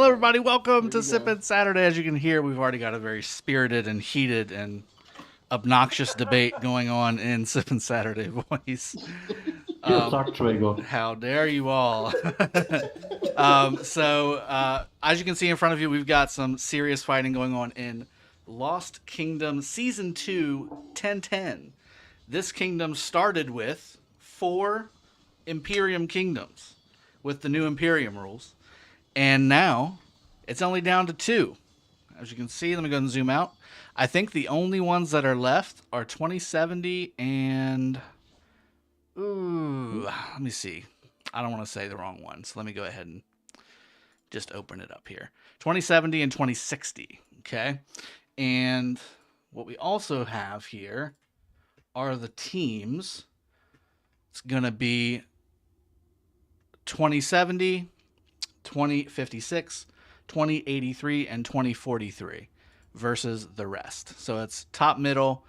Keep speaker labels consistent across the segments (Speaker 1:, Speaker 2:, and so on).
Speaker 1: Hello, everybody. Welcome
Speaker 2: There
Speaker 1: to
Speaker 2: you go.
Speaker 1: Sippin Saturday. As you can hear, we've already got a very spirited and heated and obnoxious debate going on in Sippin Saturday, boys.
Speaker 3: You suck, Drago.
Speaker 1: How dare you all? As you can see in front of you, we've got some serious fighting going on in Lost Kingdom Season 2, 1010. This kingdom started with 4 Imperium kingdoms with the new Imperium rules. And now it's only down to 2. As you can see, let me go and zoom out. I think the only ones that are left are 2070 and... Ooh, let me see. I don't want to say the wrong one, so let me go ahead and just open it up here. 2070 and 2060, okay? And what we also have here are the teams. It's going to be 2070, 2056, 2083, and 2043 versus the rest. So it's top, middle,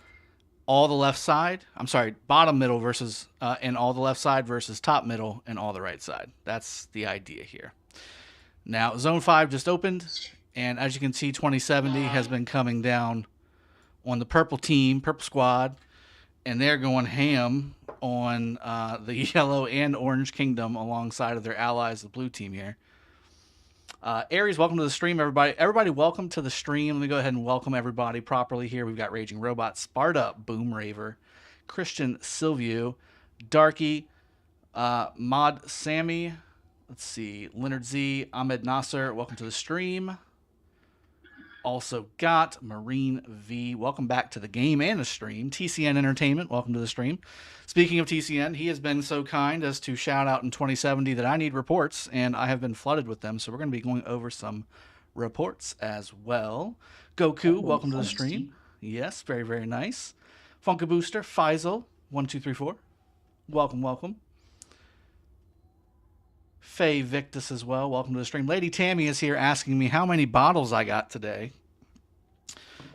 Speaker 1: all the left side. I'm sorry, bottom, middle versus and all the left side versus top, middle, and all the right side. That's the idea here. Now, Zone 5 just opened, and as you can see, 2070 has been coming down on the purple team, purple squad, and they're going ham on the yellow and orange kingdom alongside of their allies, the blue team here. Aries, welcome to the stream, everybody. Everybody, welcome to the stream. Let me go ahead and welcome everybody properly here. We've got Raging Robot, Sparta, Boom Raver, Christian Silvio, Darky, Mod Sammy, let's see, Leonard Z, Ahmed Nasser, welcome to the stream. Also got Marine V. Welcome back to the game and the stream. TCN Entertainment, welcome to the stream. Speaking of TCN, he has been so kind as to shout out in 2070 that I need reports, and I have been flooded with them, so we're going to be going over some reports as well. Goku, welcome to the stream. Yes, very, very nice. Funka Booster, Faisal, 1234. Welcome, welcome. Faye Victus as well. Welcome to the stream. Lady Tammy is here asking me how many bottles I got today.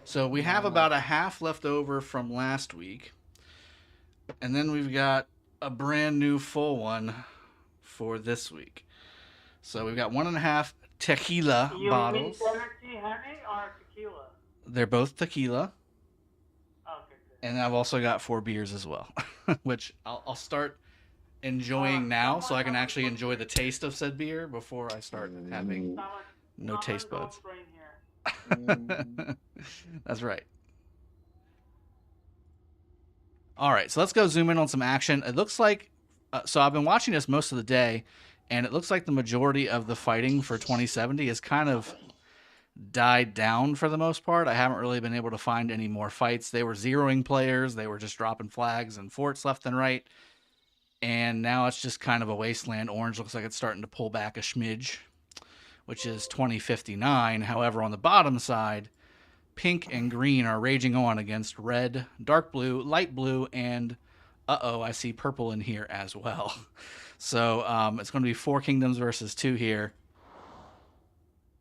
Speaker 1: So we have about a half left over from last week. And then we've got a brand new full one for this week. So we've got 1.5 tequila bottles.
Speaker 4: You mean energy honey or tequila?
Speaker 1: They're both tequila.
Speaker 4: Okay, good.
Speaker 1: And I've also got 4 beers as well, which I'll start enjoying now, so I can actually enjoy the taste of said beer before I start having no taste buds. That's right. All right, so let's go zoom in on some action. It looks like, so I've been watching this most of the day, and it looks like the majority of the fighting for 2070 has kind of died down for the most part. I haven't really been able to find any more fights. They were zeroing players. They were just dropping flags and forts left and right. And now it's just kind of a wasteland. Orange looks like it's starting to pull back a smidge, which is 2059. However, on the bottom side, pink and green are raging on against red, dark blue, light blue, and I see purple in here as well. So it's going to be 4 kingdoms versus 2 here.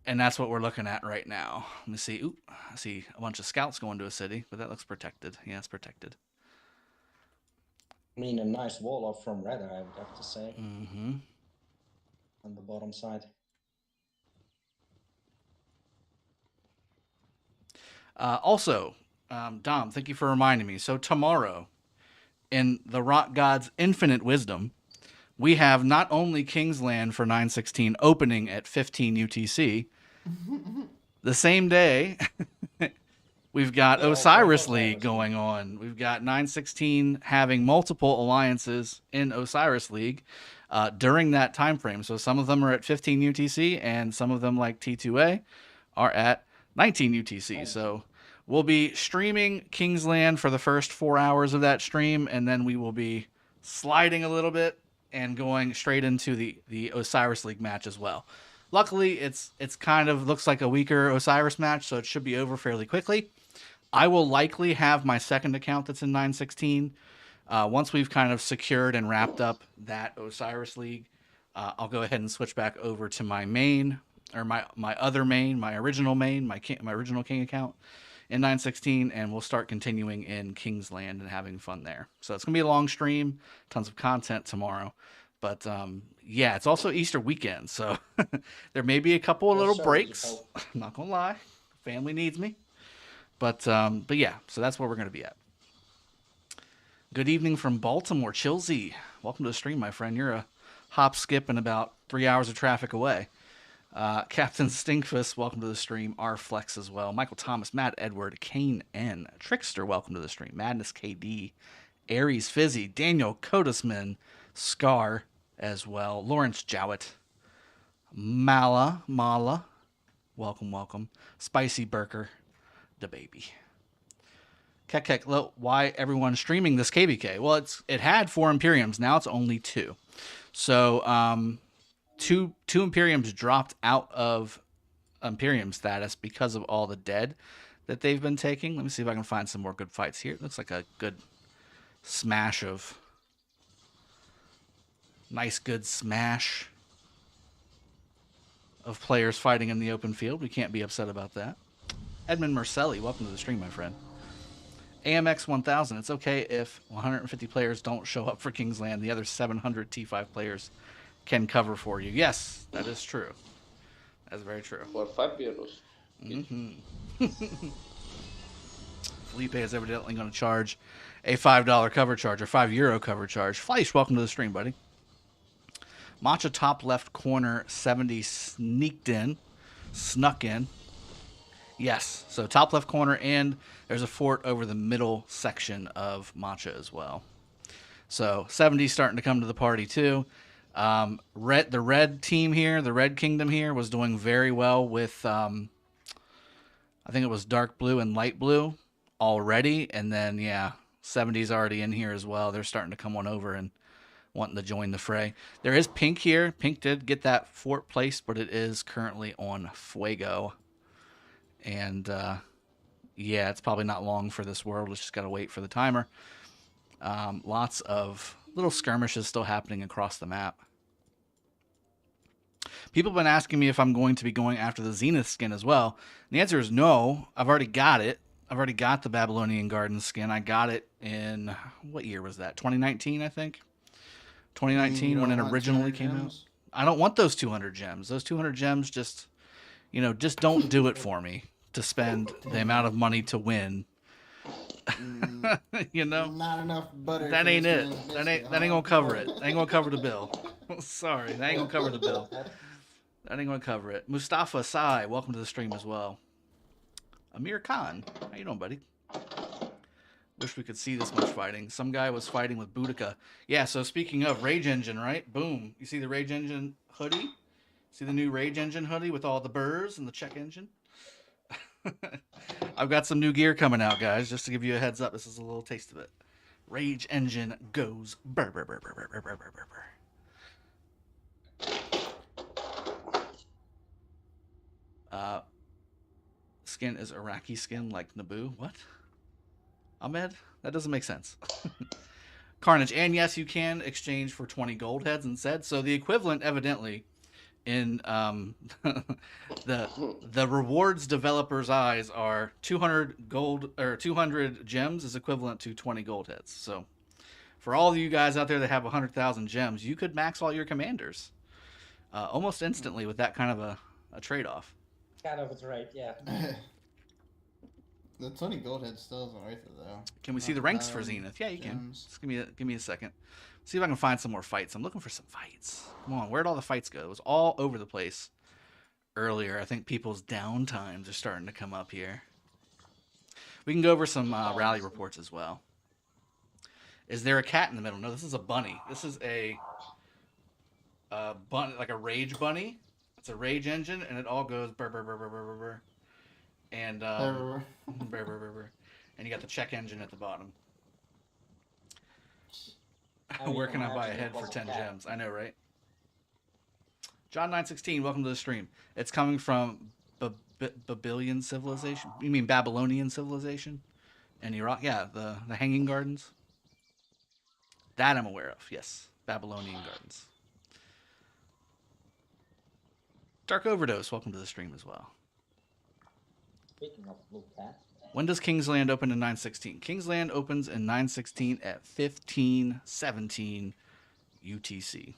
Speaker 1: And that's what we're looking at right now. Let me see. Oop, I see a bunch of scouts going to a city, but that looks protected. Yeah, it's protected.
Speaker 2: I mean, a nice wall up from red, I would have to say.
Speaker 1: Mm-hmm.
Speaker 2: On the bottom side.
Speaker 1: Also, Dom, thank you for reminding me. So tomorrow, in the Rock God's infinite wisdom, we have not only Kingsland for 916 opening at 15 UTC, the same day, we've got Osiris League going on. We've got 916 having multiple alliances in Osiris League during that time frame. So some of them are at 15 UTC, and some of them, like T2A, are at 19 UTC. So we'll be streaming Kingsland for the first 4 hours of that stream, and then we will be sliding a little bit and going straight into the Osiris League match as well. Luckily, it's kind of looks like a weaker Osiris match, so it should be over fairly quickly. I will likely have my second account that's in 916. Once we've kind of secured and wrapped up that Osiris League, I'll go ahead and switch back over to my main, or my other main, my original main, my original King account in 916, and we'll start continuing in Kingsland and having fun there. So it's going to be a long stream, tons of content tomorrow. But yeah, it's also Easter weekend, so there may be a couple of
Speaker 2: Yes,
Speaker 1: little
Speaker 2: sir,
Speaker 1: breaks.
Speaker 2: Jacob.
Speaker 1: I'm not gonna lie, family needs me. But yeah, so that's where we're gonna be at. Good evening from Baltimore, Chilsey. Welcome to the stream, my friend. You're a hop, skip, and about 3 hours of traffic away. Captain Stinkfist, welcome to the stream. R Flex as well. Michael Thomas, Matt Edward, Kane N. Trickster, welcome to the stream. Madness KD, Aries Fizzy, Daniel Kodisman, Scar as well. Lawrence Jowett, Mala, welcome. Spicy Burker, the baby. Kek, why everyone streaming this KVK? Well, it had 4 Imperiums. Now it's only 2. So two Imperiums dropped out of Imperium status because of all the dead that they've been taking. Let me see if I can find some more good fights here. It looks like a good smash of... Nice, good smash of players fighting in the open field. We can't be upset about that. Edmund Mercelli, welcome to the stream, my friend. AMX 1000, it's okay if 150 players don't show up for Kingsland. The other 700 T5 players can cover for you. Yes, that is true. That's very true.
Speaker 5: For 5 euros.
Speaker 1: Felipe is evidently going to charge a $5 cover charge, or €5 cover charge. Fleisch, welcome to the stream, buddy. Matcha top left corner 70 snuck in. Yes, so top left corner, and there's a fort over the middle section of Matcha as well. So 70 starting to come to the party too. The red team here, the red kingdom here, was doing very well with I think it was dark blue and light blue already, and then yeah, 70's already in here as well. They're starting to come on over and wanting to join the fray. There is pink here. Pink did get that fort placed, but it is currently on Fuego. And yeah, it's probably not long for this world. It's just got to wait for the timer. Lots of little skirmishes still happening across the map. People have been asking me if I'm going to be going after the Zenith skin as well. And the answer is no. I've already got it. I've already got the Babylonian Garden skin. I got it in, what year was that? 2019, I think. 2019 when it originally came out. I don't want those 200 gems. Those 200 gems just, just don't do it for me to spend the amount of money to win.
Speaker 6: Not enough butter.
Speaker 1: That ain't it. That ain't gonna cover it. That ain't gonna cover the bill. Sorry, that ain't gonna cover the bill. That ain't gonna cover it. Mustafa Sai, welcome to the stream as well. Amir Khan, how you doing, buddy? Wish we could see this much fighting. Some guy was fighting with Boudica. Yeah, so speaking of Rage Engine, right? Boom. You see the Rage Engine hoodie? See the new Rage Engine hoodie with all the burrs and the check engine? I've got some new gear coming out, guys, just to give you a heads up. This is a little taste of it. Rage Engine goes burr, burr, burr, burr, burr, burr, burr, burr, burr. Skin is Iraqi skin like Naboo. What? Ahmed? That doesn't make sense. Carnage. And yes, you can exchange for 20 gold heads instead. So the equivalent, evidently, in the rewards developers' eyes are 200 gold or 200 gems is equivalent to 20 gold heads. So for all of you guys out there that have 100,000 gems, you could max all your commanders almost instantly with that kind of a trade-off.
Speaker 2: Kind of a trade, yeah.
Speaker 6: The 20 gold head still isn't worth it though.
Speaker 1: Can we see the ranks for Zenith? Yeah, you can. Just give me a second. See if I can find some more fights. I'm looking for some fights. Come on, where'd all the fights go? It was all over the place earlier. I think people's downtimes are starting to come up here. We can go over some rally reports as well. Is there a cat in the middle? No, this is a bunny. This is a bunny, like a rage bunny. It's a rage engine, and it all goes burr, burr, burr, burr, burr, burr, burr. And burr, burr, burr, burr. And you got the check engine at the bottom. Where can I buy a head for 10 gems? I know, right? John 916, welcome to the stream. It's coming from Babylonian civilization. You mean Babylonian civilization in Iraq? Yeah, the Hanging Gardens. That I'm aware of. Yes, Babylonian Gardens. Dark Overdose, welcome to the stream as well.
Speaker 2: Speaking of blue cat.
Speaker 1: When does Kingsland open in 916? Kingsland opens in 916 at 15:17 UTC.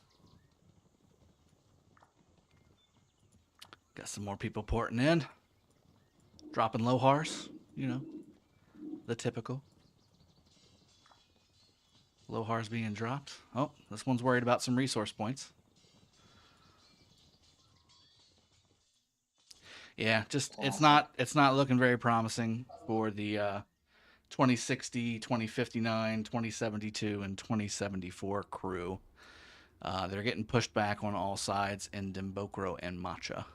Speaker 1: Got some more people porting in. Dropping Lohars, you know, the typical. Lohars being dropped. Oh, this one's worried about some resource points. Yeah, just it's not looking very promising for the 2060, 2059, 2072, and 2074 crew. They're getting pushed back on all sides in Dimbokro and Matcha.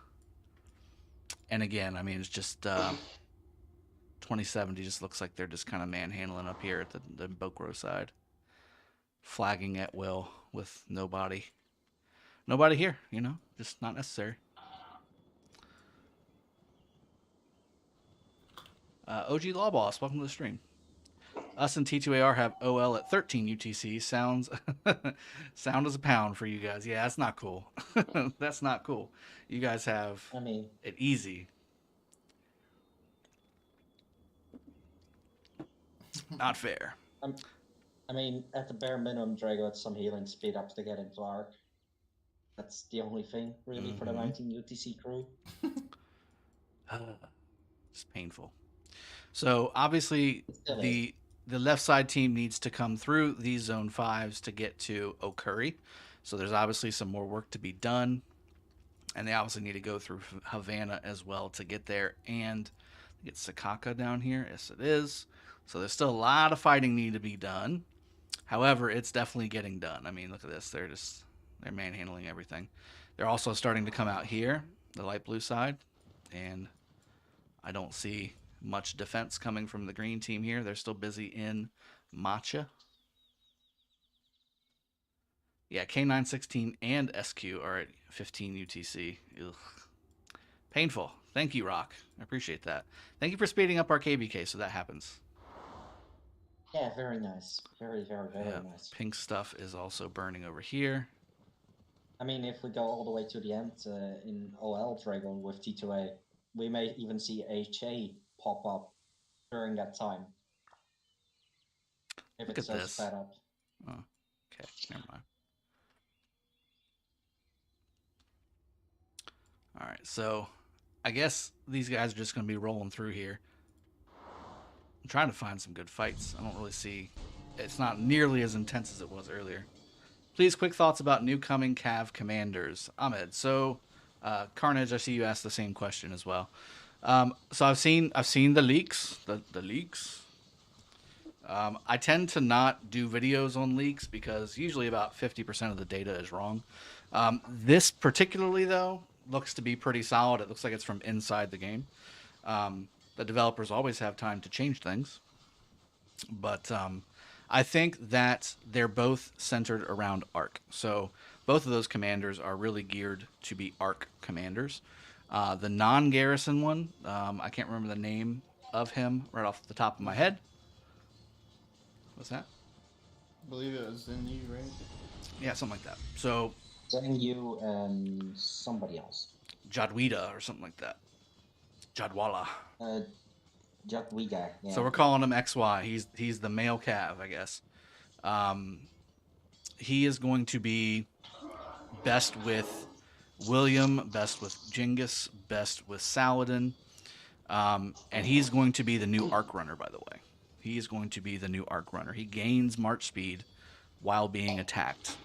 Speaker 1: And again, I mean, it's just 2070 just looks like they're just kind of manhandling up here at the Dimbokro side. Flagging at will with nobody here, you know, just not necessary. OG Law Boss, welcome to the stream. Us and T2AR have OL at 13 UTC. Sound as a pound for you guys. Yeah, that's not cool. That's not cool. You guys have it easy. Not fair.
Speaker 2: I mean, at the bare minimum, Drago had some healing speed ups to get into Arc. That's the only thing, really, for the 19 UTC crew.
Speaker 1: It's painful. So, obviously, the left side team needs to come through these Zone 5s to get to Okuri. So, there's obviously some more work to be done. And they obviously need to go through Havana as well to get there. And get Sakaka down here. Yes, it is. So, there's still a lot of fighting need to be done. However, it's definitely getting done. I mean, look at this. They're manhandling everything. They're also starting to come out here, the light blue side. And I don't see much defense coming from the green team here. They're still busy in Matcha. Yeah, K916 and SQ are at 15 UTC. Ugh. Painful. Thank you, Rock. I appreciate that. Thank you for speeding up our KVK so that happens.
Speaker 2: Yeah, very nice. Very, very, very nice.
Speaker 1: Pink stuff is also burning over here.
Speaker 2: I mean, if we go all the way to the end in OL Dragon with T2A, we may even see HA pop up during that time. If
Speaker 1: Look
Speaker 2: it's
Speaker 1: at
Speaker 2: so
Speaker 1: this.
Speaker 2: sped up.
Speaker 1: Oh, okay, never mind. All right, so I guess these guys are just going to be rolling through here. I'm trying to find some good fights. I don't really see... It's not nearly as intense as it was earlier. Please, quick thoughts about new coming Cav commanders. Ahmed, so Carnage, I see you asked the same question as well. So I've seen the leaks. The leaks. I tend to not do videos on leaks because usually about 50% of the data is wrong. This particularly, though, looks to be pretty solid. It looks like it's from inside the game. The developers always have time to change things. But I think that they're both centered around Arc. So both of those commanders are really geared to be Arc commanders. The non-garrison one, I can't remember the name of him right off the top of my head. What's that?
Speaker 6: I believe it was Zenith, right?
Speaker 1: Yeah, something like that. So
Speaker 2: Zenith and somebody else.
Speaker 1: Jadwida or something like that. Jadwala.
Speaker 2: Jadwiga. Yeah.
Speaker 1: So we're calling him XY. He's the male Cav, I guess. He is going to be best with William, best with Genghis, best with Saladin. And he's going to be the new Arc Runner, by the way. He is going to be the new Arc Runner. He gains march speed while being attacked.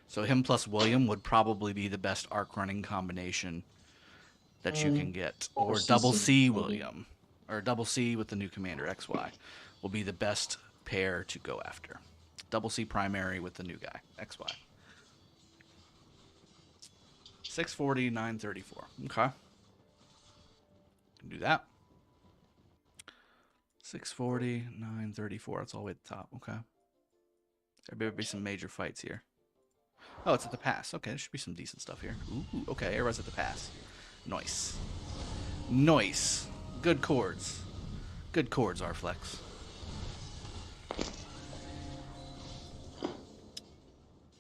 Speaker 1: So him plus William would probably be the best Arc running combination that you can get. Or double C William. Or double C with the new commander, XY, will be the best pair to go after. Double C primary with the new guy, XY. 640, 934. Okay. Can do that. 640, 934. That's all the way at the top. Okay. There better be some major fights here. Oh, it's at the pass. Okay, there should be some decent stuff here. Ooh, okay, everyone's at the pass. Nice. Nice. Good chords. Good chords, Arflex.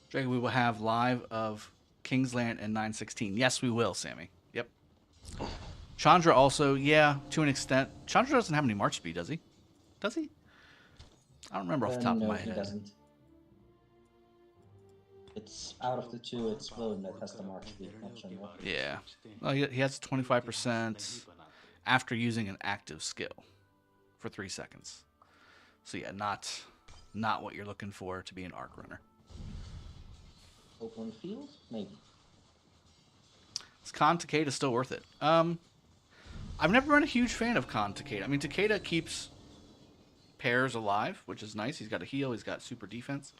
Speaker 1: Dragon, we will have live of Kingsland and 916. Yes, we will, Sammy. Yep. Chandra also, yeah, to an extent. Chandra doesn't have any march speed, does he? Does he? I don't remember off the top of my head.
Speaker 2: He doesn't. It's out of the two, it's William that has the March speed, not General.
Speaker 1: Yeah. Well, he has 25% after using an active skill for 3 seconds. So yeah, not what you're looking for to be an arc runner.
Speaker 2: Open field, maybe.
Speaker 1: Is Khan Takeda still worth it? I've never been a huge fan of Khan Takeda. I mean, Takeda keeps pairs alive, which is nice. He's got a heal, he's got super defense,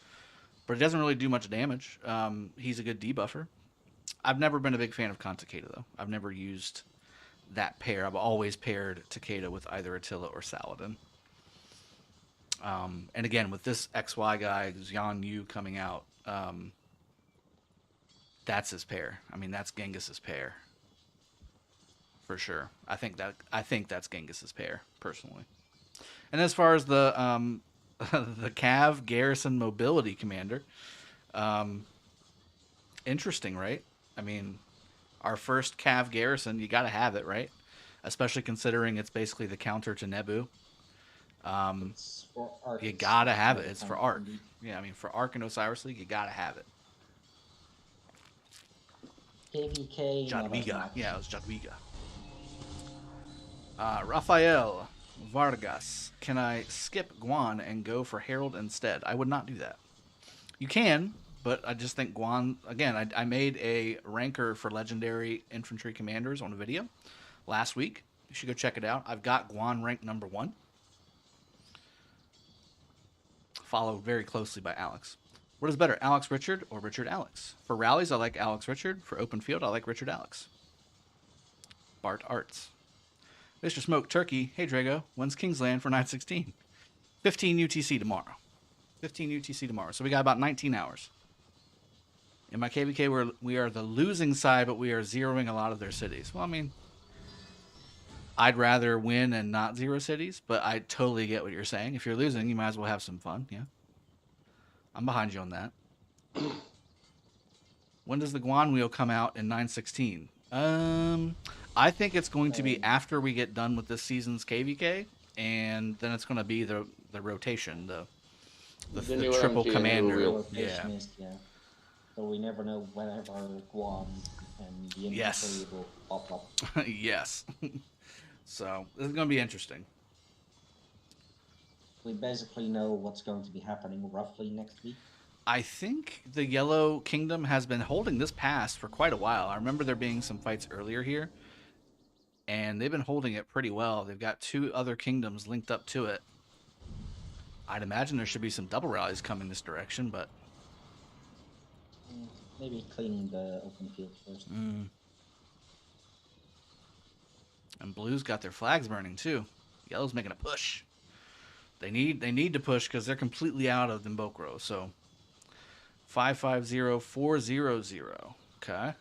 Speaker 1: but it doesn't really do much damage. He's a good debuffer. I've never been a big fan of Khan Takeda, though. I've never used that pair. I've always paired Takeda with either Attila or Saladin. And again, with this XY guy, Xian Yu, coming out, that's his pair. I mean, that's Genghis's pair. For sure. I think that's Genghis's pair, personally. And as far as the the Cav Garrison Mobility Commander, interesting, right? I mean, our first Cav Garrison, you got to have it, right? Especially considering it's basically the counter to Nebu.
Speaker 2: It's for Arc.
Speaker 1: You got to have it. It's for Arc. Yeah, I mean, for Arc and Osiris League, you got to have it.
Speaker 2: KVK.
Speaker 1: Jadwiga. Yeah, it was Jadwiga. Rafael Vargas. Can I skip Guan and go for Herald instead? I would not do that. You can, but I just think Guan... Again, I made a ranker for Legendary Infantry Commanders on a video last week. You should go check it out. I've got Guan ranked number 1. Followed very closely by Alex. What is better, Alex Richard or Richard Alex? For rallies, I like Alex Richard. For open field, I like Richard Alex. Bart Arts. Mr. Smoke Turkey. Hey, Drago. When's Kingsland for 9/16? 15 UTC tomorrow. 15 UTC tomorrow. So we got about 19 hours. In my KVK, we are the losing side, but we are zeroing a lot of their cities. Well, I mean, I'd rather win and not zero cities, but I totally get what you're saying. If you're losing, you might as well have some fun. Yeah. I'm behind you on that. When does the Guan wheel come out in 9/16? I think it's going to be after we get done with this season's KVK, and then it's going to be the rotation, the triple commander. Yeah.
Speaker 2: So we never know whenever Guam and the inventory will pop up.
Speaker 1: Yes. So this is going to be interesting.
Speaker 2: We basically know what's going to be happening roughly next week.
Speaker 1: I think the Yellow Kingdom has been holding this pass for quite a while. I remember there being some fights earlier here, and they've been holding it pretty well. They've got 2 other kingdoms linked up to it. I'd imagine there should be some double rallies coming this direction, but...
Speaker 2: Maybe cleaning the open field first.
Speaker 1: And Blue's got their flags burning, too. Yellow's making a push. They need to push because they're completely out of Dimbokro, so... 550400. Okay.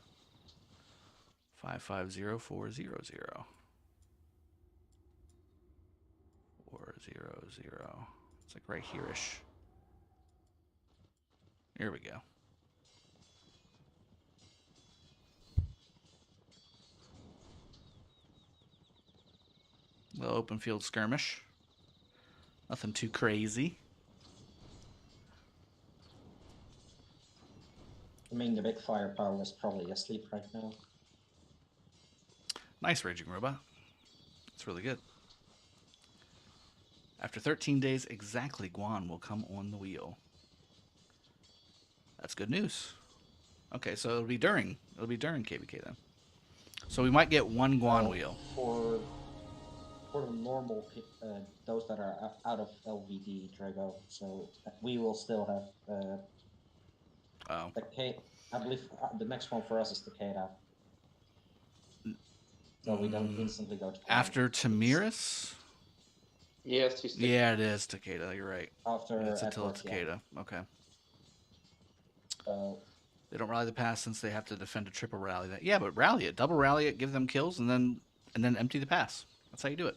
Speaker 1: 550400. 400. It's like right here-ish. Here we go. Little open field skirmish. Nothing too crazy.
Speaker 2: I mean, the big firepower is probably asleep right now.
Speaker 1: Nice Raging Robot. It's really good. After 13 days, exactly, Guan will come on the wheel. That's good news. Okay, so it'll be during KVK then. So we might get one Guan wheel.
Speaker 2: For the normal, those that are out of LVD, Drago, so we will still have I believe the next one for us is the Takeda. So we don't instantly go to
Speaker 1: after Tamiris?
Speaker 5: Yes,
Speaker 1: yeah, it is Takeda. You're right.
Speaker 2: After
Speaker 1: it's Attila Takeda. Yeah. Okay. They don't rally the pass since they have to defend a triple rally. Yeah, but rally it, double rally it, give them kills, and then empty the pass. That's how you do it.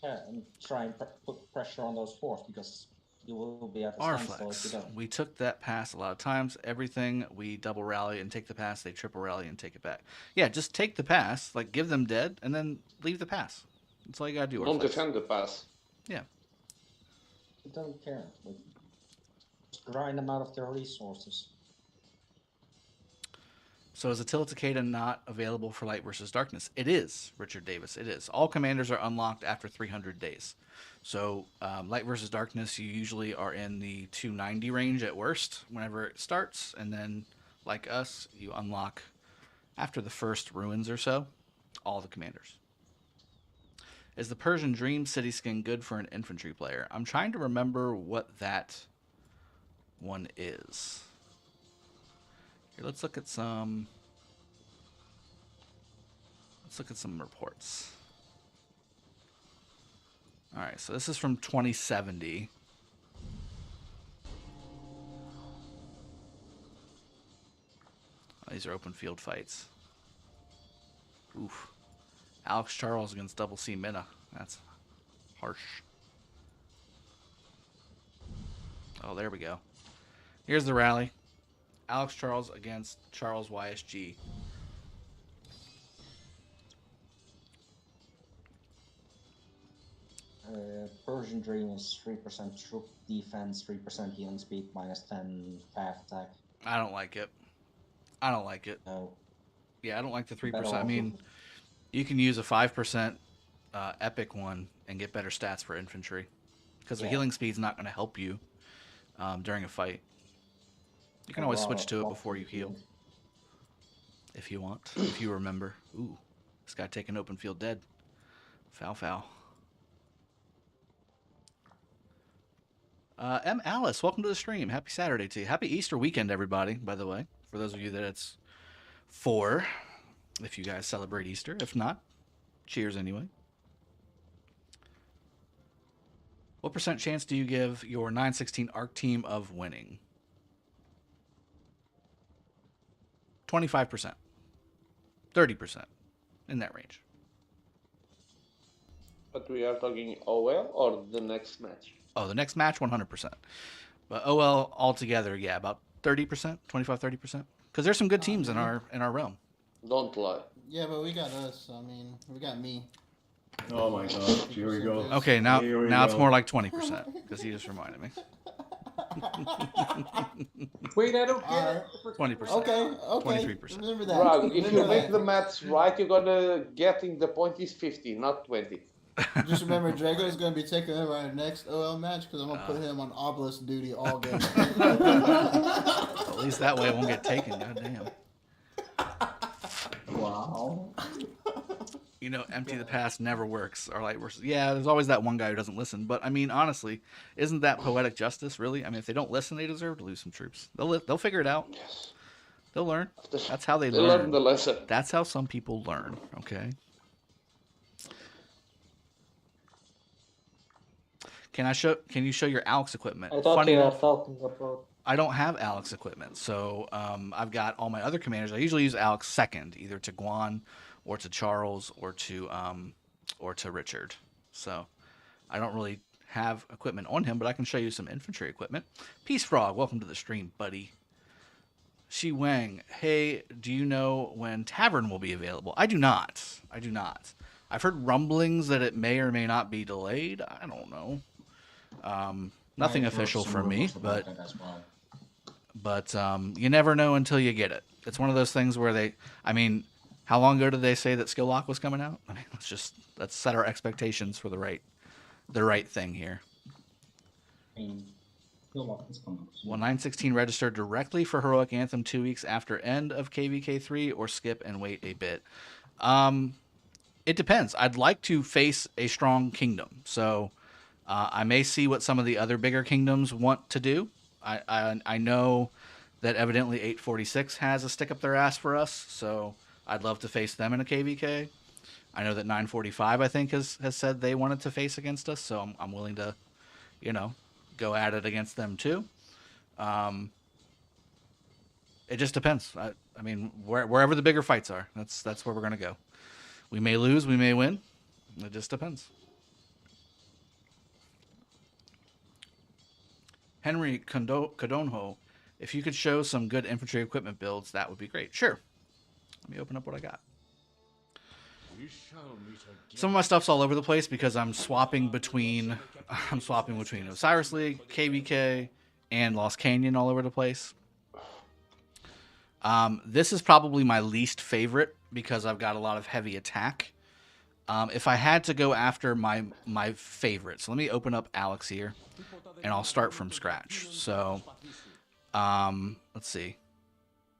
Speaker 2: Yeah, and try and put pressure on those force because you will be at a standstill if you don't.
Speaker 1: We took that pass a lot of times. Everything we double rally and take the pass, they triple rally and take it back. Yeah, just take the pass, like give them dead, and then leave the pass. That's all you gotta do.
Speaker 5: Don't defend the pass.
Speaker 1: Yeah.
Speaker 2: I don't care. Just grind them out of their resources.
Speaker 1: So is Attila Takeda not available for Light versus Darkness? It is, Richard Davis. It is. All commanders are unlocked after 300 days. So Light versus Darkness, you usually are in the 290 range at worst whenever it starts. And then, like us, you unlock after the first ruins or so, all the commanders. Is the Persian Dream City skin good for an infantry player? I'm trying to remember what that one is. Here, let's look at some reports. All right, so this is from 2070. Oh, these are open field fights. Oof. Alex Charles against Double C Minna. That's harsh. Oh, there we go. Here's the rally. Alex Charles against Charles YSG.
Speaker 2: Persian Dream is 3% troop defense, 3% healing speed, minus 10 path attack.
Speaker 1: I don't like it. I don't like it.
Speaker 2: No.
Speaker 1: Yeah, I don't like the 3%.
Speaker 2: Better
Speaker 1: I mean, you can use a 5% epic one and get better stats for infantry. Because the healing speed's not going to help you during a fight. You can always switch to it before you heal. If you want. If you remember. Ooh, this guy taking open field dead. Foul, foul. M. Alice, welcome to the stream. Happy Saturday to you. Happy Easter weekend, everybody, by the way. For those of you that it's for, if you guys celebrate Easter. If not, cheers anyway. What percent chance do you give your 916 ARC team of winning? 25%. 30%. In that range.
Speaker 5: But we are talking OL or the next match?
Speaker 1: Oh, the next match, 100%. But OL altogether, yeah, about 30%, 25-30%. Because there's some good teams in our realm.
Speaker 5: Don't lie.
Speaker 6: Yeah, but we got us. I mean, we got me.
Speaker 3: Oh my god, here we go.
Speaker 1: Okay, now it's
Speaker 3: go.
Speaker 1: more like 20%, because he just reminded me.
Speaker 7: Wait, I don't get it.
Speaker 1: 20%.
Speaker 6: Okay.
Speaker 1: 23%.
Speaker 6: Remember that.
Speaker 5: Rag, if you
Speaker 6: Remember
Speaker 5: make
Speaker 6: that.
Speaker 5: the maths right, you're gonna getting the point is 50, not 20.
Speaker 6: Just remember, Drago is going to be taking over our next OL match because I'm going to put him on obelisk duty all game.
Speaker 1: At least that way it won't get taken. Goddamn.
Speaker 3: Wow.
Speaker 1: You know, empty the past never works. Or like, yeah, there's always that one guy who doesn't listen. But I mean, honestly, isn't that poetic justice? Really? I mean, if they don't listen, they deserve to lose some troops. They'll figure it out.
Speaker 5: Yes.
Speaker 1: They'll learn. That's how they
Speaker 5: They
Speaker 1: learn.
Speaker 5: learn the lesson.
Speaker 1: That's how some people learn. Okay. Can you show your Alex equipment?
Speaker 7: I thought
Speaker 1: Funny
Speaker 7: you were
Speaker 1: enough,
Speaker 7: talking about.
Speaker 1: I don't have Alex equipment, so I've got all my other commanders. I usually use Alex second, either to Guan, or to Charles, or to Richard. So I don't really have equipment on him, but I can show you some infantry equipment. Peace Frog, welcome to the stream, buddy. Shi Wang, hey, do you know when Tavern will be available? I do not. I've heard rumblings that it may or may not be delayed. I don't know. Nothing official for me, but you never know until you get it. It's one of those things where how long ago did they say that Skill Lock was coming out? I mean, let's set our expectations for the right thing here. Will 916 register directly for Heroic Anthem 2 weeks after end of KVK 3 or skip and wait a bit? It depends. I'd like to face a strong kingdom, so I may see what some of the other bigger kingdoms want to do. I know that evidently 846 has a stick up their ass for us, so I'd love to face them in a KVK. I know that 945, I think, has said they wanted to face against us, so I'm willing to, go at it against them too. It just depends. I mean, wherever the bigger fights are, that's where we're gonna go. We may lose, we may win. It just depends. Henry Codonho, if you could show some good infantry equipment builds, that would be great. Sure. Let me open up what I got. Some of my stuff's all over the place because I'm swapping between Osiris League, KVK, and Lost Canyon all over the place. This is probably my least favorite because I've got a lot of heavy attack. If I had to go after my favorite, so let me open up Alex here, and I'll start from scratch. So, let's see.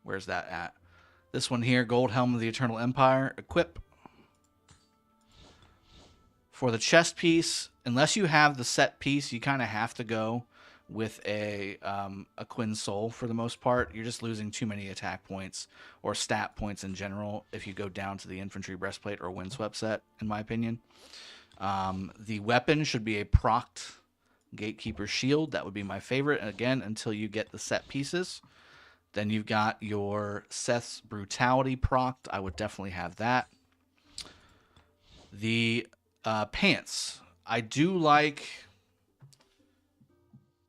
Speaker 1: Where's that at? This one here, Gold Helm of the Eternal Empire. Equip. For the chest piece, unless you have the set piece, you kind of have to go with a Quinn Soul for the most part. You're just losing too many attack points or stat points in general if you go down to the Infantry Breastplate or Windswept set, in my opinion. The weapon should be a procced Gatekeeper Shield. That would be my favorite. And again, until you get the set pieces. Then you've got your Seth's Brutality procced. I would definitely have that. The pants. I do like...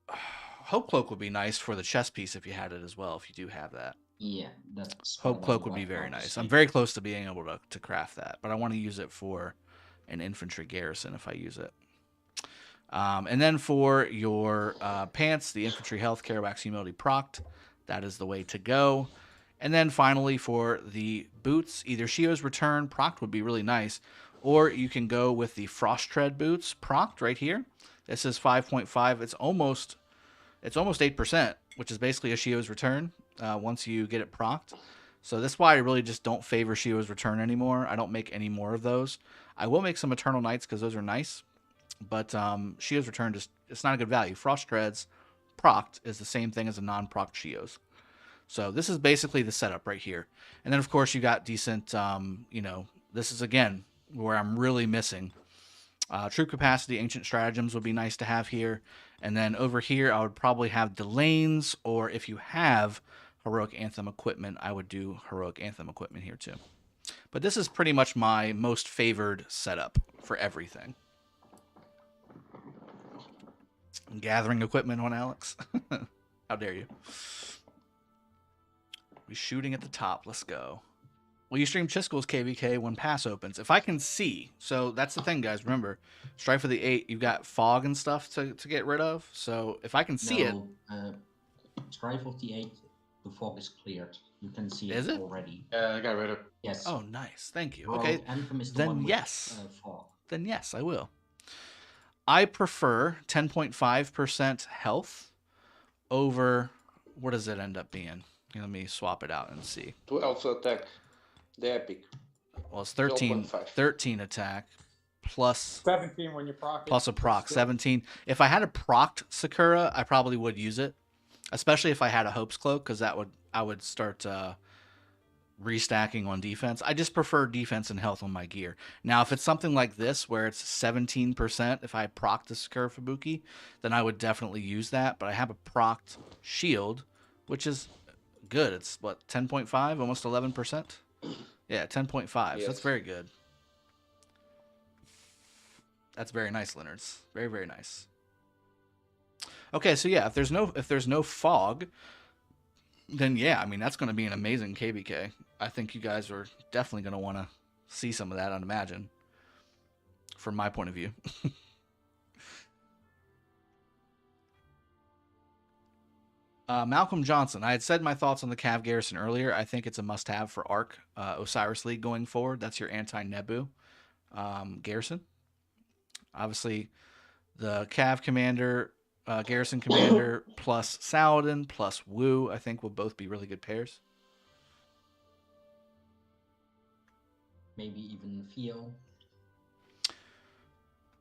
Speaker 1: Hope Cloak would be nice for the chest piece if you had it as well, if you do have that.
Speaker 2: Yeah, that's...
Speaker 1: Hope Cloak would be very nice. I'm very close to being able to craft that, but I want to use it for an infantry garrison if I use it. And then for your pants, the infantry health, care, wax, humility procced. That is the way to go. And then finally for the boots, either Shio's Return procced would be really nice, or you can go with the Frost Tread boots procced right here. This is 5.5. It's almost 8%, which is basically a Shio's Return once you get it procced. So that's why I really just don't favor Shio's Return anymore. I don't make any more of those. I will make some Eternal Knights because those are nice, but Shio's Return just it's not a good value. Frost Treads procced is the same thing as a non-procced Shio's. So this is basically the setup right here. And then, of course, you got decent, this is, again, where I'm really missing. Troop Capacity, Ancient Stratagems would be nice to have here. And then over here, I would probably have Delanes, or if you have Heroic Anthem equipment, I would do Heroic Anthem equipment here too. But this is pretty much my most favored setup for everything. Gathering equipment on Alex. How dare you? We're shooting at the top. Let's go. Will you stream Chiskel's KVK when pass opens? If I can see. So that's the thing, guys. Remember, Strife of the 8, you've got fog and stuff to get rid of. So if I can see it.
Speaker 2: Strife of the 8, the fog is cleared. You can see
Speaker 1: is
Speaker 2: it
Speaker 1: it
Speaker 2: already.
Speaker 5: I got rid of.
Speaker 2: Yes.
Speaker 1: Oh, nice. Thank you.
Speaker 2: Rogue
Speaker 1: Okay.
Speaker 2: Anthem is the
Speaker 1: Then
Speaker 2: one with,
Speaker 1: yes.
Speaker 2: fog.
Speaker 1: Then yes, I will. I prefer 10.5% health over, what does it end up being? Let me swap it out and see.
Speaker 5: 12 attack. The epic.
Speaker 1: Well, it's 13 attack plus
Speaker 7: 17 when you proc.
Speaker 1: plus a proc, 17. If I had a procced Sakura, I probably would use it, especially if I had a Hope's Cloak, because I would start restacking on defense. I just prefer defense and health on my gear. Now, if it's something like this, where it's 17%, if I procced the Sakura Fubuki, then I would definitely use that. But I have a procced shield, which is good. It's, what, 10.5? Almost 11%? Yeah, 10.5.
Speaker 5: Yes.
Speaker 1: So that's very good. That's very nice, Leonards. Very, very nice. Okay, so yeah, if there's no fog, then yeah, I mean, that's going to be an amazing KVK. I think you guys are definitely going to want to see some of that, I'd imagine, from my point of view. Malcolm Johnson. I had said my thoughts on the Cav Garrison earlier. I think it's a must-have for ARC Osiris League going forward. That's your anti-Nebu Garrison. Obviously, the Cav Commander, Garrison Commander, plus Saladin, plus Wu, I think will both be really good pairs.
Speaker 2: Maybe even Theo.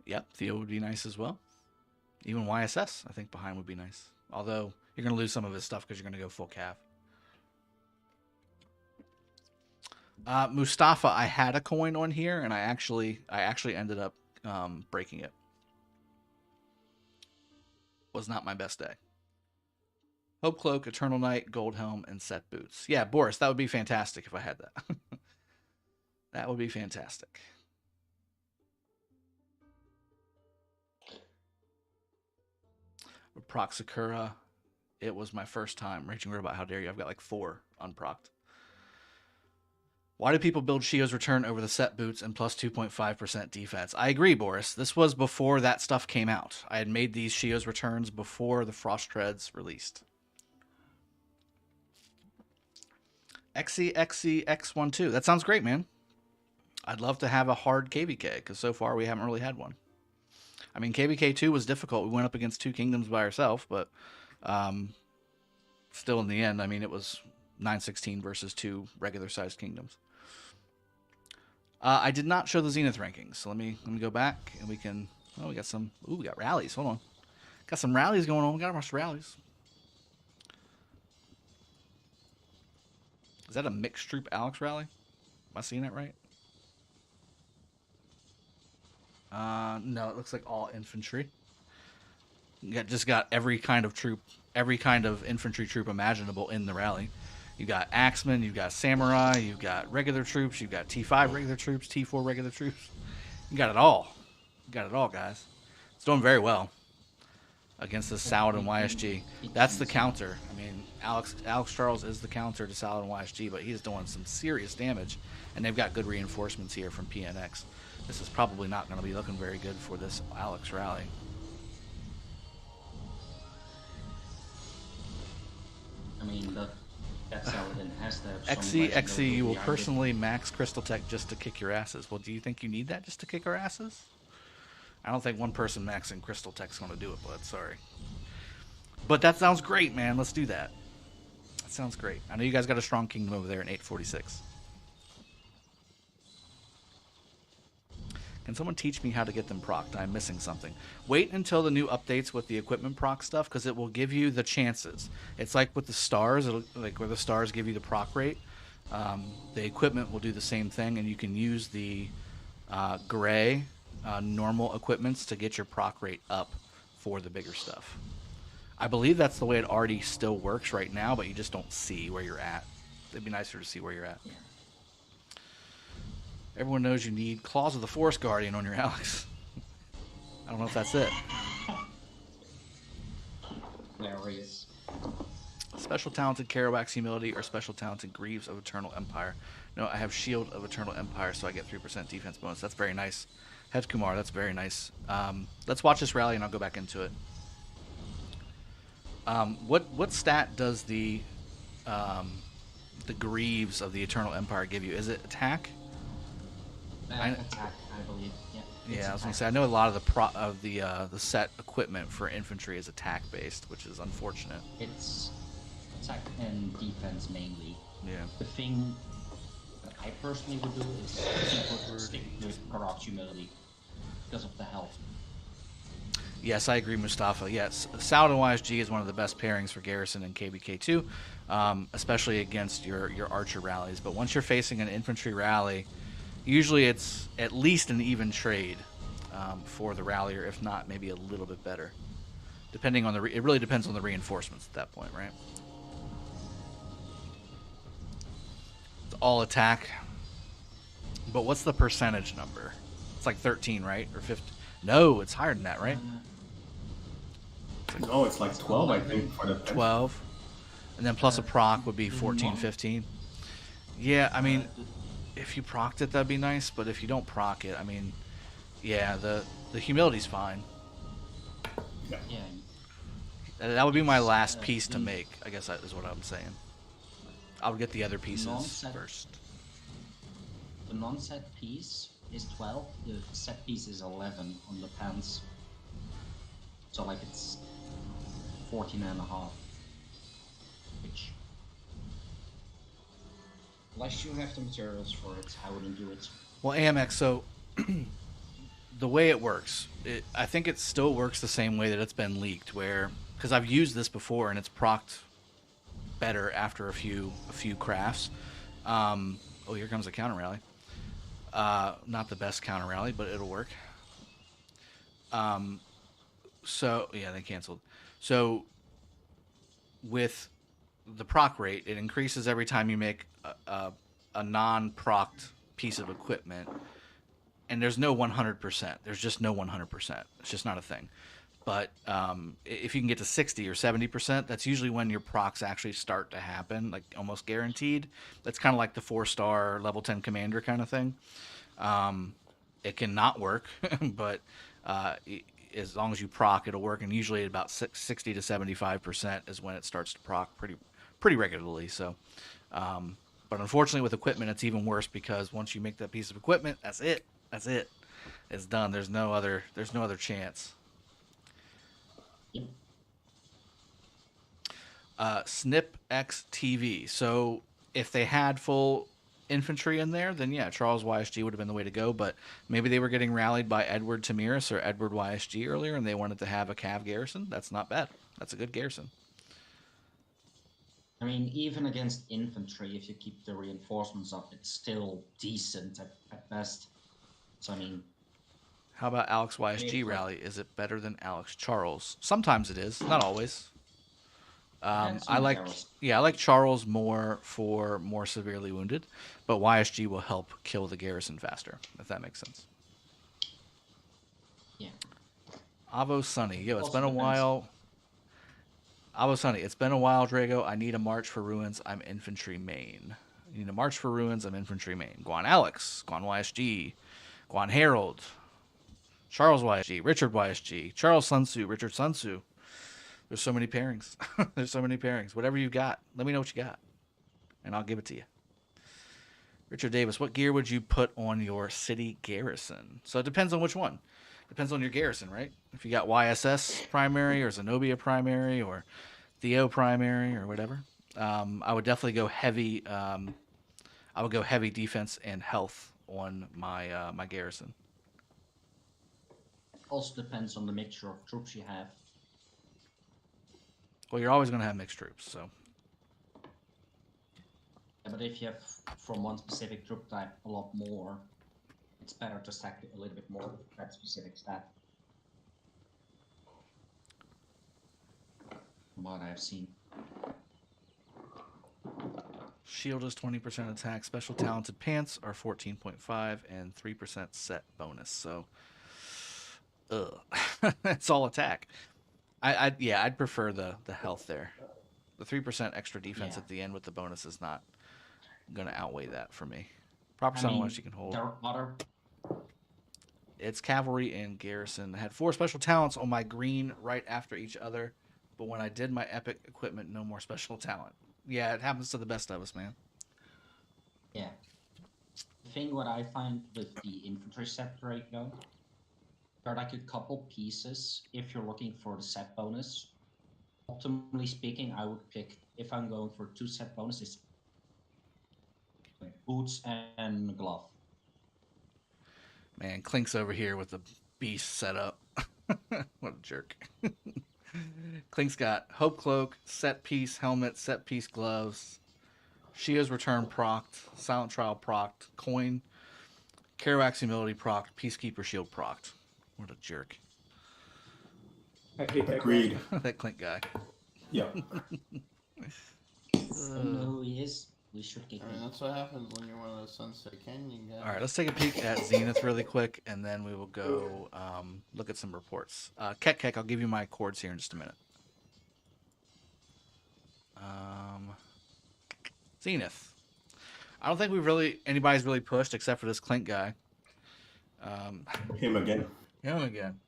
Speaker 1: Yep, Theo would be nice as well. Even YSS, I think, behind would be nice. Although, you're going to lose some of his stuff because you're going to go full Cav. Mustafa, I had a coin on here, and I actually ended up breaking it. Was not my best day. Hope Cloak, Eternal Knight, Gold Helm, and Set Boots. Yeah, Boris, that would be fantastic if I had that. That would be fantastic. Proc Sakura. It was my first time. Raging Robot, how dare you? I've got like 4 unprocced. Why do people build Shio's Return over the set boots and plus 2.5% defense? I agree, Boris. This was before that stuff came out. I had made these Shio's Returns before the Frost Treads released. XCXCX12. That sounds great, man. I'd love to have a hard KVK because so far we haven't really had one. I mean, KVK 2 was difficult. We went up against 2 kingdoms by ourselves, but still in the end, I mean, it was 916 versus 2 regular-sized kingdoms. I did not show the Zenith rankings, so let me go back and we can. Oh, we got some. Ooh, we got rallies. Hold on, got some rallies going on. We got a bunch of rallies. Is that a mixed troop Alex rally? Am I seeing that right? No, it looks like all infantry. Just got every kind of troop, every kind of infantry troop imaginable in the rally. You got axemen, you've got samurai, you've got regular troops, you've got T5 regular troops, T4 regular troops. You got it all. You got it all, guys. It's doing very well against the Saladin and YSG. That's the counter. I mean, Alex Charles is the counter to Saladin and YSG, but he's doing some serious damage, and they've got good reinforcements here from PNX. This is probably not going to be looking very good for this Alex rally.
Speaker 2: I mean, that Saladin has to have
Speaker 1: XC, you will personally max Crystal Tech just to kick your asses. Well, do you think you need that just to kick our asses? I don't think one person maxing Crystal Tech's going to do it, bud. Sorry. But that sounds great, man. Let's do that. That sounds great. I know you guys got a strong kingdom over there in 846. Can someone teach me how to get them procced? I'm missing something. Wait until the new updates with the equipment proc stuff, because it will give you the chances. It's like with the stars, like where the stars give you the proc rate. The equipment will do the same thing, and you can use the gray normal equipments to get your proc rate up for the bigger stuff. I believe that's the way it already still works right now, but you just don't see where you're at. It'd be nicer to see where you're at.
Speaker 2: Yeah.
Speaker 1: Everyone knows you need Claws of the Forest Guardian on your Alex. I don't know if that's it.
Speaker 2: Hilarious.
Speaker 1: Special Talented Kerouac's Humility or Special Talented Greaves of Eternal Empire. No, I have Shield of Eternal Empire, so I get 3% defense bonus. That's very nice. Head Kumar, that's very nice. Let's watch this rally and I'll go back into it. What stat does the Greaves of the Eternal Empire give you? Is it attack?
Speaker 2: Attack, I believe.
Speaker 1: Yeah, I was gonna say I know a lot of the set equipment for infantry is attack based, which is unfortunate.
Speaker 2: It's attack and defense mainly.
Speaker 1: Yeah.
Speaker 2: The thing that I personally would do is stick with Karak's Humility because of the health.
Speaker 1: Yes, I agree, Mustafa. Yes, Saladin YSG is one of the best pairings for Garrison and KVK2, especially against your archer rallies. But once you're facing an infantry rally, usually it's at least an even trade for the rally, or if not, maybe a little bit better. Depending on it really depends on the reinforcements at that point, right? It's all attack. But what's the percentage number? It's like 13, right? Or 50? No, it's higher than that, right?
Speaker 3: No, it's like 12, I think, for the
Speaker 1: 12. And then plus a proc would be 14, 15. Yeah, I mean, if you procced it, that'd be nice. But if you don't proc it, I mean, yeah, the humility's fine.
Speaker 2: Yeah.
Speaker 1: That would be my last piece to make, I guess that is what I'm saying. I would get the other pieces first.
Speaker 2: The non-set piece is 12, the set piece is 11 on the pants. So like it's 14 and a half. Which, unless you have the materials for it, I wouldn't do it.
Speaker 1: Well, AMX, so the way it works, I think it still works the same way that it's been leaked, where, because I've used this before and it's procced better after a few crafts. Oh, here comes a counter rally. Not the best counter rally, but it'll work. So yeah, they canceled. So with the proc rate, it increases every time you make a non-procced piece of equipment, and there's no 100%. There's just no 100%. It's just not a thing. But if you can get to 60 or 70%, that's usually when your procs actually start to happen, like almost guaranteed. That's kind of like the 4-star level 10 commander kind of thing. It can not work, but as long as you proc, it'll work. And usually at about 60 to 75% is when it starts to proc pretty regularly. So, but But unfortunately, with equipment, it's even worse because once you make that piece of equipment, that's it. That's it. It's done. There's no other chance.
Speaker 2: Yep.
Speaker 1: Snip X TV. So if they had full infantry in there, then yeah, Charles YSG would have been the way to go. But maybe they were getting rallied by Edward Tamiris or Edward YSG earlier, and they wanted to have a Cav garrison. That's not bad. That's a good garrison.
Speaker 2: I mean, even against infantry, if you keep the reinforcements up, it's still decent at best. So, I mean...
Speaker 1: How about Alex YSG rally? Is it better than Alex Charles? Sometimes it is, not always. I like Charles more for more severely wounded, but YSG will help kill the garrison faster, if that makes sense.
Speaker 2: Yeah.
Speaker 1: Avo Sunny. Yo, it's been a while. Avo Sunny, it's been a while, Drago. I need a march for ruins. I'm infantry main. I need a march for ruins. I'm infantry main. Guan Alex, Guan YSG, Guan Harold, Charles YSG, Richard YSG, Charles Sun Tzu, Richard Sun Tzu. There's so many pairings. There's so many pairings. Whatever you got, let me know what you got, and I'll give it to you. Richard Davis, what gear would you put on your city garrison? So it depends on which one. Depends on your garrison, right? If you got YSS primary or Zenobia primary or Theo primary or whatever, I would definitely go heavy. I would go heavy defense and health on my my garrison.
Speaker 2: Also depends on the mixture of troops you have.
Speaker 1: Well, you're always going to have mixed troops, so.
Speaker 2: Yeah, but if you have from one specific troop type a lot more, it's better to stack a little bit more with that specific stat. From what I've seen.
Speaker 1: Shield is 20% attack. Special talented pants are 14.5 and 3% set bonus. So, it's all attack. I'd prefer the health there. The 3% extra defense at the end with the bonus is not going to outweigh that for me. Proper sound unless you can hold. It's cavalry and garrison. I had 4 special talents on my green right after each other, but when I did my epic equipment, no more special talent. Yeah, it happens to the best of us, man.
Speaker 2: Yeah. The thing what I find with the infantry set right now, there are like a couple pieces if you're looking for the set bonus. Optimally speaking, I would pick, if I'm going for 2 set bonuses, boots and glove.
Speaker 1: Man, Clink's over here with the beast set up. What a jerk. Clink's got Hope Cloak, set piece helmet, set piece gloves, Shia's Return procced, Silent Trial procced, coin, Kerouac's Humility procced, Peacekeeper Shield procced. What a jerk.
Speaker 3: I hate that
Speaker 7: Agreed.
Speaker 1: That Clink guy.
Speaker 3: Yeah.
Speaker 2: I don't know who he is. We should get
Speaker 6: I mean,
Speaker 2: him.
Speaker 6: that's what happens when you're one of those Sunset Canyon guys.
Speaker 1: All right, let's take a peek at Zenith really quick, and then we will go look at some reports. Kek, I'll give you my chords here in just a minute. Zenith. I don't think anybody's really pushed except for this Clink guy.
Speaker 3: Him again.
Speaker 1: Him again.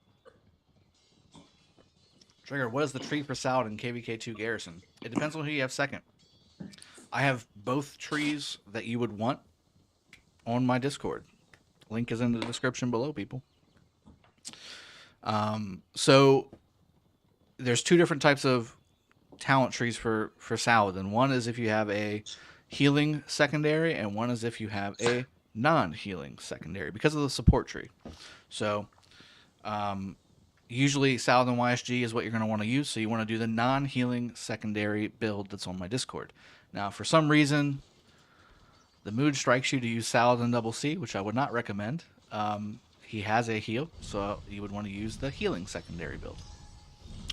Speaker 1: Trigger, what is the tree for salad in KVK2 Garrison? It depends on who you have second. I have both trees that you would want on my Discord. Link is in the description below, people. So there's 2 different types of talent trees for Saladin. One is if you have a healing secondary, and one is if you have a non-healing secondary because of the support tree. So usually Saladin YSG is what you're going to want to use. So you want to do the non-healing secondary build that's on my Discord. Now, for some reason, the mood strikes you to use Saladin Double C, which I would not recommend. He has a heal, so you would want to use the healing secondary build.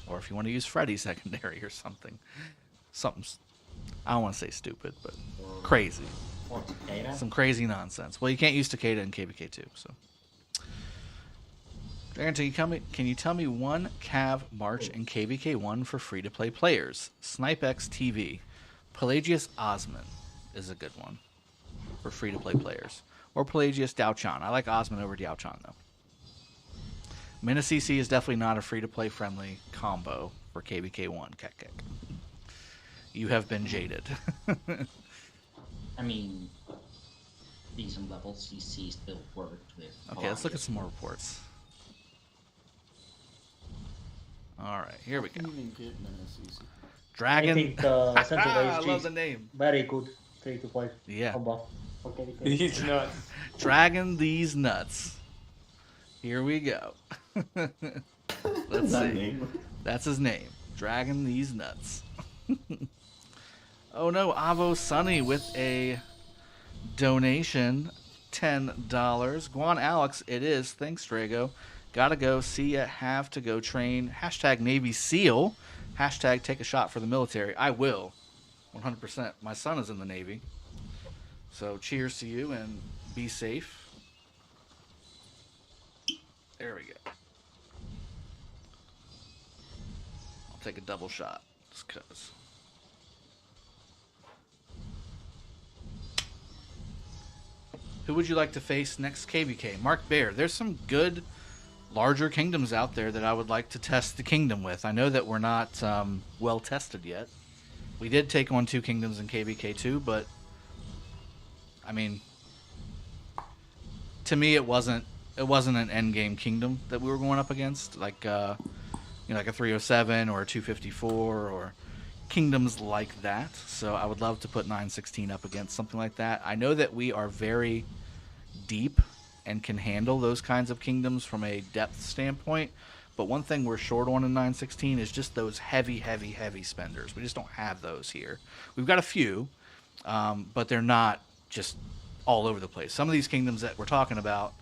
Speaker 1: Or if you want to use Freddy secondary or something. I don't want to say stupid, but crazy.
Speaker 2: Or Takeda.
Speaker 1: Some crazy nonsense. Well, you can't use Takeda in KVK2, so. Dragon, can you tell me one Cav March in KVK1 for free-to-play players? SnipeX TV. Pelagius Osman is a good one for free-to-play players. Or Pelagius Daochan. I like Osman over Daochan, though. Mina CC is definitely not a free-to-play friendly combo for KVK1. Kek. You have been jaded.
Speaker 2: I mean, decent levels. CC still worked with.
Speaker 1: Okay, let's look at some more reports. All right, here we go. Dragon.
Speaker 7: I think Central
Speaker 1: I
Speaker 7: ASG
Speaker 1: love
Speaker 7: is
Speaker 1: the name.
Speaker 7: very good 3-5
Speaker 1: Yeah.
Speaker 7: combo for KVK.
Speaker 3: These nuts.
Speaker 1: Dragon these nuts. Here we go. Let's
Speaker 3: That
Speaker 1: see.
Speaker 3: name.
Speaker 1: That's his name. Dragon these nuts. Oh no, Avo Sunny with a donation. $10. Guan Alex, it is. Thanks, Drago. Gotta go. See ya. Have to go train. Hashtag Navy SEAL. Hashtag take a shot for the military. I will. 100%. My son is in the Navy. So cheers to you and be safe. There we go. I'll take a double shot. Just cause. Who would you like to face next KVK? Mark Bear. There's some good larger kingdoms out there that I would like to test the kingdom with. I know that we're not well tested yet. We did take on 2 kingdoms in KVK 2, but I mean, to me it wasn't an end game kingdom that we were going up against, like like a 307 or a 254 or kingdoms like that. So I would love to put 916 up against something like that. I know that we are very deep and can handle those kinds of kingdoms from a depth standpoint, but one thing we're short on in 916 is just those heavy spenders. We just don't have those here. We've got a few, but they're not just all over the place. Some of these kingdoms that we're talking about,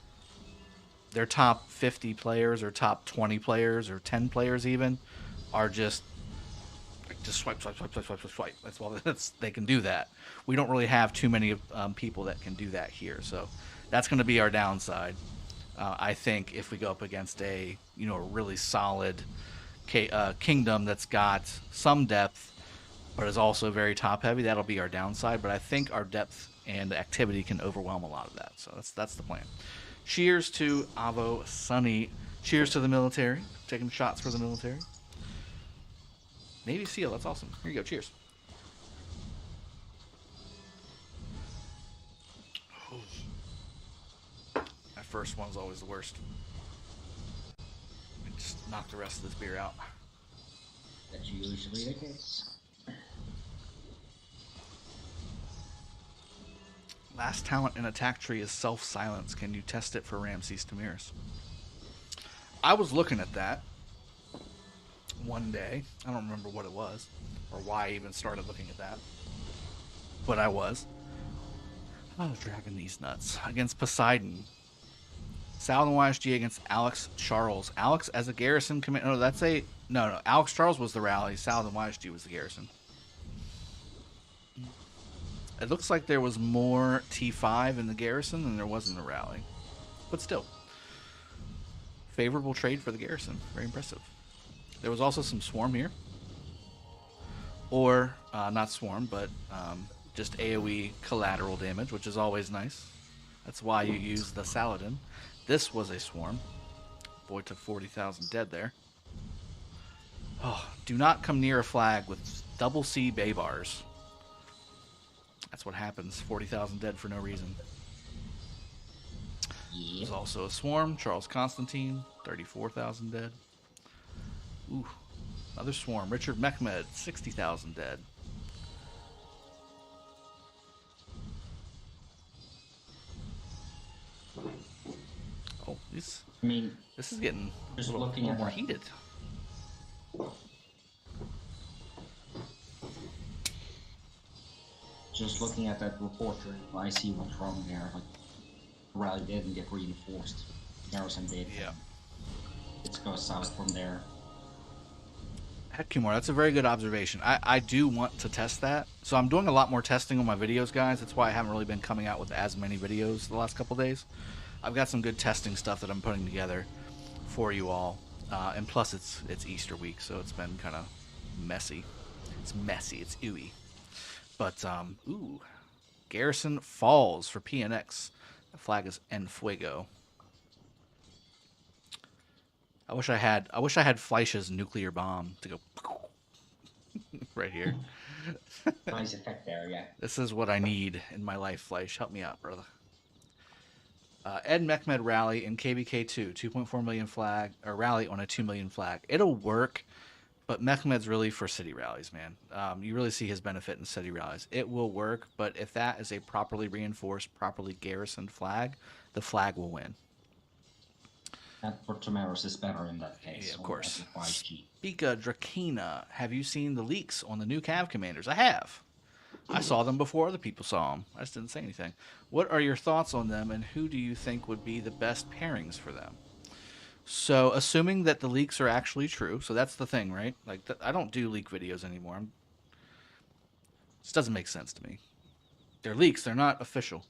Speaker 1: their top 50 players or top 20 players or 10 players even are just swipe. That's all. They can do that. We don't really have too many people that can do that here, so that's going to be our downside. I think if we go up against a really solid kingdom that's got some depth, but is also very top heavy, that'll be our downside. But I think our depth and activity can overwhelm a lot of that. So that's the plan. Cheers to Avo Sunny. Cheers to the military. Taking shots for the military. Navy SEAL, that's awesome. Here you go, cheers. That first one's always the worst. Just knock the rest of this beer out.
Speaker 2: That's usually the case.
Speaker 1: Last talent in attack tree is self-silence. Can you test it for Ramses Tamiris? I was looking at that one day. I don't remember what it was or why I even started looking at that, but I was. Oh, dragging these nuts against Poseidon. Saladin YSG against Alex Charles. Alex as a garrison command. No, that's a no. Alex Charles was the rally. Saladin YSG was the garrison. It looks like there was more T5 in the garrison than there was in the rally, but still, favorable trade for the garrison. Very impressive. There was also some swarm here, or not swarm, but just AoE collateral damage, which is always nice. That's why you use the Saladin. This was a swarm. Boy took 40,000 dead there. Oh, do not come near a flag with double C bay bars. That's what happens. 40,000 dead for no reason. There's also a swarm. Charles Constantine, 34,000 dead. Ooh, another swarm. Richard Mehmed, 60,000 dead. Oh, this is getting a little more heated.
Speaker 2: Just looking at that reporter, I see what's wrong there. Like, the rally didn't get reinforced. Garrison did.
Speaker 1: Yeah.
Speaker 2: It goes south from there.
Speaker 1: Heck, Kumar, that's a very good observation. I do want to test that. So I'm doing a lot more testing on my videos, guys. That's why I haven't really been coming out with as many videos the last couple days. I've got some good testing stuff that I'm putting together for you all. And plus, it's Easter week, so it's been kind of messy. It's messy. It's ooey. But, ooh. Garrison Falls for PNX. The flag is En Fuego. I wish I had Fleisch's nuclear bomb to go right here.
Speaker 2: Nice effect there, yeah.
Speaker 1: This is what I need in my life, Fleisch. Help me out, brother. Ed Mechmed rally in KVK 2, 2.4 million flag, or rally on a 2 million flag. It'll work, but Mechmed's really for city rallies, man. You really see his benefit in city rallies. It will work, but if that is a properly reinforced, properly garrisoned flag, the flag will win.
Speaker 2: And Portomeros is better in that case.
Speaker 1: Yeah, of course.
Speaker 2: 5G.
Speaker 1: Speaka Drakina, have you seen the leaks on the new Cav commanders? I have. I saw them before other people saw them. I just didn't say anything. What are your thoughts on them, and who do you think would be the best pairings for them? So, assuming that the leaks are actually true, so that's the thing, right? Like, I don't do leak videos anymore. This doesn't make sense to me. They're leaks. They're not official.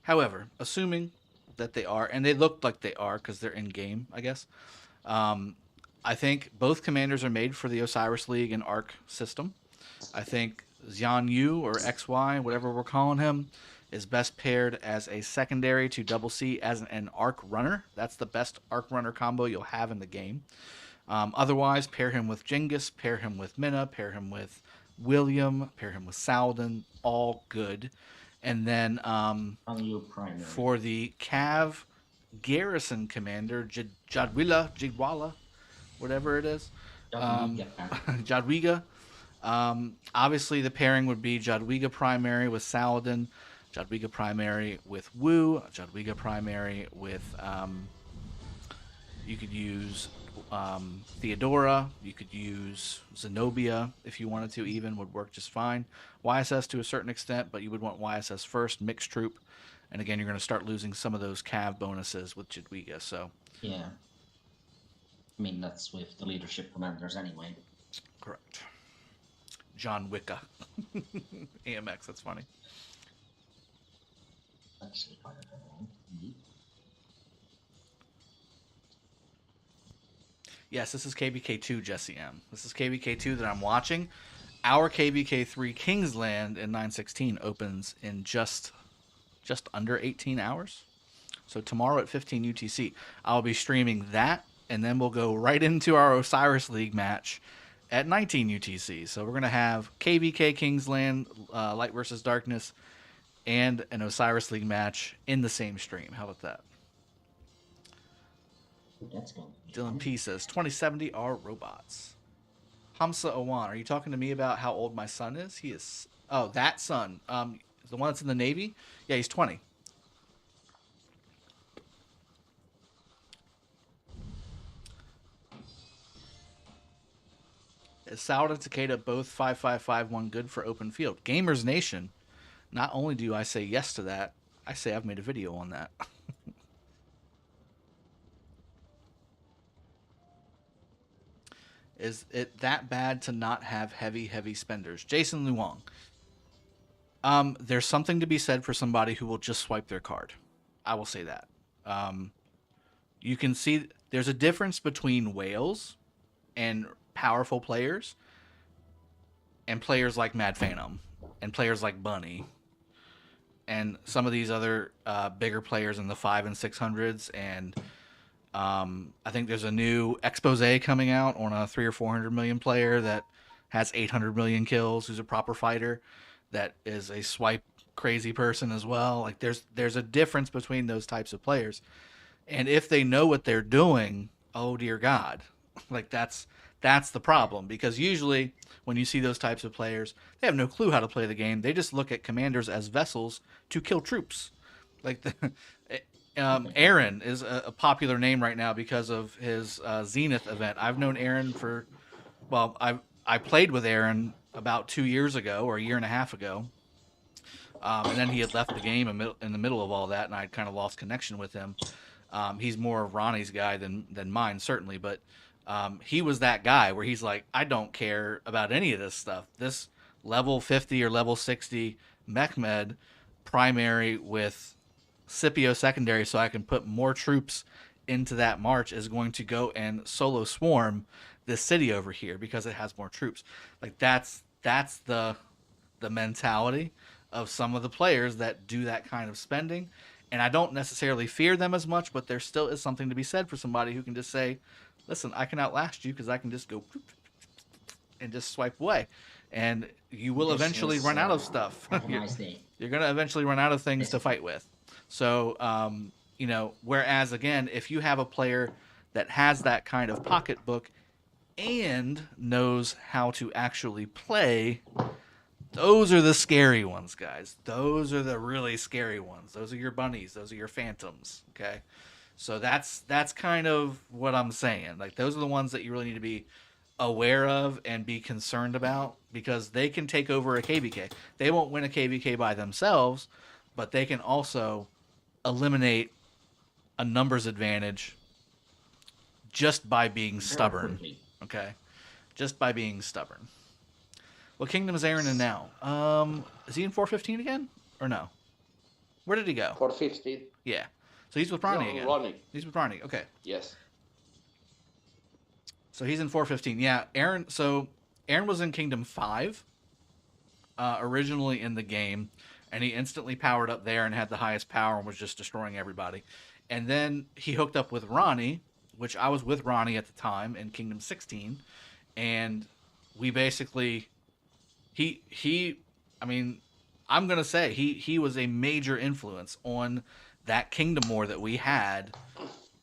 Speaker 1: However, assuming that they are, and they look like they are because they're in-game, I guess. I think both commanders are made for the Osiris League and Arc system. I think Xian Yu, or XY, whatever we're calling him, is best paired as a secondary to Double C as an Arc Runner. That's the best Arc Runner combo you'll have in the game. Otherwise, pair him with Genghis, pair him with Minna, pair him with William, pair him with Saladin, all good. And then for the Cav Garrison Commander, Jadwila, whatever it is, Jadwiga. Obviously, the pairing would be Jadwiga primary with Saladin, Jadwiga primary with Wu, Jadwiga primary with, you could use Theodora, you could use Zenobia if you wanted to, even would work just fine. YSS to a certain extent, but you would want YSS first, mixed troop. And again, you're going to start losing some of those Cav bonuses with Jadwiga, so.
Speaker 2: Yeah. I mean, that's with the leadership commanders anyway.
Speaker 1: Correct. John Wicca. AMX, that's funny.
Speaker 2: Actually, quite a bit. Indeed.
Speaker 1: Yes, this is KVK2, Jesse M. This is KVK2 that I'm watching. Our KVK3 Kingsland in 9/16 opens in just under 18 hours. So tomorrow at 15 UTC, I'll be streaming that, and then we'll go right into our Osiris League match at 19 UTC. So we're going to have KVK Kingsland, Light versus Darkness, and an Osiris League match in the same stream. How about that?
Speaker 2: That's good.
Speaker 1: Dylan P says 2070 are robots. Hamza Owan, are you talking to me about how old my son is? He is. Oh, that son. The one that's in the Navy? Yeah, he's 20. Is Saud and Takeda both 5551 good for open field? Gamers Nation, not only do I say yes to that, I say I've made a video on that. Is it that bad to not have heavy spenders? Jason Luong. There's something to be said for somebody who will just swipe their card. I will say that. You can see there's a difference between whales and powerful players and players like Mad Phantom and players like Bunny and some of these other bigger players in the 500 and 600s. And I think there's a new expose coming out on a 300 or 400 million player that has 800 million kills, who's a proper fighter, that is a swipe crazy person as well. Like there's a difference between those types of players. And if they know what they're doing, oh dear God, like that's the problem. Because usually when you see those types of players, they have no clue how to play the game. They just look at commanders as vessels to kill troops. Like Aaron is a popular name right now because of his Zenith event. I've known Aaron I played with Aaron about 2 years ago or a year and a half ago. And then he had left the game in the middle of all that, and I kind of lost connection with him. He's more of Ronnie's guy than mine, certainly, but he was that guy where he's like, I don't care about any of this stuff. This level 50 or level 60 Mechmed primary with Scipio secondary so I can put more troops into that march is going to go and solo swarm this city over here because it has more troops. Like that's the mentality of some of the players that do that kind of spending. And I don't necessarily fear them as much, but there still is something to be said for somebody who can just say, listen, I can outlast you because I can just go and just swipe away. And you will
Speaker 2: This
Speaker 1: eventually
Speaker 2: is,
Speaker 1: run out of stuff.
Speaker 2: Have a nice day.
Speaker 1: You're going to eventually run out of things to fight with. So, you know, whereas, again, if you have a player that has that kind of pocketbook and knows how to actually play, those are the scary ones, guys. Those are the really scary ones. Those are your bunnies. Those are your phantoms, okay? So that's kind of what I'm saying. Like, those are the ones that you really need to be aware of and be concerned about, because they can take over a KVK. They won't win a KVK by themselves, but they can also eliminate a numbers advantage just by being stubborn. Okay? Just by being stubborn. What kingdom is Aaron in now? Is he in 415 again? Or no? Where did he go?
Speaker 5: 415.
Speaker 1: Yeah. So he's with Ronnie
Speaker 5: No,
Speaker 1: again.
Speaker 5: Ronnie.
Speaker 1: He's with Ronnie. Okay.
Speaker 5: Yes.
Speaker 1: So he's in 415. Yeah, Aaron was in Kingdom 5 originally in the game, and he instantly powered up there and had the highest power and was just destroying everybody. And then he hooked up with Ronnie, which I was with Ronnie at the time in Kingdom 16, and we basically I mean, I'm going to say he was a major influence on that Kingdom War that we had,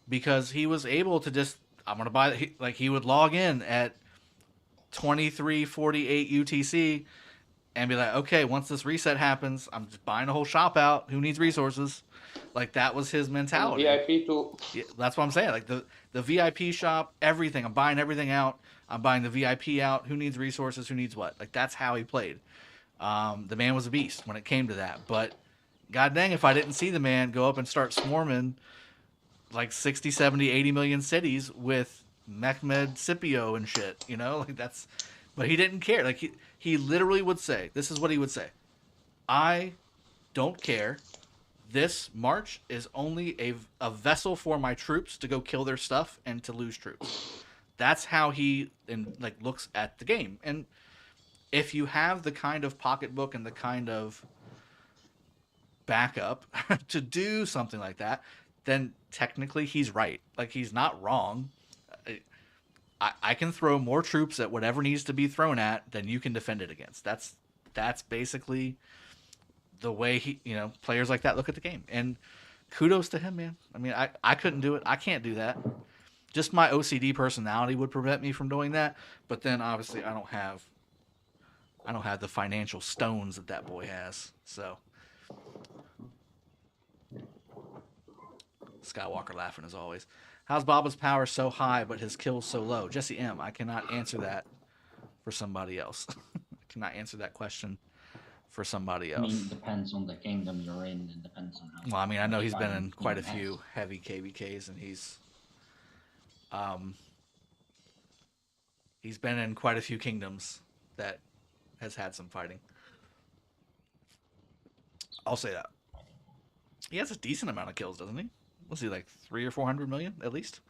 Speaker 1: because he was able to just, I'm going to buy, like, he would log in at 23:48 UTC and be like, okay, once this reset happens, I'm just buying a whole shop out. Who needs resources? Like, that was his mentality.
Speaker 5: VIP too.
Speaker 1: Yeah, that's what I'm saying. Like, the VIP shop, everything. I'm buying everything out. I'm buying the VIP out. Who needs resources? Who needs what? Like, that's how he played. The man was a beast when it came to that. But god dang, if I didn't see the man go up and start swarming like 60, 70, 80 million cities with Mehmed Scipio and shit, you know? Like, that's... But he didn't care. Like, he literally would say, this is what he would say: I don't care. This march is only a vessel for my troops to go kill their stuff and to lose troops. That's how he looks at the game. And if you have the kind of pocketbook and the kind of backup to do something like that, then technically he's right. Like, he's not wrong. I can throw more troops at whatever needs to be thrown at than you can defend it against. That's basically the way players like that look at the game. And kudos to him, man. I mean, I couldn't do it. I can't do that. Just my OCD personality would prevent me from doing that. But then obviously I don't have the financial stones that boy has. So Skywalker laughing as always. How's Baba's power so high but his kills so low? Jesse M., I cannot answer that for somebody else. I cannot answer that question for somebody else.
Speaker 2: I mean, it depends on the kingdom you're in. It depends on how...
Speaker 1: Well, I mean, I know he's been in quite a few heavy KVKs, and he's been in quite a few kingdoms that has had some fighting. I'll say that. He has a decent amount of kills, doesn't he? Was he like 300 or 400 million at least?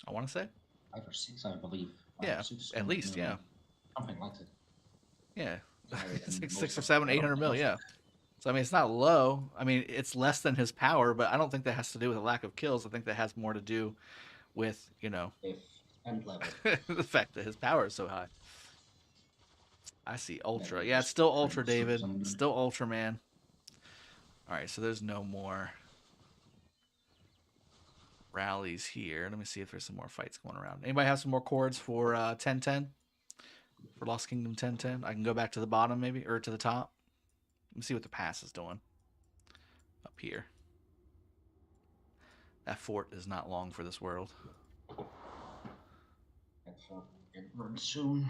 Speaker 1: I want to say
Speaker 2: 5 or 6, I believe.
Speaker 1: Yeah, at least, yeah.
Speaker 2: Something like it.
Speaker 1: Yeah, 6 or 7, 800 mil, yeah. So I mean, it's not low. I mean, it's less than his power, but I don't think that has to do with a lack of kills. I think that has more to do with
Speaker 2: End level.
Speaker 1: the fact that his power is so high. I see Ultra. Yeah, it's still Ultra, David. Still Ultra, man. All right, so there's no more rallies here. Let me see if there's some more fights going around. Anybody have some more chords for 1010? For Lost Kingdom 1010? I can go back to the bottom maybe, or to the top. Let me see what the pass is doing up here. That fort is not long for this world.
Speaker 2: Soon.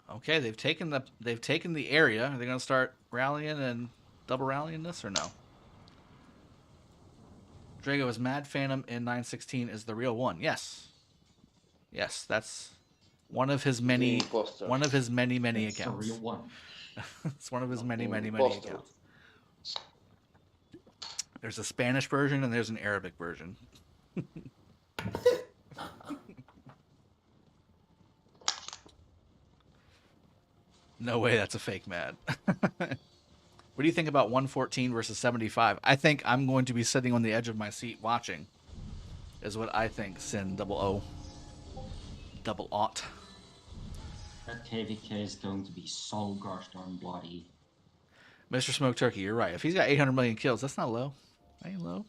Speaker 1: Okay, they've taken the area. Are they going to start rallying and double rallying this or no? Drago, is Mad Phantom in 916 is the real one? Yes. Yes, that's one of his many accounts.
Speaker 2: The real one.
Speaker 1: It's one of his many accounts. There's a Spanish version and there's an Arabic version. No way that's a fake Mad. What do you think about 114 versus 75? I think I'm going to be sitting on the edge of my seat watching, is what I think, Sin 00. double aught.
Speaker 2: That KVK is going to be so gosh darn bloody.
Speaker 1: Mr. Smoke Turkey, you're right. If he's got 800 million kills, that's not low. That ain't low.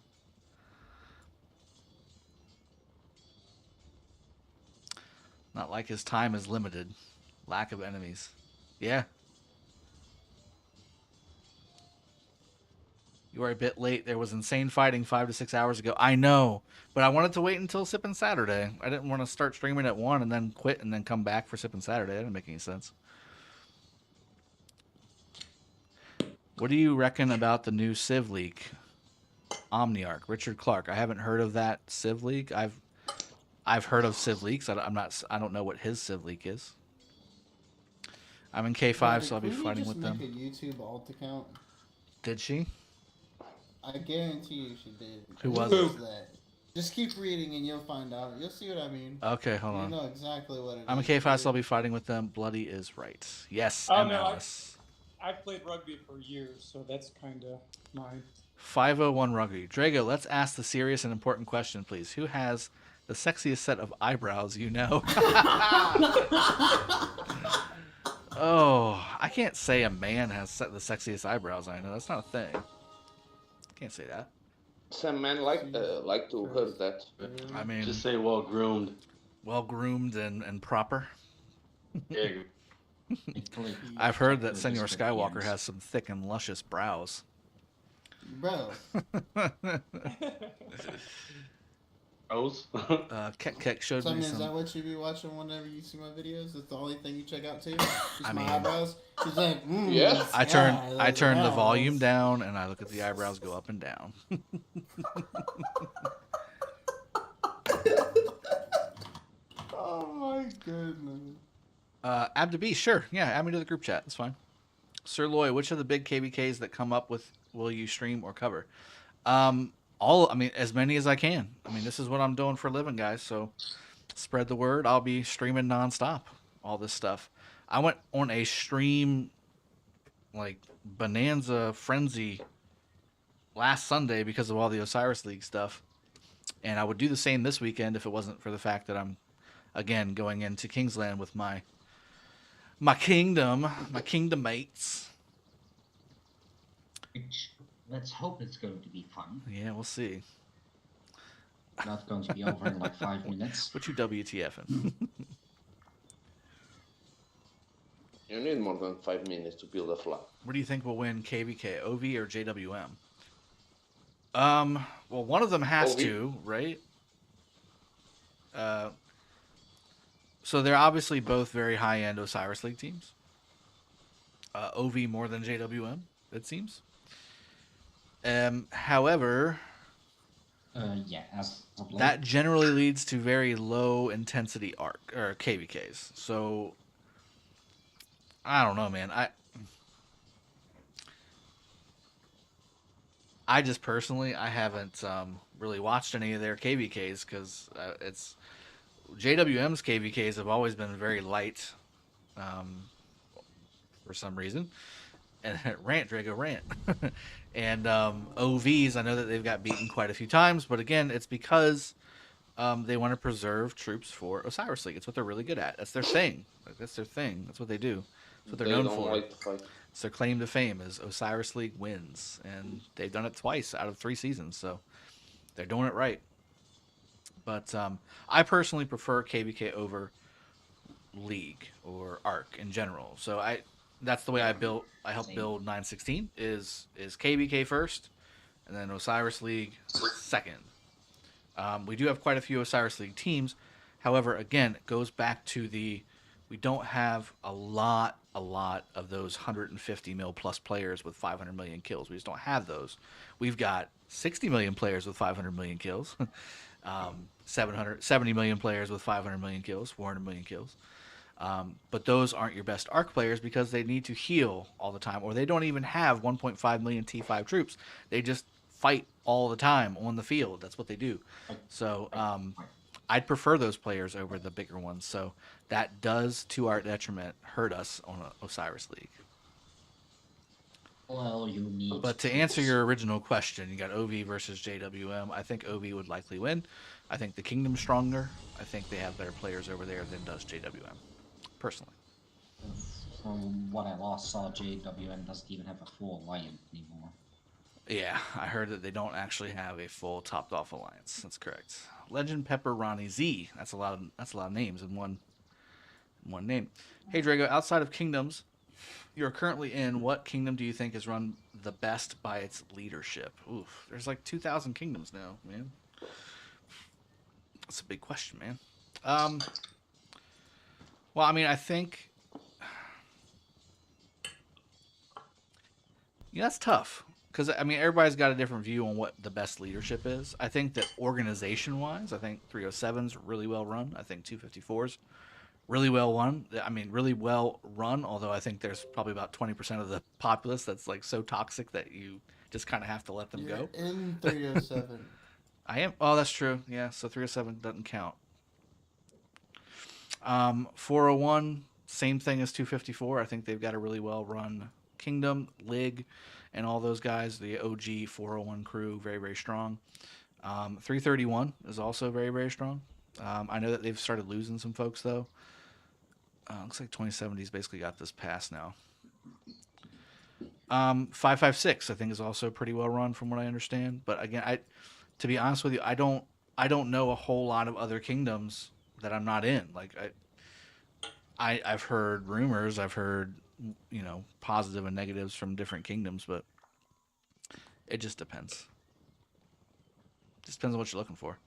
Speaker 1: Not like his time is limited. Lack of enemies. Yeah. You are a bit late. There was insane fighting 5 to 6 hours ago. I know, but I wanted to wait until Sippin' Saturday. I didn't want to start streaming at 1 and then quit and then come back for Sippin' Saturday. That didn't make any sense. What do you reckon about the new Civ leak? Omniarch, Richard Clark. I haven't heard of that Civ leak. I've heard of Civ leaks. I don't know what his Civ leak is. I'm in K5, so I'll be fighting with them.
Speaker 6: Make a YouTube alt account?
Speaker 1: Did she?
Speaker 6: I guarantee you she did.
Speaker 1: Who was
Speaker 6: it? That? Just keep reading and you'll find out. You'll see what I mean.
Speaker 1: Okay, hold on.
Speaker 6: You know exactly what it is.
Speaker 1: I'm in K5, so I'll be fighting with them. Bloody is right. Yes,
Speaker 8: Oh,
Speaker 1: MLS.
Speaker 8: no, I've played rugby for years, so that's kind of mine.
Speaker 1: 501 Rugby. Drago, let's ask the serious and important question, please. Who has the sexiest set of eyebrows you know? Oh, I can't say a man has the sexiest eyebrows I know. That's not a thing. Can't say that.
Speaker 5: Some men like to hear that.
Speaker 1: I mean,
Speaker 3: Just say well groomed.
Speaker 1: Well groomed and proper.
Speaker 3: Yeah.
Speaker 1: I've heard that Senor Skywalker has some thick and luscious brows.
Speaker 6: Bro.
Speaker 3: Rose.
Speaker 1: Kek showed
Speaker 6: So, I
Speaker 1: me
Speaker 6: mean,
Speaker 1: some.
Speaker 6: is that what you be watching whenever you see my videos? That's the only thing you check out too? Just
Speaker 1: I
Speaker 6: my
Speaker 1: mean-
Speaker 6: eyebrows? She's like,
Speaker 5: Yes.
Speaker 1: I
Speaker 6: yeah,
Speaker 1: turn the
Speaker 6: those
Speaker 1: volume
Speaker 6: eyebrows.
Speaker 1: down and I look at the eyebrows go up and down.
Speaker 6: Oh my goodness.
Speaker 1: Abdabi, sure. Yeah, add me to the group chat. That's fine. Sir Loy, which of the big KVKs that come up with will you stream or cover? As many as I can. I mean, this is what I'm doing for a living, guys. So spread the word. I'll be streaming nonstop. All this stuff. I went on a stream like Bonanza Frenzy last Sunday because of all the Osiris League stuff. And I would do the same this weekend if it wasn't for the fact that I'm, again, going into Kingsland with my kingdom mates.
Speaker 2: Which, let's hope it's going to be fun.
Speaker 1: Yeah, we'll see.
Speaker 2: Not going to be over in like 5 minutes.
Speaker 1: What you WTFing?
Speaker 5: You need more than 5 minutes to build a flag.
Speaker 1: What do you think will win, KVK, OV or JWM? Well, one of them has
Speaker 5: OV.
Speaker 1: to, right? So they're obviously both very high-end Osiris League teams. OV more than JWM, it seems. However,
Speaker 2: Yeah, as of late.
Speaker 1: that generally leads to very low-intensity arc or KVKs. So I don't know, man. I just personally, I haven't really watched any of their KVKs because it's JWM's KVKs have always been very light for some reason. And rant, Drago, rant. And OVs, I know that they've got beaten quite a few times, but again, it's because they want to preserve troops for Osiris League. It's what they're really good at. That's their thing. That's their thing. That's what they do. That's what they're known
Speaker 5: don't
Speaker 1: for.
Speaker 5: like to fight.
Speaker 1: It's their claim to fame is Osiris League wins, and they've done it twice out of 3 seasons, so they're doing it right. But I personally prefer KVK over League or Arc in general. So that's the way I help build 916 is KVK first, and then Osiris League second. We do have quite a few Osiris League teams. However, again, it goes back to we don't have a lot of those 150 mil plus players with 500 million kills. We just don't have those. We've got 60 million players with 500 million kills, 770 million players with 500 million kills, 400 million kills. But those aren't your best arc players because they need to heal all the time, or they don't even have 1.5 million T5 troops. They just fight all the time on the field. That's what they do. So I'd prefer those players over the bigger ones. So that does, to our detriment, hurt us on Osiris League.
Speaker 2: Well, you need.
Speaker 1: But to answer your original question, you got OV versus JWM. I think OV would likely win. I think the Kingdom's stronger. I think they have better players over there than does JWM, personally.
Speaker 2: From what I last saw, JWM doesn't even have a full alliance anymore.
Speaker 1: Yeah, I heard that they don't actually have a full topped off alliance. That's correct. Legend Pepper Ronnie Z. That's a lot of names in one name. Hey Drago, outside of kingdoms, you're currently in what kingdom do you think is run the best by its leadership? Oof, there's like 2,000 kingdoms now, man. That's a big question, man. Well, I mean, I think that's tough because I mean everybody's got a different view on what the best leadership is. I think that organization-wise, I think 307's really well run. I think 254's really well run. I mean, really well run. Although I think there's probably about 20% of the populace that's like so toxic that you just kind of have to let them
Speaker 6: You're
Speaker 1: go.
Speaker 6: in 307.
Speaker 1: I am. Oh, that's true. Yeah, so 307 doesn't count. 401, same thing as 254. I think they've got a really well run Kingdom, Lig, and all those guys. The OG 401 crew, very, very strong. 331 is also very, very strong. I know that they've started losing some folks, though. Looks like 2070's basically got this pass now. 556, I think, is also pretty well run from what I understand. But again, to be honest with you, I don't know a whole lot of other kingdoms that I'm not in. Like I've heard rumors, I've heard positive and negatives from different kingdoms, but it just depends. Just depends on what you're looking for.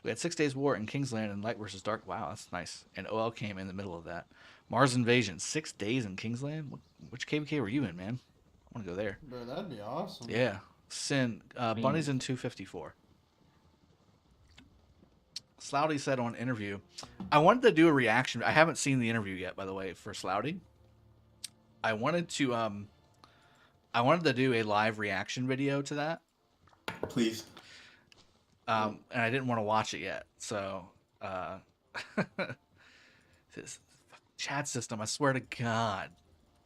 Speaker 1: We had 6 Days War in Kingsland and Light versus Dark. Wow, that's nice. And OL came in the middle of that. Mars Invasion, 6 days in Kingsland. Which KVK were you in, man? I want to go there.
Speaker 6: Bro, that'd be awesome.
Speaker 1: Yeah. Sin. Bunny's in 254. Slouty said on interview, I wanted to do a reaction. I haven't seen the interview yet, by the way, for Slouty. I wanted to do a live reaction video to that.
Speaker 9: Please.
Speaker 1: And I didn't want to watch it yet. So, this chat system, I swear to God,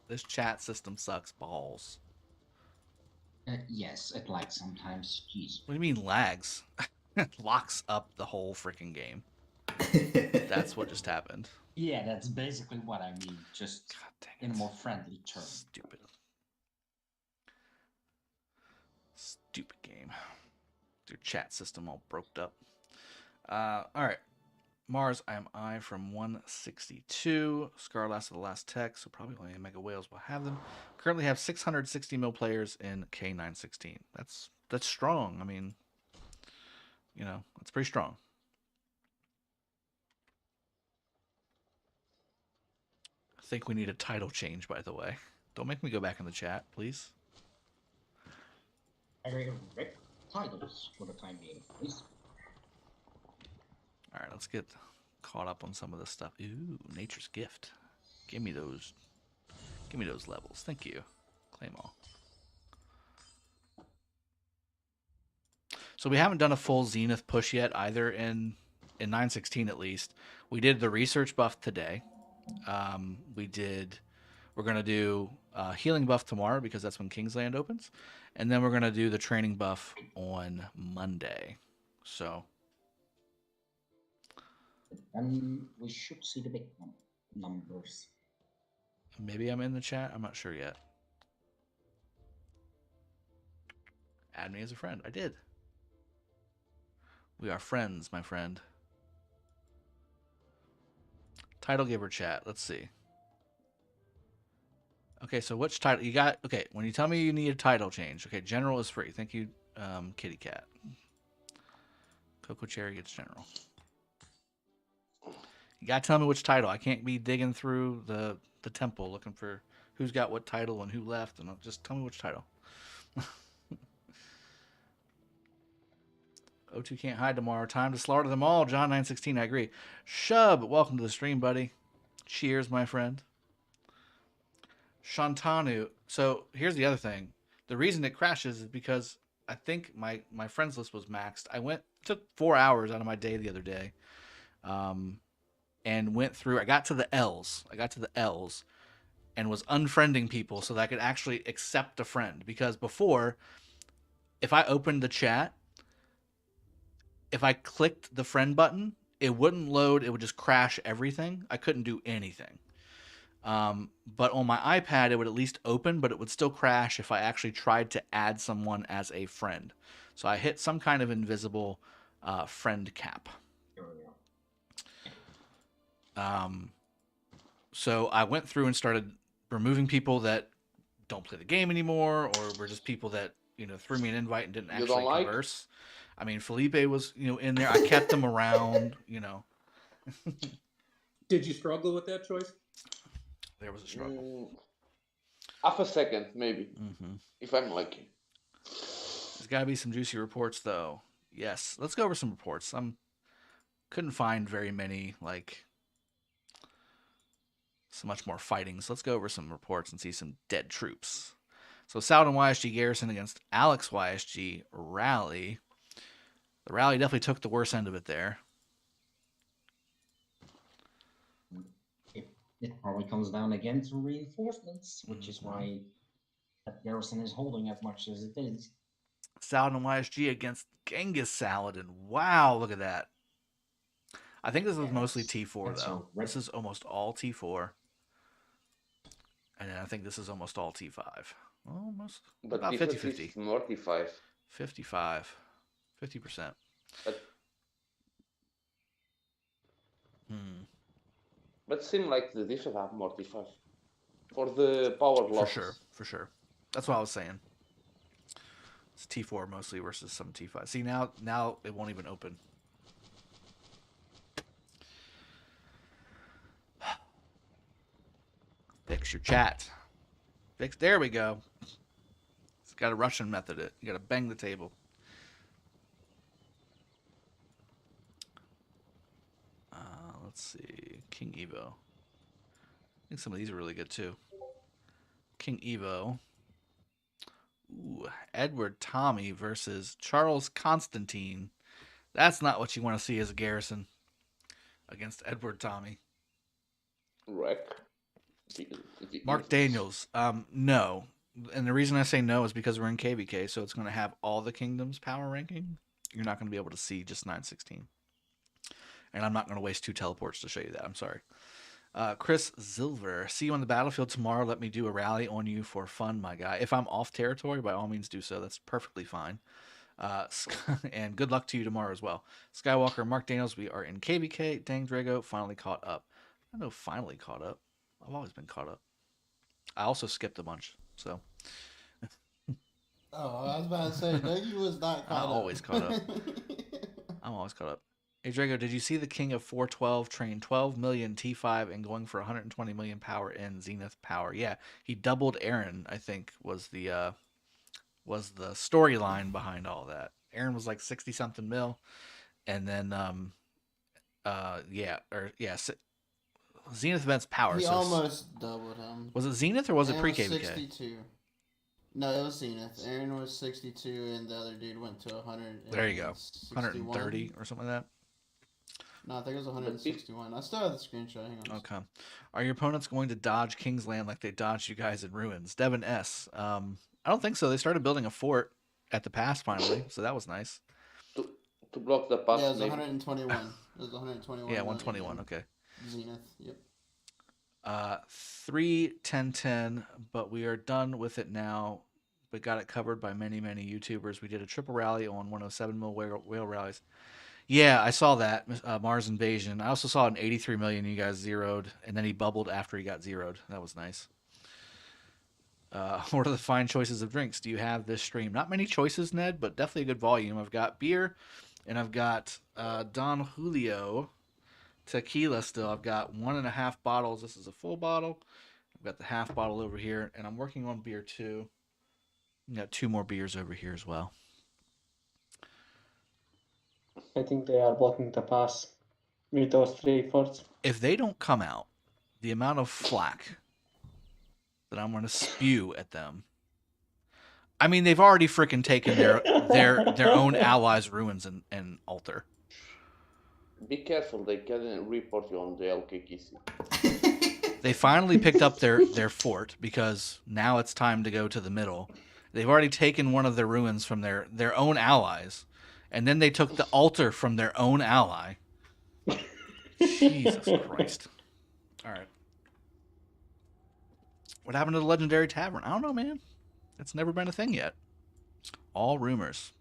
Speaker 1: this chat system sucks balls.
Speaker 2: Yes, it lags sometimes. Jeez.
Speaker 1: What do you mean lags? Locks up the whole freaking game. That's what just happened.
Speaker 2: Yeah, that's basically what I mean. Just in a more friendly term.
Speaker 1: Stupid game. Your chat system all broked up. All right. Mars, I from 162. Scarlass of the last tech, so probably only Mega Whales will have them. Currently have 660 mil players in K916. That's strong. I mean, that's pretty strong. I think we need a title change, by the way. Don't make me go back in the chat, please.
Speaker 2: Titles for the time being, please.
Speaker 1: All right, let's get caught up on some of this stuff. Ooh, Nature's Gift. Give me those levels. Thank you. Claim all. So we haven't done a full Zenith push yet either in 916 at least. We did the research buff today. We're going to do healing buff tomorrow because that's when Kingsland opens. And then we're going to do the training buff on Monday. So.
Speaker 2: And we should see the big numbers.
Speaker 1: Maybe I'm in the chat. I'm not sure yet. Add me as a friend. I did. We are friends, my friend. Title giver chat. Let's see. Okay, so which title you got? Okay, when you tell me you need a title change. Okay, general is free. Thank you, Kitty Cat. Coco Cherry gets general. You gotta tell me which title. I can't be digging through the temple looking for who's got what title and who left, and just tell me which title. O2 can't hide tomorrow. Time to slaughter them all. John 916, I agree. Shub, welcome to the stream, buddy. Cheers, my friend. Shantanu. So here's the other thing. The reason it crashes is because I think my friends list was maxed. Took 4 hours out of my day the other day, and went through. I got to the L's, and was unfriending people so that I could actually accept a friend. Because before, if I opened the chat, if I clicked the friend button, it wouldn't load. It would just crash everything. I couldn't do anything. But on my iPad, it would at least open, but it would still crash if I actually tried to add someone as a friend. So I hit some kind of invisible friend cap.
Speaker 2: Here we go.
Speaker 1: So I went through and started removing people that don't play the game anymore, or were just people that, you know, threw me an invite and didn't
Speaker 5: You
Speaker 1: actually
Speaker 5: don't like?
Speaker 1: converse. I mean, Felipe was, you know, in there. I kept them around, you know.
Speaker 8: Did you struggle with that choice?
Speaker 1: There was a struggle.
Speaker 5: Half a second, maybe,
Speaker 1: Mm-hmm.
Speaker 5: if I'm lucky.
Speaker 1: There's got to be some juicy reports, though. Yes, let's go over some reports. Couldn't find very many, like, so much more fighting. So let's go over some reports and see some dead troops. So Saladin YSG Garrison against Alex YSG Rally. The Rally definitely took the worst end of it there.
Speaker 2: It probably comes down again to reinforcements, which is why that garrison is holding as much as it is.
Speaker 1: Saladin YSG against Genghis Saladin. Wow, look at that. I think this is mostly T4, though. This is almost all T4. And then I think this is almost all T5. Almost.
Speaker 5: But
Speaker 1: About 50-50.
Speaker 5: More T5.
Speaker 1: 55. 50%.
Speaker 5: But it seems like the diff should have more T5. For the power loss.
Speaker 1: For sure. That's what I was saying. It's T4 mostly versus some T5. See, now it won't even open. Fix your chat. There we go. It's got a Russian method. You got to bang the table. Let's see. King Evo. I think some of these are really good too. King Evo. Ooh, Edward Tommy versus Charles Constantine. That's not what you want to see as a garrison against Edward Tommy.
Speaker 5: Wreck.
Speaker 1: Mark Daniels. No. And the reason I say no is because we're in KVK, so it's going to have all the kingdoms power ranking. You're not going to be able to see just 916. And I'm not going to waste 2 teleports to show you that. I'm sorry. Chris Zilver. See you on the battlefield tomorrow. Let me do a rally on you for fun, my guy. If I'm off territory, by all means do so. That's perfectly fine. And good luck to you tomorrow as well. Skywalker, Mark Daniels, we are in KVK. Dang Drago, finally caught up. I know finally caught up. I've always been caught up. I also skipped a bunch, so.
Speaker 6: Oh, I was about to say, no, you was not caught up.
Speaker 1: I'm always caught up. I'm always caught up. Hey, Drago, did you see the King of 412 train 12 million T5 and going for 120 million power in Zenith power? Yeah, he doubled Aaron, I think, was the storyline behind all that. Aaron was like 60-something mil, and then, Zenith events power.
Speaker 6: He
Speaker 1: so
Speaker 6: almost doubled him.
Speaker 1: Was it Zenith or was it pre-KVK?
Speaker 6: 62. No, it was Zenith. Aaron was 62, and the other dude went to 100.
Speaker 1: There you go. 130 or something like that.
Speaker 6: No, I think it was 161. I still have the screenshot. Hang on.
Speaker 1: Okay. Are your opponents going to dodge Kingsland like they dodged you guys in Ruins? Devin S. I don't think so. They started building a fort at the pass finally, so that was nice.
Speaker 5: To block the pass.
Speaker 6: Yeah, it was 121. It was 121.
Speaker 1: Yeah, 121. Okay.
Speaker 6: Zenith. Yep.
Speaker 1: 3-10-10, but we are done with it now. We got it covered by many YouTubers. We did a triple rally on 107 mil whale rallies. Yeah, I saw that, Mars Invasion. I also saw an 83 million you guys zeroed, and then he bubbled after he got zeroed. That was nice. What are the fine choices of drinks do you have this stream? Not many choices, Ned, but definitely a good volume. I've got beer, and I've got Don Julio tequila still. I've got 1.5 bottles. This is a full bottle. I've got the half bottle over here, and I'm working on beer too. I've got 2 more beers over here as well.
Speaker 7: I think they are blocking the pass with those 3 forts.
Speaker 1: If they don't come out, the amount of flack that I'm going to spew at them. I mean, they've already freaking taken their own allies' ruins and altar.
Speaker 5: Be careful, they can report you on the LKKC.
Speaker 1: They finally picked up their fort because now it's time to go to the middle. They've already taken one of their ruins from their own allies, And then they took the altar from their own ally. Jesus Christ. All right. What happened to the Legendary Tavern? I don't know, man. It's never been a thing yet. All rumors.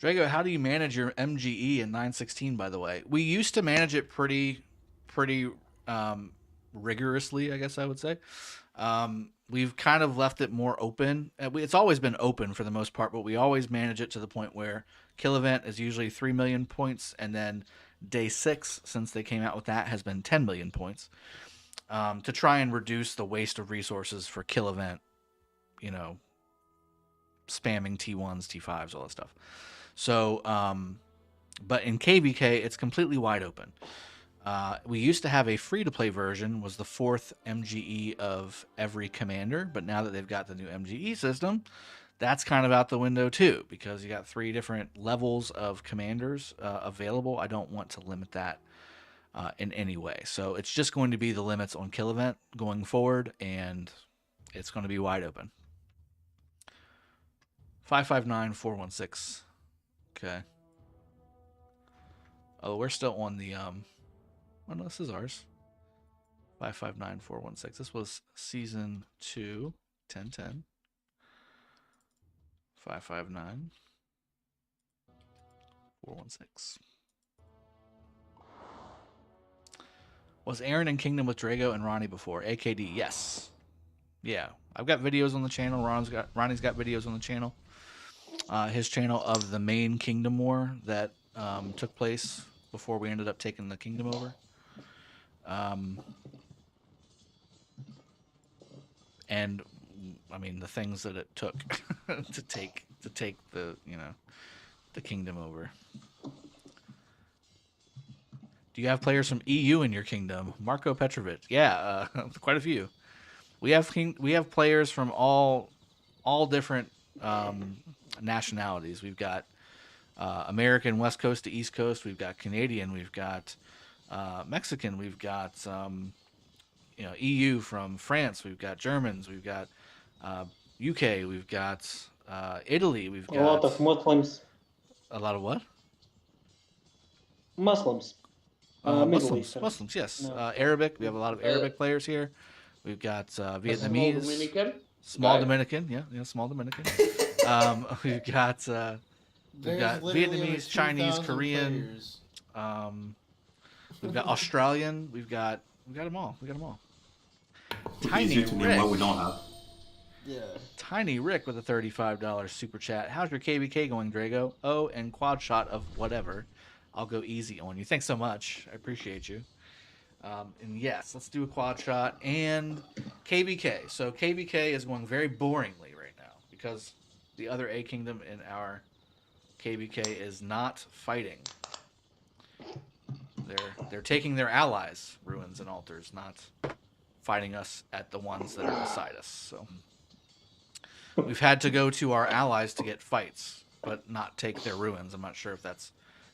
Speaker 1: Drago, how do you manage your MGE in 916, by the way? We used to manage it pretty rigorously, I guess I would say. We've kind of left it more open. It's always been open for the most part, but we always manage it to the point where kill event is usually 3 million points, and then day 6, since they came out with that, has been 10 million points. To try and reduce the waste of resources for kill event, spamming T1s, T5s, all that stuff. So, but in KVK, it's completely wide open. We used to have a free-to-play version, was the 4th MGE of every commander, but now that they've got the new MGE system, that's kind of out the window too, because you got 3 different levels of commanders available. I don't want to limit that in any way. So it's just going to be the limits on kill event going forward, and it's going to be wide open. 559416. Okay. Oh, we're still on the oh no, this is ours. 559416. This was season 2, 1010. 559416. Was Aaron in Kingdom with Drago and Ronnie before? AKD, yes. Yeah, I've got videos on the channel. Ronnie's got videos on the channel. His channel of the main Kingdom War that took place before we ended up taking the kingdom over. And I mean the things that it took to take the the kingdom over. Do you have players from EU in your kingdom? Marko Petrovic. Yeah, quite a few. We have players from all different nationalities. We've got American West Coast to East Coast. We've got Canadian. We've got Mexican. We've got EU from France. We've got Germans. We've got UK. We've got Italy. We've got
Speaker 7: a lot of Muslims.
Speaker 1: A lot of what?
Speaker 7: Muslims. Middle
Speaker 1: Muslims.
Speaker 7: Eastern.
Speaker 1: Muslims. Yes.
Speaker 7: No.
Speaker 1: Arabic. We have a lot of Arabic players here. We've got Vietnamese.
Speaker 5: Small Dominican.
Speaker 1: Small Dominican. Yeah, small Dominican. We've got Vietnamese, Chinese, Korean. We've got Australian. We've got them all. Tiny
Speaker 9: Easier to name what we
Speaker 1: Rick.
Speaker 9: don't have.
Speaker 6: Yeah.
Speaker 1: Tiny Rick with a $35 super chat. How's your KVK going, Drago? Oh, and quad shot of whatever. I'll go easy on you. Thanks so much. I appreciate you. And yes, let's do a quad shot and KVK. So KVK is going very boringly right now because the other A Kingdom in our KVK is not fighting. They're taking their allies, ruins and altars, not fighting us at the ones that are beside us. So we've had to go to our allies to get fights, but not take their ruins. I'm not sure if that's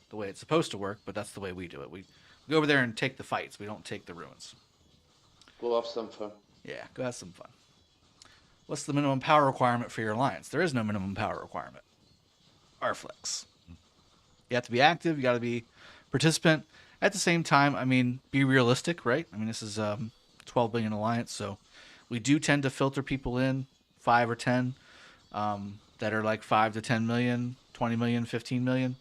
Speaker 1: the way it's supposed to work, but that's the way we do it. We go over there and take the fights. We don't take the ruins.
Speaker 5: Go have some fun.
Speaker 1: Yeah, go have some fun. What's the minimum power requirement for your alliance? There is no minimum power requirement. Arflex. You have to be active. You got to be participant. At the same time, I mean, be realistic, right? I mean, this is 12 billion alliance, so we do tend to filter people in 5 or 10 that are like 5 to 10 million, 20 million, 15 million.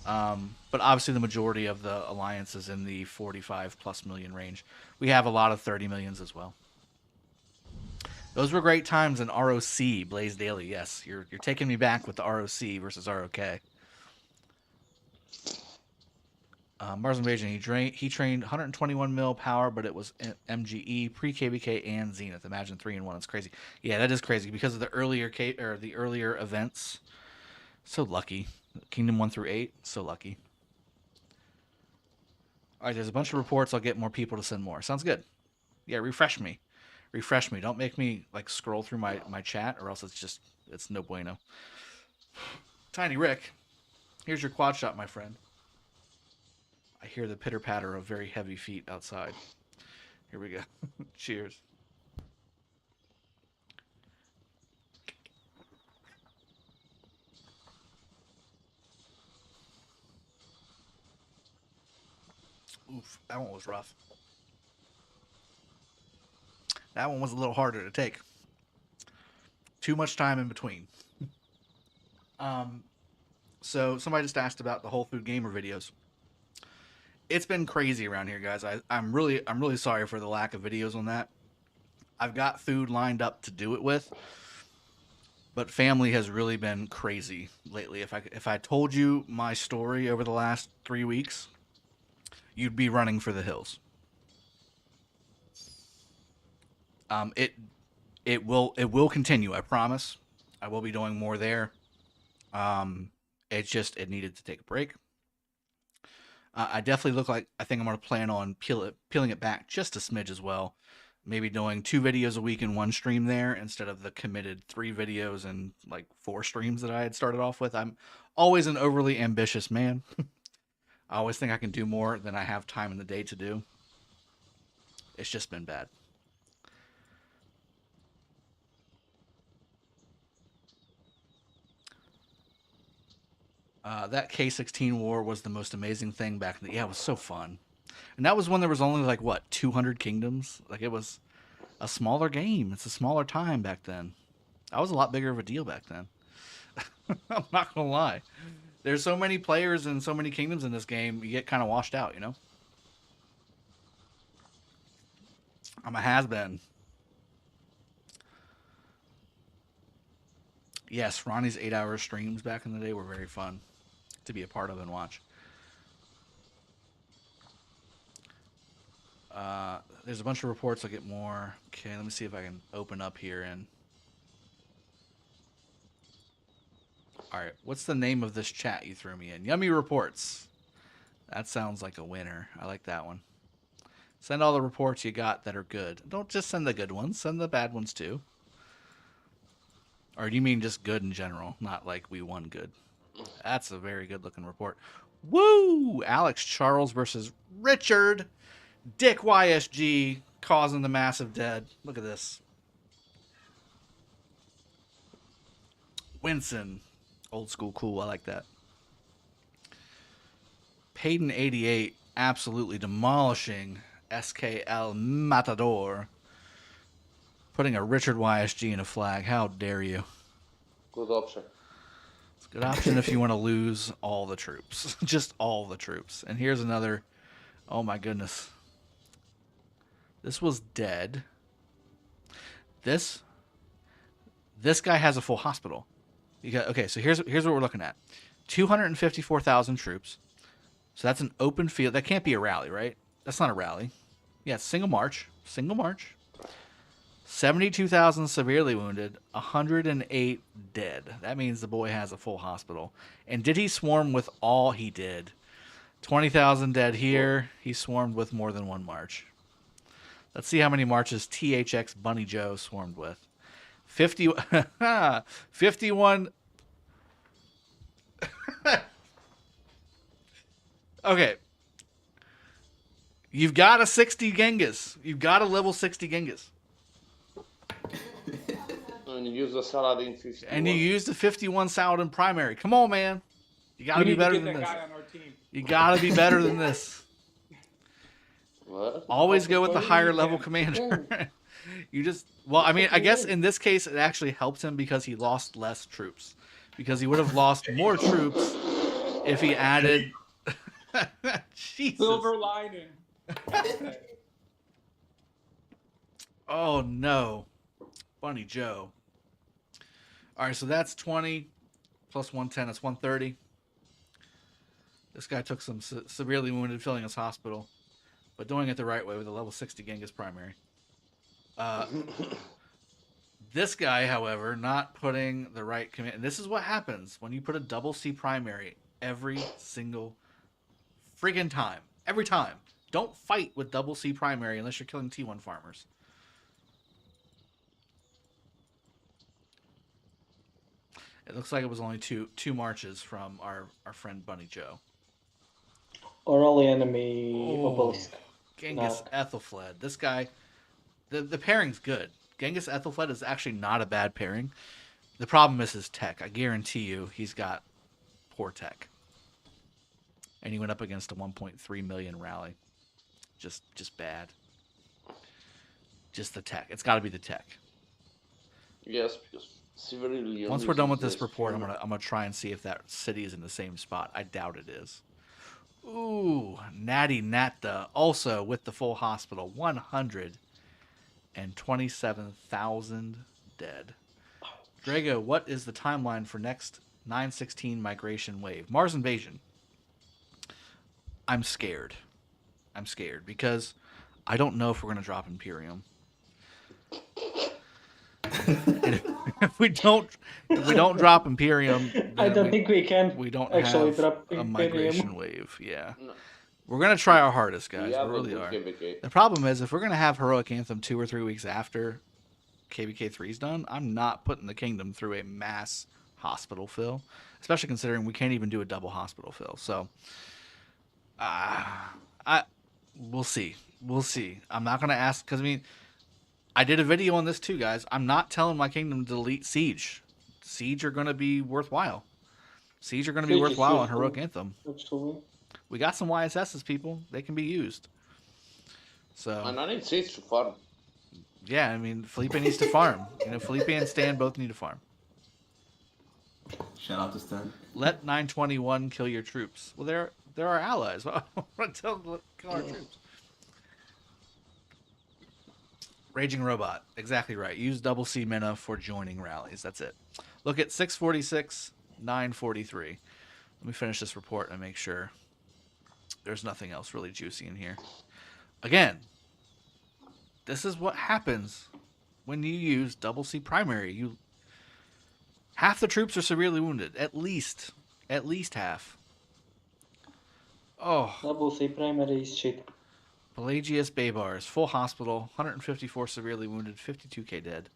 Speaker 1: But obviously the majority of the alliance is in the 45 plus million range. We have a lot of 30 millions as well. Those were great times in ROC, Blaze Daily. Yes, you're taking me back with the ROC versus ROK. Mars Invasion, he trained 121 mil power, but it was MGE, pre-KVK, and Zenith. Imagine 3 in 1. It's crazy. Yeah, that is crazy because of the earlier events. So lucky. Kingdom 1 through 8, so lucky. All right, there's a bunch of reports. I'll get more people to send more. Sounds good. Yeah, refresh me. Don't make me like scroll through my chat, or else it's no bueno. Tiny Rick, here's your quad shot, my friend. I hear the pitter patter of very heavy feet outside. Here we go. Cheers. Oof, that one was rough. That one was a little harder to take. Too much time in between. So somebody just asked about the Whole Food Gamer videos. It's been crazy around here, guys. I'm really sorry for the lack of videos on that. I've got food lined up to do it with, but family has really been crazy lately. If I told you my story over the last 3 weeks, you'd be running for the hills. It will continue. I promise. I will be doing more there. It needed to take a break. I definitely I think I'm going to plan on peeling it back just a smidge as well. Maybe doing 2 videos a week in one stream there instead of the committed 3 videos and like 4 streams that I had started off with. I'm always an overly ambitious man. I always think I can do more than I have time in the day to do. It's just been bad. That K16 war was the most amazing thing back in the... Yeah, it was so fun. And that was when there was only, like, what, 200 kingdoms? Like, it was a smaller game. It's a smaller time back then. I was a lot bigger of a deal back then. I'm not going to lie. There's so many players and so many kingdoms in this game, you get kind of washed out, you know? I'm a has-been. Yes, Ronnie's 8-hour streams back in the day were very fun to be a part of and watch. There's a bunch of reports. I'll get more. Okay, let me see if I can open up here and... Alright, what's the name of this chat you threw me in? Yummy Reports. That sounds like a winner. I like that one. Send all the reports you got that are good. Don't just send the good ones. Send the bad ones too. Or do you mean just good in general? Not like we won good. That's a very good looking report. Woo! Alex Charles versus Richard. Dick YSG causing the massive dead. Look at this. Winston. Old school cool. I like that. Payton 88 absolutely demolishing SKL Matador. Putting a Richard YSG in a flag. How dare you?
Speaker 5: Good option.
Speaker 1: It's a good option if you want to lose all the troops. Just all the troops. And here's another. Oh my goodness. This was dead. This guy has a full hospital. Okay, so here's what we're looking at. 254,000 troops. So that's an open field. That can't be a rally, right? That's not a rally. Yeah, it's single march. Single march. 72,000 severely wounded, 108 dead. That means the boy has a full hospital. And did he swarm with all he did? 20,000 dead here. He swarmed with more than one march. Let's see how many marches THX Bunny Joe swarmed with. 51. Okay. You've got a 60 Genghis. You've got a level 60 Genghis.
Speaker 5: And you use the Saladin 51.
Speaker 1: And you used the 51 Saladin primary. Come on, man. You got to be better than this. You got to be better than this.
Speaker 5: What?
Speaker 1: Always go with the higher level commander. You just... Well, I mean, I guess in this case, it actually helped him because he lost less troops. Because he would have lost more troops if he added... Jesus.
Speaker 8: Silver lining.
Speaker 1: Oh, no. Bunny Joe. All right, so that's 20 plus 110. That's 130. This guy took some severely wounded, filling his hospital. But doing it the right way with a level 60 Genghis primary. This guy, however, not putting the right command. And this is what happens when you put a double C primary every single freaking time. Every time. Don't fight with double C primary unless you're killing T1 farmers. It looks like it was only two marches from our friend Bunny Joe.
Speaker 7: Or only enemy obelisk.
Speaker 1: Genghis Ethelfled. This guy, the pairing's good. Genghis Ethelfled is actually not a bad pairing. The problem is his tech. I guarantee you he's got poor tech. And he went up against a 1.3 million rally. Just bad. Just the tech. It's got to be the tech.
Speaker 5: Yes, because Severely Leon.
Speaker 1: Once we're done with this report, I'm gonna try and see if that city is in the same spot. I doubt it is. Ooh, Natty Natta also with the full hospital. 127,000 dead. Drago, what is the timeline for next 916 migration wave? Mars invasion. I'm scared. Because I don't know if we're gonna drop Imperium. And if we don't drop Imperium,
Speaker 7: I don't think we can.
Speaker 1: We don't
Speaker 7: actually
Speaker 1: have
Speaker 7: drop
Speaker 1: a
Speaker 7: Imperium.
Speaker 1: migration wave. Yeah,
Speaker 5: No.
Speaker 1: we're gonna try our hardest, guys.
Speaker 5: Yeah,
Speaker 1: We really are.
Speaker 5: KVK.
Speaker 1: The problem is, if we're gonna have Heroic Anthem 2 or 3 weeks after KVK 3's done, I'm not putting the Kingdom through a mass hospital fill, especially considering we can't even do a double hospital fill. So, we'll see. I'm not gonna ask because I did a video on this too, guys. I'm not telling my Kingdom to delete Siege. Siege are gonna be worthwhile. Siege are gonna be
Speaker 7: Siege is
Speaker 1: worthwhile on
Speaker 7: useful.
Speaker 1: Heroic Anthem.
Speaker 7: Actually.
Speaker 1: We got some YSSs, people. They can be used. So.
Speaker 5: And I need Siege to farm.
Speaker 1: Yeah, I mean, Felipe needs to farm. Felipe and Stan both need to farm.
Speaker 9: Shout out to Stan.
Speaker 1: Let 921 kill your troops. Well, they're our allies. Why don't tell them to kill our troops? Raging Robot. Exactly right. Use double C mana for joining rallies. That's it. Look at 646, 943. Let me finish this report and make sure there's nothing else really juicy in here. Again, this is what happens when you use double C primary. Half the troops are severely wounded. At least half. Oh.
Speaker 7: Double C primary is shit.
Speaker 1: Pelagius Baybars, full hospital, 154 severely wounded, 52k dead.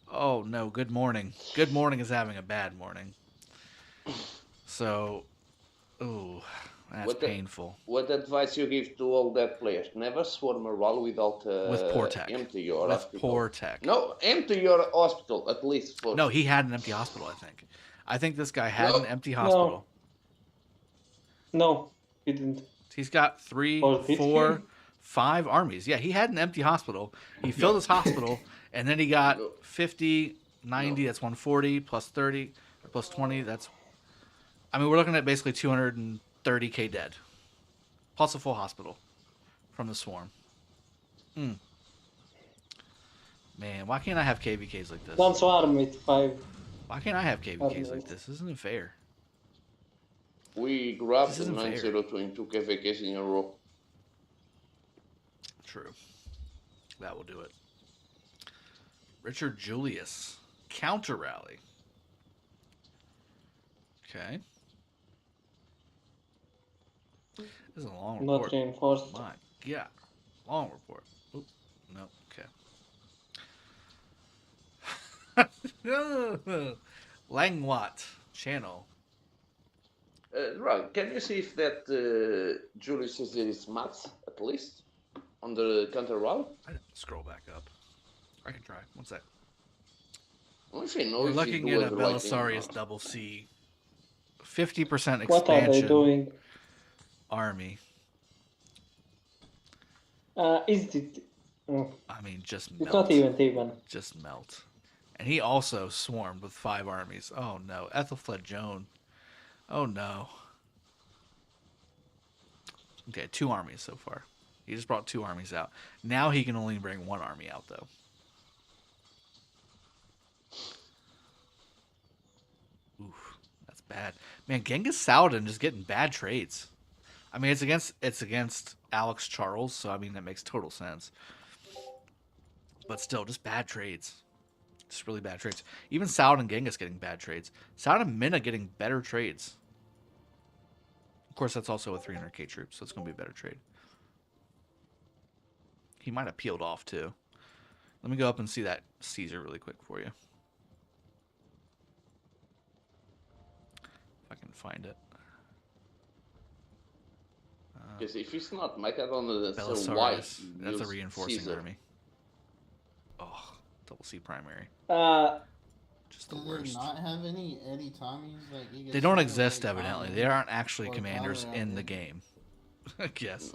Speaker 1: Oh no, good morning. Good morning is having a bad morning. So, ooh, that's painful.
Speaker 5: What advice you give to all that players? Never swarm a wall without
Speaker 1: with poor tech.
Speaker 5: Empty your
Speaker 1: with
Speaker 5: hospital.
Speaker 1: Poor tech.
Speaker 5: No, empty your hospital at least. First.
Speaker 1: No, he had an empty hospital. I think this guy had an empty hospital.
Speaker 7: No, he didn't.
Speaker 1: He's got 3, 4, 5 armies. Yeah, he had an empty hospital. He filled his hospital, and then he got 50, 90. That's 140 plus 30 or plus 20. That's. I mean, we're looking at basically 230k dead, plus a full hospital from the swarm. Man, why can't I have KVKs like this?
Speaker 7: One swarm with 5.
Speaker 1: Why can't I have KVKs like this? Isn't it fair?
Speaker 5: We grabbed 902 KVKs in a row.
Speaker 1: True. That will do it. Richard Julius. Counter rally. Okay. This is a long report.
Speaker 7: Not reinforced.
Speaker 1: My God. Long report. Oop. No, okay. Langwatt channel.
Speaker 5: Right, can you see if that Julius says there is maths at least on the counter route?
Speaker 1: I didn't scroll back up. I can try. One sec.
Speaker 5: We're
Speaker 1: looking at a Belisarius double C. 50% expansion.
Speaker 7: What are they doing?
Speaker 1: Army.
Speaker 7: Is it?
Speaker 1: I mean, just melt.
Speaker 7: It's not even.
Speaker 1: Just melt. And he also swarmed with 5 armies. Oh no, Ethelfled Joan. Oh no. Okay, 2 armies so far. He just brought 2 armies out. Now he can only bring 1 army out though. Oof, that's bad. Man, Genghis Saladin is getting bad trades. I mean, it's against Alex Charles, so I mean that makes total sense. But still, just bad trades. Just really bad trades. Even Saladin Genghis getting bad trades. Saladin Minna getting better trades. Of course, that's also a 300k troop, so it's going to be a better trade. He might have peeled off, too. Let me go up and see that Caesar really quick for you. If I can find it.
Speaker 5: Because if it's not Macedon, that's a
Speaker 1: Belisarius. That's a reinforcing army. Oh, double C primary. Just the worst.
Speaker 6: Do they not have any Tommies? Like,
Speaker 1: they don't exist, evidently. They aren't actually commanders in the game. Yes.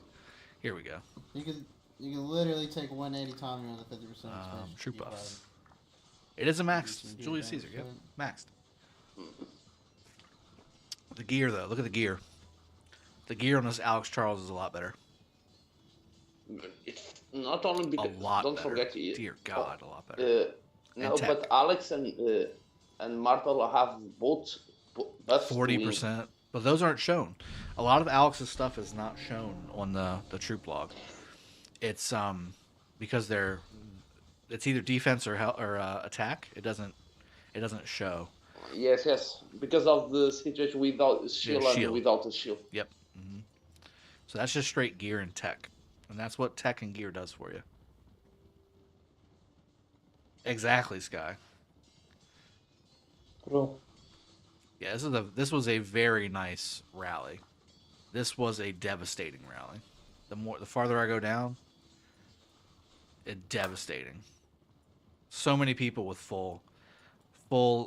Speaker 1: Here we go.
Speaker 6: You can literally take 180 Tommy with a 50% expansion.
Speaker 1: Troop buffs. It is a maxed Julius Caesar. Yep, maxed. The gear though, look at the gear. The gear on this Alex Charles is a lot better.
Speaker 5: It's not only because
Speaker 1: A lot
Speaker 5: don't
Speaker 1: better.
Speaker 5: forget.
Speaker 1: Dear God, a lot better.
Speaker 5: No, but Alex and Martel have both buffs.
Speaker 1: 40%, but those aren't shown. A lot of Alex's stuff is not shown on the troop log. It's because it's either defense or attack. It doesn't show.
Speaker 5: Yes, because of the situation without shield, and without a shield.
Speaker 1: Yep. Mm-hmm. So that's just straight gear and tech, and that's what tech and gear does for you. Exactly, Sky.
Speaker 7: True.
Speaker 1: Yeah, this was a very nice rally. This was a devastating rally. The farther I go down, devastating. So many people with full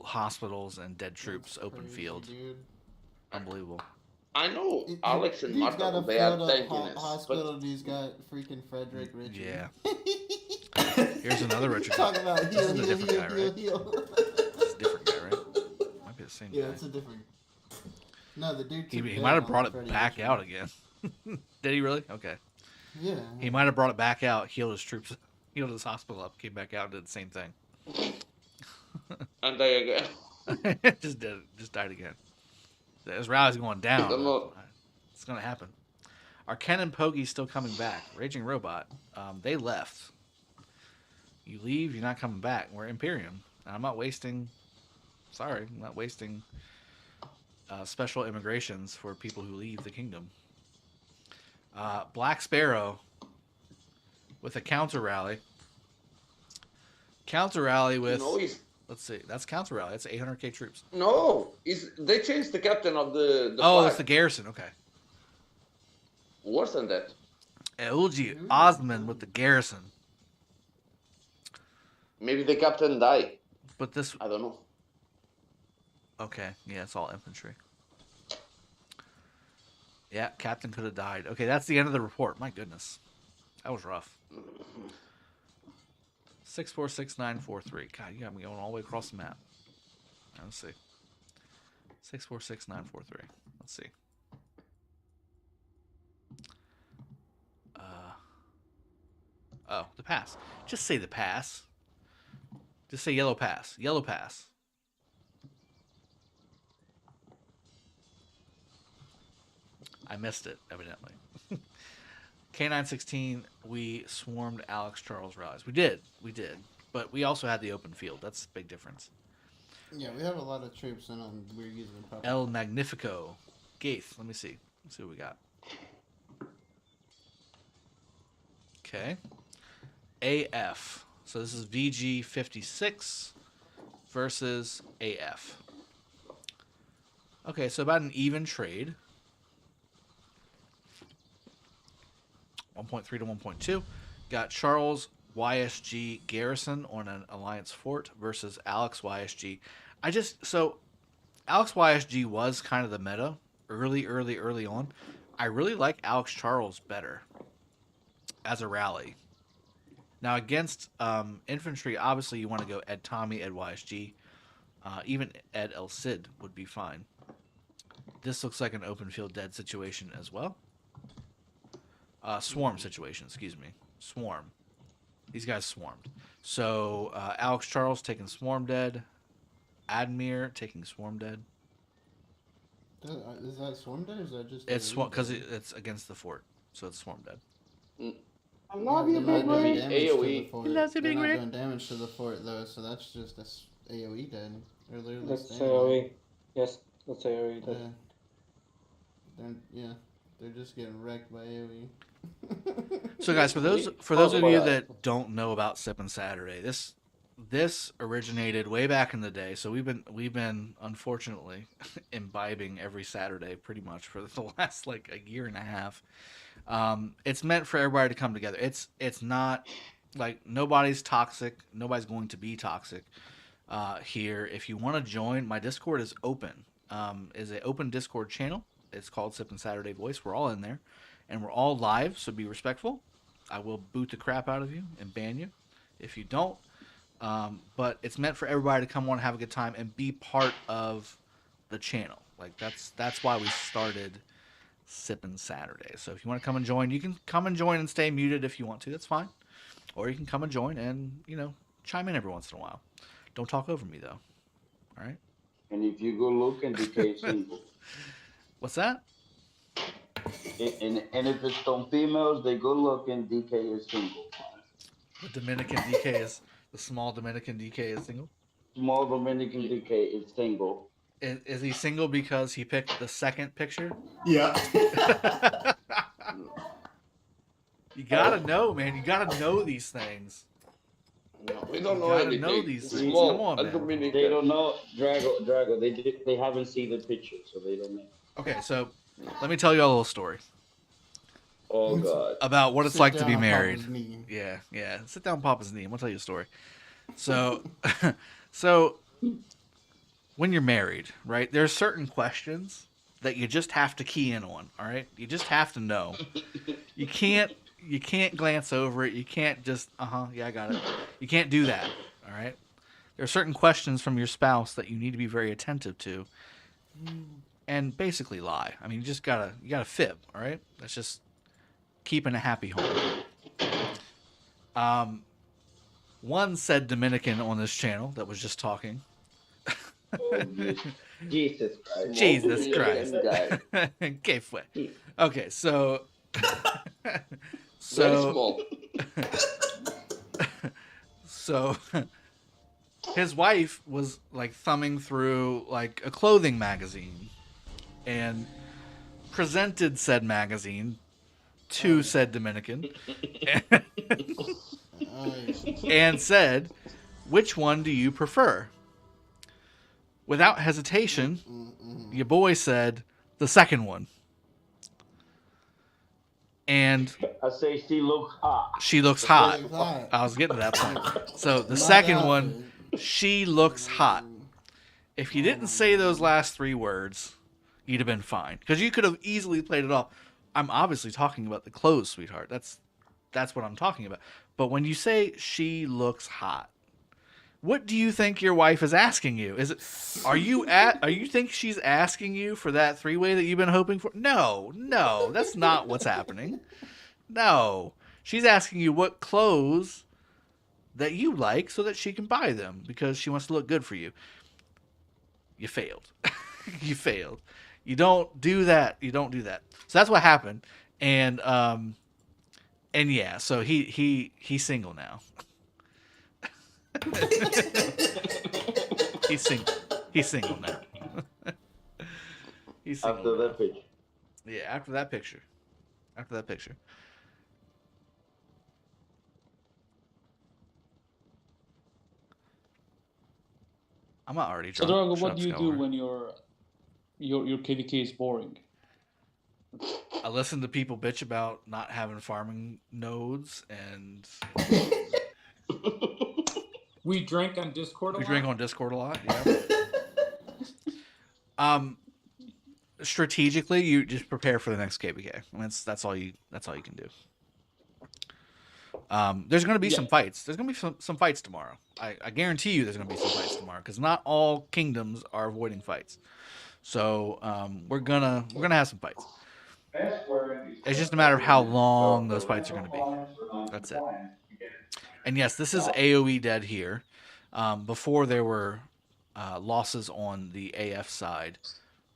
Speaker 1: hospitals and dead troops, open field.
Speaker 6: Dude.
Speaker 1: Unbelievable.
Speaker 5: I know Alex and Martel, they are tankiness.
Speaker 6: Hospital, he's got freaking Frederick Richard.
Speaker 1: Yeah. Here's another Richard.
Speaker 6: Talk about
Speaker 1: this is a different guy, right? This is a different guy, right? Might be the same guy.
Speaker 6: Yeah, it's a different. No, the dude.
Speaker 1: He might have brought it back out again. Did he really? Okay.
Speaker 6: Yeah.
Speaker 1: He might have brought it back out, healed his troops, healed his hospital up, came back out, and did the same thing.
Speaker 5: And they again.
Speaker 1: just died again. His rally's going down. It's gonna happen. Are Ken and Poggy still coming back? Raging Robot. They left. You leave, you're not coming back. We're Imperium. And I'm not wasting. Sorry, I'm not wasting special immigrations for people who leave the kingdom. Black Sparrow with a counter rally. Counter rally with.
Speaker 5: No,
Speaker 1: let's see. That's counter rally. That's 800k troops.
Speaker 5: No, they changed the captain of the
Speaker 1: oh,
Speaker 5: flag.
Speaker 1: it's the garrison. Okay.
Speaker 5: Worse than that.
Speaker 1: Eulji Osman with the garrison.
Speaker 5: Maybe the captain died.
Speaker 1: But this.
Speaker 5: I don't know.
Speaker 1: Okay. Yeah, it's all infantry. Yeah, captain could have died. Okay, that's the end of the report. My goodness. That was rough. 646943. God, you got me going all the way across the map. Let's see. 646943. Let's see. Oh, the pass. Just say the pass. Just say yellow pass. Yellow pass. I missed it, evidently. K916, we swarmed Alex Charles rallies. We did. But we also had the open field. That's a big difference.
Speaker 6: Yeah, we have a lot of troops and we're using them properly.
Speaker 1: El Magnifico. Gaith, let me see. Let's see what we got. Okay. AF. So this is VG56 versus AF. Okay, so about an even trade. 1.3 to 1.2. Got Charles YSG Garrison on an Alliance Fort versus Alex YSG. So Alex YSG was kind of the meta early on. I really like Alex Charles better as a rally. Now against infantry, obviously you want to go Ed Tommy, Ed YSG. Even Ed El Cid would be fine. This looks like an open field dead situation as well. Swarm situation, excuse me. Swarm. These guys swarmed. So Alex Charles taking swarm dead. Admir taking swarm dead.
Speaker 6: Is that swarm dead or is that just...
Speaker 1: It's swarm because it's against the fort. So it's swarm dead.
Speaker 6: I love you, Big Rig.
Speaker 5: AoE.
Speaker 1: He loves you, Big
Speaker 6: They're
Speaker 1: Rig.
Speaker 6: not doing damage to the fort though, so that's just AoE dead. They're literally
Speaker 7: That's
Speaker 6: standing
Speaker 7: AoE. Yes, that's AoE.
Speaker 6: They're just getting wrecked by AoE.
Speaker 1: So guys, for those of you that don't know about Sippin Saturday, this originated way back in the day. So we've been unfortunately imbibing every Saturday pretty much for the last like a year and a half. It's meant for everybody to come together. It's not like nobody's toxic. Nobody's going to be toxic here. If you want to join, my Discord is open. Is an open Discord channel. It's called Sippin Saturday Voice. We're all in there. and we're all live, so be respectful. I will boot the crap out of you and ban you if you don't. But it's meant for everybody to come on, have a good time, and be part of the channel. Like that's why we started Sippin' Saturday. So if you want to come and join, you can come and join and stay muted if you want to. That's fine. Or you can come and join and, chime in every once in a while. Don't talk over me, though. All right?
Speaker 9: And if you go look and DK is single.
Speaker 1: What's that?
Speaker 9: And if it's some females, they go look and DK is single.
Speaker 1: The Dominican DK is, the small Dominican DK is single?
Speaker 9: Small Dominican DK is single.
Speaker 1: Is he single because he picked the second picture?
Speaker 6: Yeah.
Speaker 1: You gotta know, man. You gotta know these things.
Speaker 5: No, we don't
Speaker 1: You
Speaker 5: know
Speaker 1: gotta
Speaker 5: anything.
Speaker 1: know these
Speaker 5: It's
Speaker 1: things.
Speaker 5: small,
Speaker 1: Come on,
Speaker 5: a
Speaker 1: man.
Speaker 5: Dominican.
Speaker 9: They don't know Drago. They haven't seen the picture, so they don't know.
Speaker 1: Okay, so let me tell you a little story
Speaker 9: Oh God.
Speaker 1: about what it's
Speaker 6: Sit
Speaker 1: like to
Speaker 6: down
Speaker 1: be
Speaker 6: on
Speaker 1: married.
Speaker 6: Papa's knee.
Speaker 1: Yeah. Sit down, Papa's knee. I'm gonna tell you a story. So, so when you're married, right? There are certain questions that you just have to key in on. All right, you just have to know. You can't glance over it. You can't just yeah, I got it. You can't do that. All right. There are certain questions from your spouse that you need to be very attentive to, and basically lie. I mean, you gotta fib. All right. That's just keeping a happy home. One said Dominican on this channel that was just talking.
Speaker 9: Oh, Jesus Christ.
Speaker 1: Jesus
Speaker 5: Dominican
Speaker 1: Christ.
Speaker 5: guy.
Speaker 1: Que fue? Okay, so
Speaker 5: Very
Speaker 1: so
Speaker 5: small.
Speaker 1: so his wife was like thumbing through like a clothing magazine and presented said magazine to said Dominican and said, "Which one do you prefer?" Without hesitation, your boy said the second one. And
Speaker 9: I say she looks hot.
Speaker 1: she looks hot.
Speaker 6: Looks hot.
Speaker 1: I was getting to that point. So the
Speaker 6: Not
Speaker 1: second
Speaker 6: that
Speaker 1: one, she looks hot. If you didn't say those last three words, you'd have been fine. Because you could have easily played it off. I'm obviously talking about the clothes, sweetheart. That's what I'm talking about. But when you say she looks hot, what do you think your wife is asking you? Are you think she's asking you for that three-way that you've been hoping for? No, that's not what's happening. No. She's asking you what clothes that you like so that she can buy them because she wants to look good for you. You failed. You failed. You don't do that. So that's what happened. And yeah, so he's single now. He's single. He's single now. He's single
Speaker 9: After
Speaker 1: now.
Speaker 9: that picture.
Speaker 1: Yeah, after that picture. I'm not already
Speaker 8: So,
Speaker 1: drunk.
Speaker 8: Drago,
Speaker 1: Shut
Speaker 8: what
Speaker 1: up,
Speaker 8: do you do
Speaker 1: Skywalker.
Speaker 8: when your KVK is boring?
Speaker 1: I listen to people bitch about not having farming nodes, and
Speaker 8: We drank on Discord a
Speaker 1: we
Speaker 8: lot.
Speaker 1: drink on Discord a lot. Yeah. Strategically, you just prepare for the next KVK. I mean, that's all you can do. There's going to be some fights. There's going to be some fights tomorrow. I guarantee you there's going to be some fights tomorrow because not all kingdoms are avoiding fights. So we're gonna have some fights. It's just a matter of how long those fights are going to be. That's it. And yes, this is AoE dead here. Before there were losses on the AF side,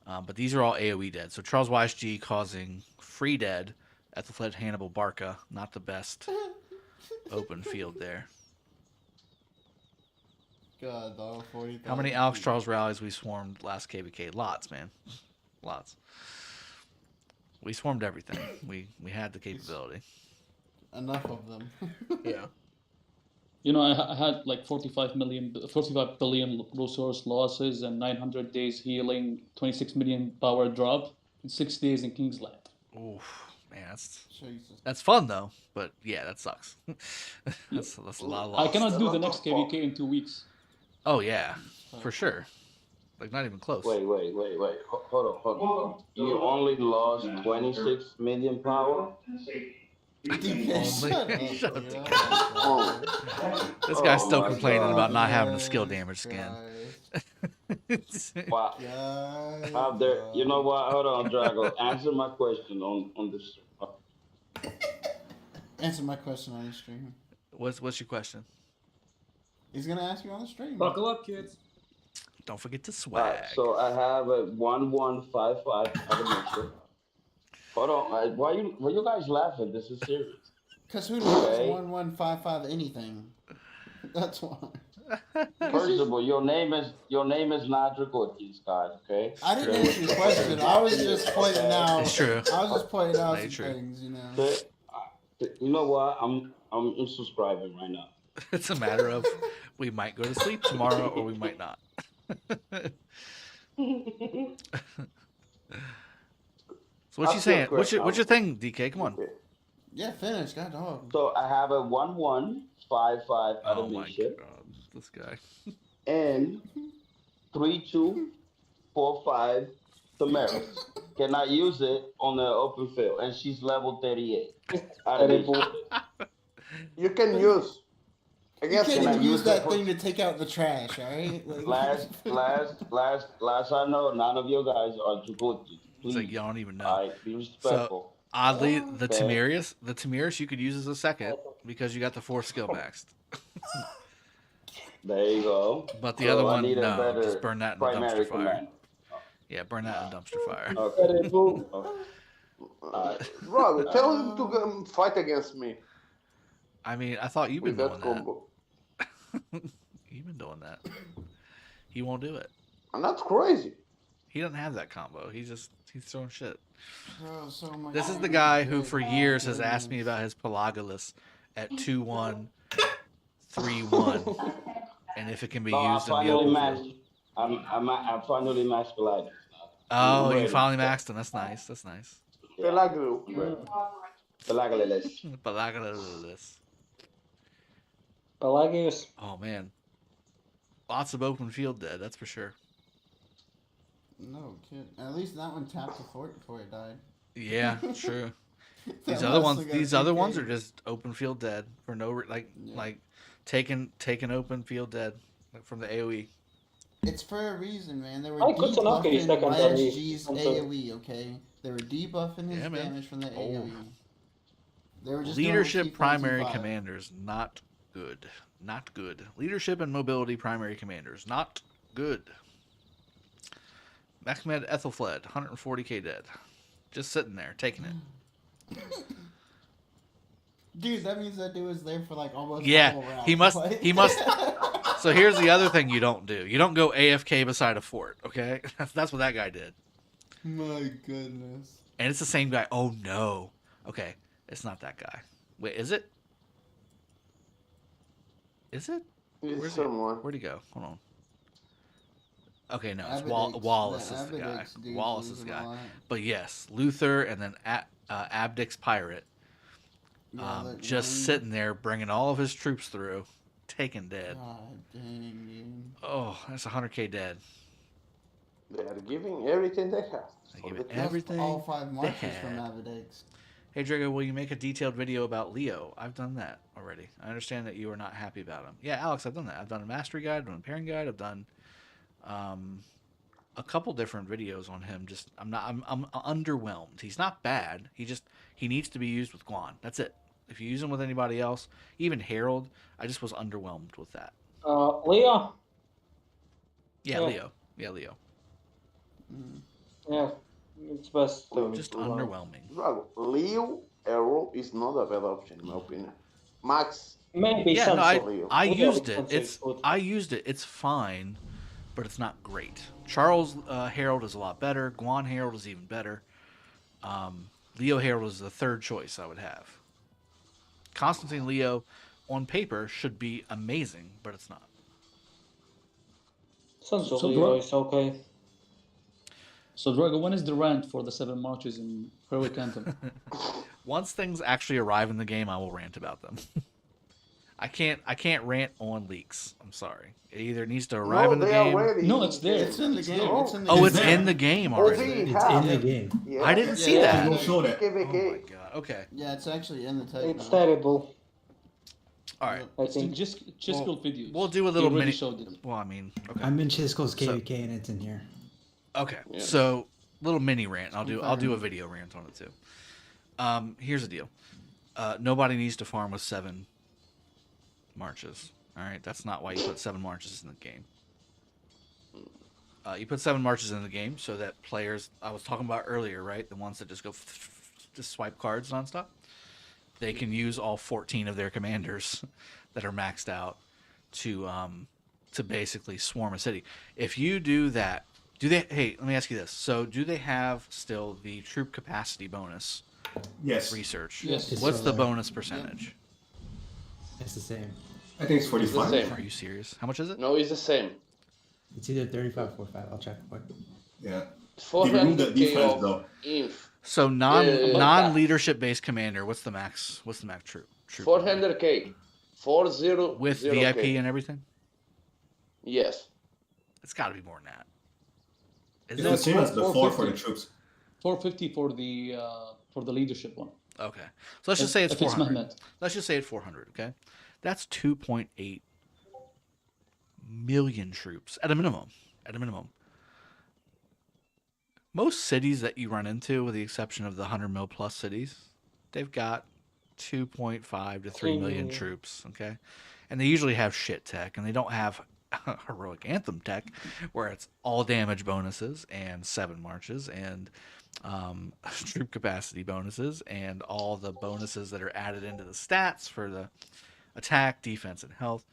Speaker 1: but these are all AoE dead. So Charles YSG causing free dead at the fled Hannibal Barca. Not the best open field there.
Speaker 6: God, dog, 40,000.
Speaker 1: How many Alex Charles rallies we swarmed last KVK? Lots, man. Lots. We swarmed everything. We had the capability.
Speaker 6: Enough of them.
Speaker 1: Yeah.
Speaker 8: You know, I had like 45 billion resource losses and 900 days healing, 26 million power drop, and 6 days in Kingsland.
Speaker 1: Oof, man,
Speaker 6: Jesus.
Speaker 1: that's fun though. But yeah, that sucks. that's a lot of loss.
Speaker 8: I cannot do the next KVK in 2 weeks.
Speaker 1: Oh yeah, for sure. Like not even close.
Speaker 9: Wait. Hold on. You only lost 26 million power?
Speaker 6: DK, shut up,
Speaker 1: Shut up,
Speaker 5: Oh,
Speaker 1: This guy's
Speaker 9: Oh
Speaker 1: still
Speaker 9: my
Speaker 1: complaining about not having a
Speaker 6: Jesus
Speaker 1: skill damage skin.
Speaker 9: Wow. Out there, you know what? Hold on, Drago. Answer my question on this.
Speaker 6: Answer my question on the stream.
Speaker 1: What's your question?
Speaker 6: He's gonna ask you on the stream.
Speaker 10: Buckle up, kids.
Speaker 1: Don't forget to swag.
Speaker 9: Alright, so I have a 1155 adventure. Hold on. Why you guys laughing? This is serious.
Speaker 6: Cause who knows
Speaker 9: Okay.
Speaker 6: 1155 anything? That's why.
Speaker 9: First of all, your name is not Dragothien, Scott. Okay.
Speaker 6: I didn't answer your question. I was just pointing out.
Speaker 1: It's true.
Speaker 6: I was just pointing out some
Speaker 1: True.
Speaker 6: things, you know.
Speaker 9: Okay. You know what? I'm subscribing right now.
Speaker 1: It's a matter of we might go to sleep tomorrow or we might not. So what you saying? What's your thing, DK? Come on.
Speaker 5: okay.
Speaker 6: Yeah, finish. God dog.
Speaker 9: So I have a 1155
Speaker 1: Oh my
Speaker 9: adventure
Speaker 1: god, this guy.
Speaker 9: and 3245 Tamaris. Can I use it on the open field? And she's level 38.
Speaker 7: Terrible.
Speaker 5: You can use. I
Speaker 6: You
Speaker 5: guess
Speaker 6: can't
Speaker 9: Can I
Speaker 6: even
Speaker 9: use
Speaker 6: use
Speaker 9: that
Speaker 6: that thing to take out the trash, alright?
Speaker 9: Last I know, none of you guys are Dragothien.
Speaker 1: It's
Speaker 9: Please,
Speaker 1: like y'all don't even know.
Speaker 9: alright, be respectful.
Speaker 1: Oddly, the
Speaker 9: Okay.
Speaker 1: Tamiris you could use as a second because you got the 4 skill maxed.
Speaker 9: There you go.
Speaker 1: But the
Speaker 9: So
Speaker 1: other
Speaker 9: I
Speaker 1: one,
Speaker 9: need a
Speaker 1: no,
Speaker 9: better
Speaker 1: just burn that in the
Speaker 9: primary
Speaker 1: dumpster fire.
Speaker 9: command.
Speaker 1: Yeah, burn that in the dumpster fire.
Speaker 9: Okay.
Speaker 7: Terrible.
Speaker 5: Rob, tell him to come fight against me
Speaker 1: I mean, I thought you've been
Speaker 5: with
Speaker 1: doing
Speaker 5: that combo.
Speaker 1: that. You've been doing that. He won't do it.
Speaker 5: And that's crazy.
Speaker 1: He doesn't have that combo. He's throwing shit.
Speaker 6: Bro, so much
Speaker 1: This is the guy who for years has asked me about his Pelagolus at 2-1-3-1 and if it can be
Speaker 9: Oh, I
Speaker 1: used in the
Speaker 9: finally
Speaker 1: open
Speaker 9: matched.
Speaker 1: field.
Speaker 9: I finally matched Goliath.
Speaker 1: Oh, you
Speaker 9: Ready.
Speaker 1: finally maxed him. That's nice. That's nice.
Speaker 5: Pelagru.
Speaker 9: Pelagolus.
Speaker 1: Pelagolus.
Speaker 7: Pelagius.
Speaker 1: Oh man, lots of open field dead. That's for sure.
Speaker 6: No kid. At least that one tapped the fort before it died.
Speaker 1: Yeah, true. These
Speaker 6: That
Speaker 1: other
Speaker 6: must
Speaker 1: ones,
Speaker 6: have got
Speaker 1: these other ones
Speaker 6: TK'd.
Speaker 1: are just open field dead for no like
Speaker 6: Yeah.
Speaker 1: like taking open field dead from the AOE.
Speaker 6: It's for a reason, man. They were
Speaker 7: I could not get
Speaker 6: debuffing
Speaker 7: secondary
Speaker 6: YSG's
Speaker 7: until-
Speaker 6: AOE, okay? They were debuffing his
Speaker 1: Yeah, man.
Speaker 6: damage from the
Speaker 1: Oh.
Speaker 6: AOE. They were just doing
Speaker 1: Leadership primary
Speaker 6: 2.25.
Speaker 1: commanders, not good. Not good. Leadership and mobility primary commanders, not good. Mechmed Ethelfled, 140k dead. Just sitting there, taking it.
Speaker 6: Dude, that means that dude was there for like almost the
Speaker 1: Yeah,
Speaker 6: whole round.
Speaker 1: he must-
Speaker 6: Like-
Speaker 1: he must- So here's the other thing you don't do. You don't go AFK beside a fort, okay? That's what that guy did.
Speaker 6: My goodness.
Speaker 1: And it's the same guy. Oh, no. Okay, it's not that guy. Wait, is it? Is it?
Speaker 5: It's
Speaker 1: Where's
Speaker 5: someone.
Speaker 1: Where'd he go? Hold on. Okay, no, it's
Speaker 6: Abidex-
Speaker 1: Wallace
Speaker 6: the
Speaker 1: is the guy.
Speaker 6: Abidex dude's
Speaker 1: Wallace is the
Speaker 6: losing a
Speaker 1: guy.
Speaker 6: lot.
Speaker 1: But yes, Luther and then Abdix Pirate,
Speaker 6: Yeah, that
Speaker 1: just
Speaker 6: one-
Speaker 1: sitting there, bringing all of his troops through, taking dead.
Speaker 6: God dang, dude.
Speaker 1: Oh, that's 100k dead.
Speaker 5: They are giving everything they have.
Speaker 1: They
Speaker 5: for
Speaker 1: give
Speaker 5: the
Speaker 1: it
Speaker 5: team.
Speaker 1: everything
Speaker 6: All 5 marches
Speaker 1: they
Speaker 6: from
Speaker 1: had.
Speaker 6: Avidex.
Speaker 1: Hey Drago, will you make a detailed video about Leo? I've done that already. I understand that you are not happy about him. Yeah, Alex, I've done that. I've done a mastery guide, I've done a pairing guide, I've done a couple different videos on him. Just I'm underwhelmed. He's not bad. He needs to be used with Guan. That's it. If you use him with anybody else, even Harold, I just was underwhelmed with that.
Speaker 7: Leo.
Speaker 1: Yeah,
Speaker 7: Yeah.
Speaker 1: Leo. Yeah, Leo.
Speaker 7: Yeah, it's best.
Speaker 1: Just underwhelming.
Speaker 5: Drago, Leo Arrow is not a bad option in my opinion. Max,
Speaker 7: Maybe
Speaker 1: Yeah, no,
Speaker 7: Sansa.
Speaker 5: Leo.
Speaker 1: I
Speaker 7: Leo
Speaker 1: used
Speaker 7: is
Speaker 1: it.
Speaker 7: Sansa good.
Speaker 1: I used it. It's fine, but it's not great. Charles Harold is a lot better. Guan Harold is even better. Leo Harold is the third choice I would have. Constantine Leo, on paper, should be amazing, but it's not.
Speaker 7: Sansa
Speaker 8: So
Speaker 7: Leo
Speaker 8: Dra-
Speaker 7: is okay.
Speaker 8: So Drago, when is the rant for the 7 marches in Heroic Anthem?
Speaker 1: Once things actually arrive in the game, I will rant about them. I can't rant on leaks. I'm sorry. It either needs to arrive in the
Speaker 5: they
Speaker 1: game.
Speaker 5: are ready.
Speaker 8: No, it's there.
Speaker 6: It's in the game.
Speaker 5: No.
Speaker 6: It's in the
Speaker 1: Oh,
Speaker 6: game.
Speaker 1: it's in the game already.
Speaker 5: OV
Speaker 10: It's
Speaker 5: have.
Speaker 10: in the game.
Speaker 5: Yeah.
Speaker 1: I didn't see
Speaker 6: Yeah,
Speaker 1: that.
Speaker 6: yeah.
Speaker 11: Show that.
Speaker 1: Oh my
Speaker 5: KVK.
Speaker 1: god. Okay.
Speaker 6: Yeah, it's actually in the tech.
Speaker 7: It's
Speaker 6: now.
Speaker 7: terrible.
Speaker 1: All right.
Speaker 7: I
Speaker 8: It's
Speaker 7: think.
Speaker 8: just build videos.
Speaker 1: We'll do a
Speaker 8: He
Speaker 1: little
Speaker 8: already
Speaker 1: mini.
Speaker 8: showed it.
Speaker 1: Well, I mean, okay.
Speaker 10: I'm in Chisco's KVK and it's in here.
Speaker 1: Okay.
Speaker 5: Yeah.
Speaker 1: So little mini rant. I'll do a video rant on it too. Here's the deal. Nobody needs to farm with 7 marches. All right. That's not why you put 7 marches in the game. You put 7 marches in the game so that players I was talking about earlier, right? The ones that just go just swipe cards nonstop. They can use all 14 of their commanders that are maxed out to basically swarm a city. If you do that, hey, let me ask you this. So do they have still the troop capacity bonus
Speaker 11: Yes.
Speaker 1: research?
Speaker 8: Yes.
Speaker 10: It's
Speaker 1: What's
Speaker 10: still
Speaker 1: the
Speaker 10: there.
Speaker 1: bonus percentage?
Speaker 10: It's the same.
Speaker 11: I think it's
Speaker 5: It's the
Speaker 11: 45.
Speaker 5: same.
Speaker 1: Are you serious? How much is it?
Speaker 5: No, it's the same.
Speaker 10: It's either 35 or 45. I'll check.
Speaker 11: Yeah. They removed the
Speaker 5: 400k
Speaker 11: defense
Speaker 5: of
Speaker 11: though.
Speaker 5: inf.
Speaker 1: So
Speaker 5: Yeah.
Speaker 1: non-leadership based commander, what's the max troop?
Speaker 5: 400k. 40
Speaker 1: with VIP and everything?
Speaker 5: Yes.
Speaker 1: It's got to be more than that.
Speaker 11: It's
Speaker 1: Isn't
Speaker 11: the
Speaker 1: it?
Speaker 11: same as before for the
Speaker 8: 450.
Speaker 11: troops.
Speaker 8: 450 for the leadership one.
Speaker 1: Okay. So let's just say it's
Speaker 8: If it's
Speaker 1: 400.
Speaker 8: Mehmet.
Speaker 1: Let's just say it's 400, okay? That's 2.8 million troops at a minimum. At a minimum. Most cities that you run into, with the exception of the 100 mil plus cities, they've got 2.5 to 3 million troops, okay? And they usually have shit tech, and they don't have heroic anthem tech, where it's all damage bonuses and 7 marches and troop capacity bonuses and all the bonuses that are added into the stats for the attack, defense, and health.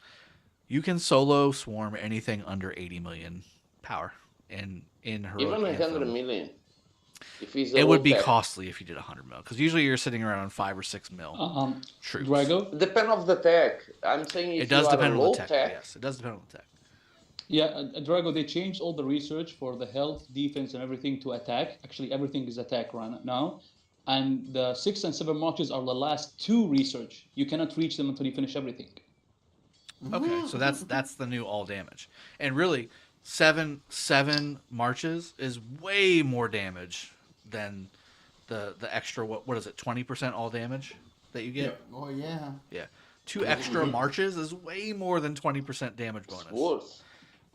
Speaker 1: You can solo swarm anything under 80 million power in heroic
Speaker 5: Even 100
Speaker 1: anthem.
Speaker 5: million. If he's
Speaker 1: It would be
Speaker 5: low tech.
Speaker 1: costly if you did 100 mil, because usually you're sitting around 5 or 6 mil troops.
Speaker 8: Drago?
Speaker 5: Depend of the tech. I'm saying if
Speaker 1: It does
Speaker 5: you are
Speaker 1: depend
Speaker 5: a
Speaker 1: on
Speaker 5: low
Speaker 1: the tech. Yes, it does depend on the tech.
Speaker 8: Yeah, Drago, they changed all the research for the health, defense, and everything to attack. Actually, everything is attack right now. And the 6 and 7 marches are the last 2 research. You cannot reach them until you finish everything.
Speaker 1: Okay, so that's the new all damage, and really, seven marches is way more damage than the extra what is it, 20% all damage that you get?
Speaker 6: Oh yeah.
Speaker 1: Yeah, 2 extra marches is way more than 20% damage bonus.
Speaker 5: Worse.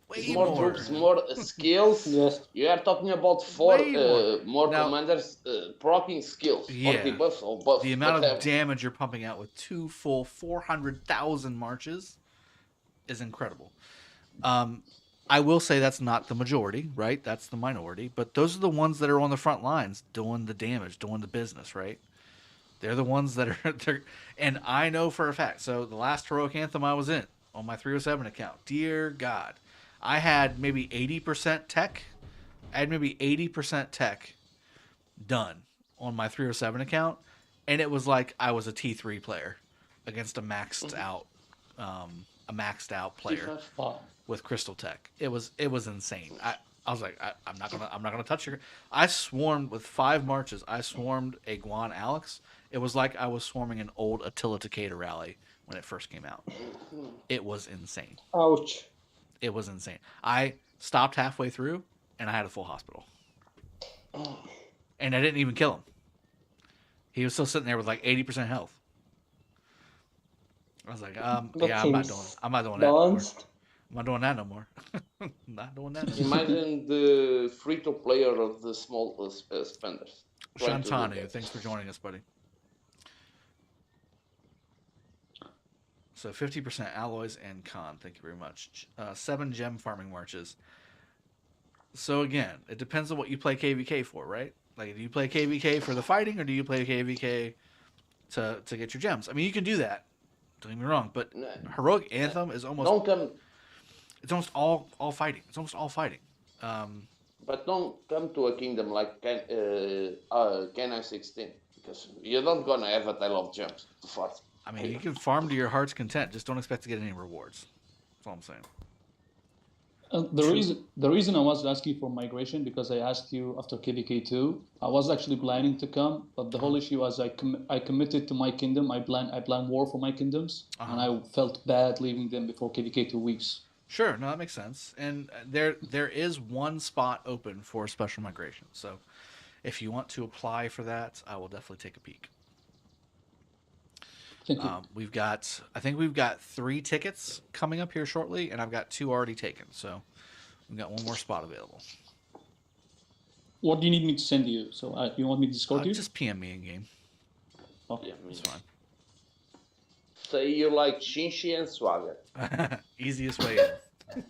Speaker 1: Way
Speaker 5: More troops, more skills.
Speaker 7: Yes.
Speaker 5: You are talking about 4
Speaker 1: Way
Speaker 5: more
Speaker 1: Now-
Speaker 5: commanders proccing skills.
Speaker 1: Yeah.
Speaker 5: 40 buffs or buffs.
Speaker 1: The amount of
Speaker 5: whatever.
Speaker 1: damage you're pumping out with 2 full 400,000 marches is incredible. I will say that's not the majority, right? That's the minority, but those are the ones that are on the front lines doing the damage, doing the business, right? They're the ones that are, and I know for a fact. So the last heroic anthem I was in on my 307 account, dear God, I had maybe 80% tech. I had maybe 80% tech done on my 307 account, and it was like I was a T3 player against a maxed out player
Speaker 8: Wow.
Speaker 1: with crystal tech. It was insane. I was like, I'm not gonna touch your. I swarmed with 5 marches. I swarmed a Guan Alex. It was like I was swarming an old Attila Takeda rally when it first came out. It was insane.
Speaker 7: Ouch.
Speaker 1: It was insane. I stopped halfway through, and I had a full hospital. And I didn't even kill him. He was still sitting there with like 80% health. I was like,
Speaker 7: That
Speaker 1: yeah, I'm not
Speaker 7: seems
Speaker 1: doing that no more.
Speaker 7: balanced.
Speaker 1: I'm not doing that no more. Not doing that no more.
Speaker 5: Imagine the free-to-player of the small spenders. Trying to do
Speaker 1: Shantanu,
Speaker 5: that.
Speaker 1: thanks for joining us, buddy. So 50% alloys and con. Thank you very much. 7 gem farming marches. So again, it depends on what you play KVK for, right? Like, do you play KVK for the fighting, or do you play KVK to get your gems? I mean, you can do that. Don't get me wrong, but heroic anthem is almost
Speaker 5: Don't come,
Speaker 1: it's almost all fighting. It's almost all fighting.
Speaker 5: but don't come to a kingdom like Canine 16 because you're not gonna have a tail of gems to fight.
Speaker 1: I mean, you can farm to your heart's content. Just don't expect to get any rewards. That's all I'm saying.
Speaker 8: The reason I was asking for migration because I asked you after KVK2. I was actually planning to come, but the whole issue was I committed to my kingdom. I plan war for my kingdoms, and I felt bad leaving them before KVK 2 weeks.
Speaker 1: Sure, no, that makes sense. And there is one spot open for special migration. So if you want to apply for that, I will definitely take a peek.
Speaker 8: Thank you.
Speaker 1: I think we've got 3 tickets coming up here shortly, and I've got 2 already taken. So we've got one more spot available.
Speaker 8: What do you need me to send you? So you want me to Discord you?
Speaker 1: Just PM me in game.
Speaker 8: Okay,
Speaker 1: It's fine.
Speaker 5: Say you like Shinshi and Swagger.
Speaker 1: Easiest way in.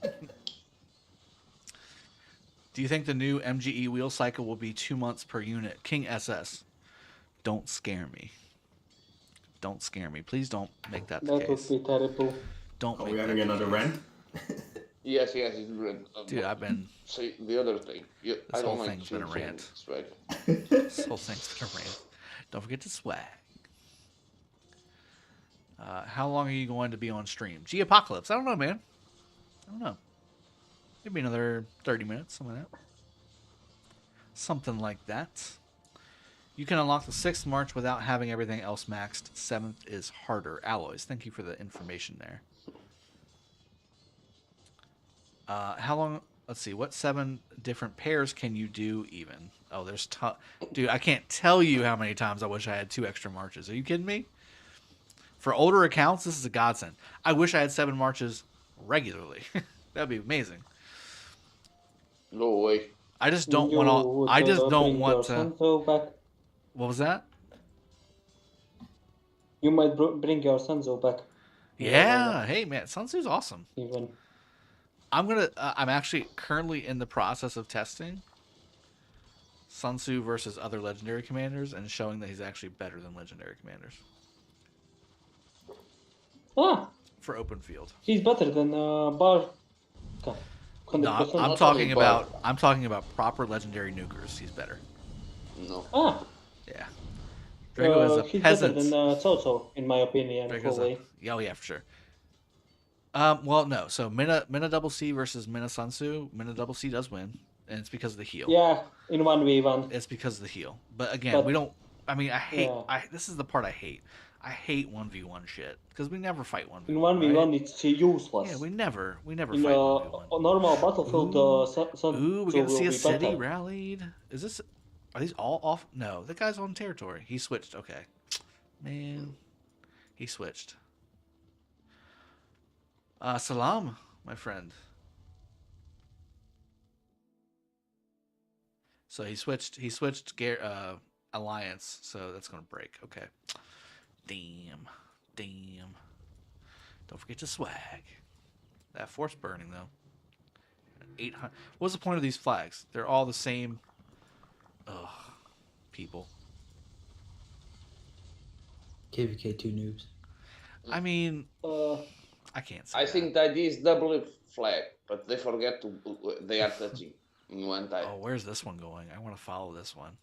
Speaker 1: Do you think the new MGE wheel cycle will be 2 months per unit? King SS. Don't scare me. Don't scare me. Please don't make that the
Speaker 7: That
Speaker 1: case.
Speaker 7: would be terrible.
Speaker 1: Don't
Speaker 11: Are
Speaker 1: make
Speaker 11: we
Speaker 1: that
Speaker 11: having
Speaker 1: the
Speaker 11: another
Speaker 1: case.
Speaker 11: rant?
Speaker 5: Yes, it's red.
Speaker 1: Dude, I've been...
Speaker 5: Say the other thing. I
Speaker 1: whole
Speaker 5: don't like
Speaker 1: thing's been a
Speaker 5: two
Speaker 1: rant.
Speaker 5: things, right?
Speaker 1: This whole thing's been a rant. Don't forget to swag. How long are you going to be on stream? G-Apocalypse. I don't know, man. I don't know. Maybe another 30 minutes, something like that. Something like that. You can unlock the 6th March without having everything else maxed. 7th is harder. Alloys. Thank you for the information there. How long... Let's see. What 7 different pairs can you do even? Oh, there's... Dude, I can't tell you how many times I wish I had 2 extra marches. Are you kidding me? For older accounts, this is a godsend. I wish I had 7 marches regularly. That'd be amazing.
Speaker 5: No way.
Speaker 1: I just don't want to... I just don't want to...
Speaker 7: Back.
Speaker 1: What was that?
Speaker 7: You might bring your Sunzo back.
Speaker 1: Yeah. Hey, man. Sun Tzu's awesome.
Speaker 7: Even.
Speaker 1: I'm actually currently in the process of testing Sun Tzu versus other legendary commanders and showing that he's actually better than legendary commanders. For open field.
Speaker 7: He's better than Bar.
Speaker 1: No, I'm talking about proper legendary nukers. He's better.
Speaker 5: No.
Speaker 1: Yeah. Drago is a
Speaker 7: he's
Speaker 1: peasant.
Speaker 7: better than Toto, in my opinion. Fully.
Speaker 1: Oh yeah, for sure. Well, no. So Mina double C versus Mina Sun Tzu. Mina double C does win, and it's because of the heal.
Speaker 7: Yeah, in 1v1.
Speaker 1: It's because of the heal. But again, we don't. I mean, I hate.
Speaker 7: Yeah.
Speaker 1: This is the part I hate. I hate 1v1 shit because we never fight 1v1.
Speaker 7: In 1v1,
Speaker 1: right?
Speaker 7: it's useless.
Speaker 1: Yeah, we never
Speaker 7: in
Speaker 1: fight 1v1.
Speaker 7: A normal battlefield,
Speaker 1: Ooh, we got to see a city
Speaker 7: better.
Speaker 1: rallied. Is this? Are these all off? No, the guy's on territory. He switched. Okay, man, he switched. Salam, my friend. So he switched. Alliance. So that's gonna break. Okay. Damn. Don't forget to swag. That force burning though. 800. What's the point of these flags? They're all the same. Ugh. People.
Speaker 10: KVK 2 noobs.
Speaker 1: I mean, I can't say
Speaker 5: I think the idea is double flag, but they forget to. They are touching in one time.
Speaker 1: Oh, where's this one going? I want to follow this one.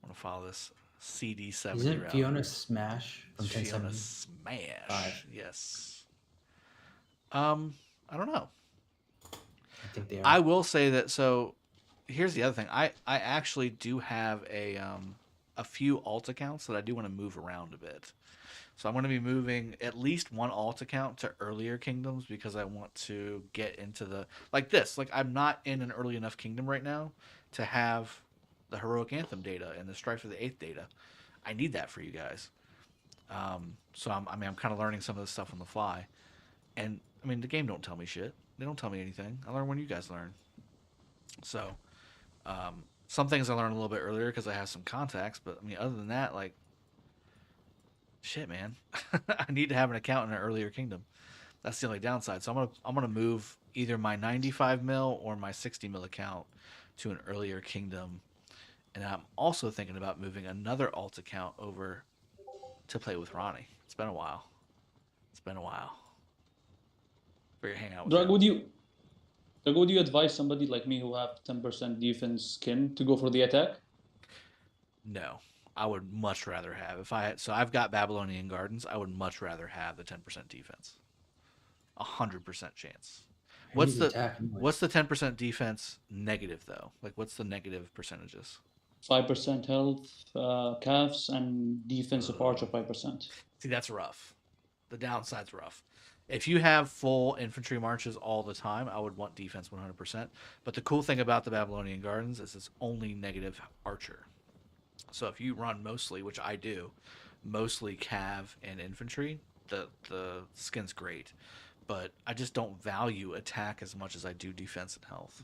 Speaker 1: I want to follow this CD70
Speaker 10: Isn't
Speaker 1: route.
Speaker 10: Fiona Smash from
Speaker 1: Fiona
Speaker 10: 1070?
Speaker 1: Smash.
Speaker 10: 5.
Speaker 1: Yes. I don't know.
Speaker 10: I think they are.
Speaker 1: I will say that. So, here's the other thing. I actually do have a few alt accounts that I do want to move around a bit. So I'm going to be moving at least one alt account to earlier kingdoms because I want to get into the like this. Like I'm not in an early enough kingdom right now to have the heroic anthem data and the strife for the 8th data. I need that for you guys. So I'm kind of learning some of this stuff on the fly, and I mean the game don't tell me shit. They don't tell me anything. I learn when you guys learn. So some things I learned a little bit earlier because I have some contacts, but I mean other than that, like shit, man. I need to have an account in an earlier kingdom. That's the only downside. So I'm gonna move either my 95 mil or my 60 mil account to an earlier kingdom. And I'm also thinking about moving another alt account over to play with Ronnie. It's been a while. For your hangout with
Speaker 8: Drag,
Speaker 1: him.
Speaker 8: would you advise somebody like me who have 10% defense skin to go for the attack?
Speaker 1: No. I would much rather have so I've got Babylonian Gardens. I would much rather have the 10% defense. 100% chance. What's
Speaker 10: He's
Speaker 1: the
Speaker 10: attacking.
Speaker 1: what's the 10% defense negative though? Like what's the negative percentages?
Speaker 8: 5% health, calves, and defensive archer 5%.
Speaker 1: See, that's rough. The downside's rough. If you have full infantry marches all the time, I would want defense 100%. But the cool thing about the Babylonian Gardens is it's only negative archer. So if you run mostly, which I do, mostly cav and infantry, the skin's great. But I just don't value attack as much as I do defense and health.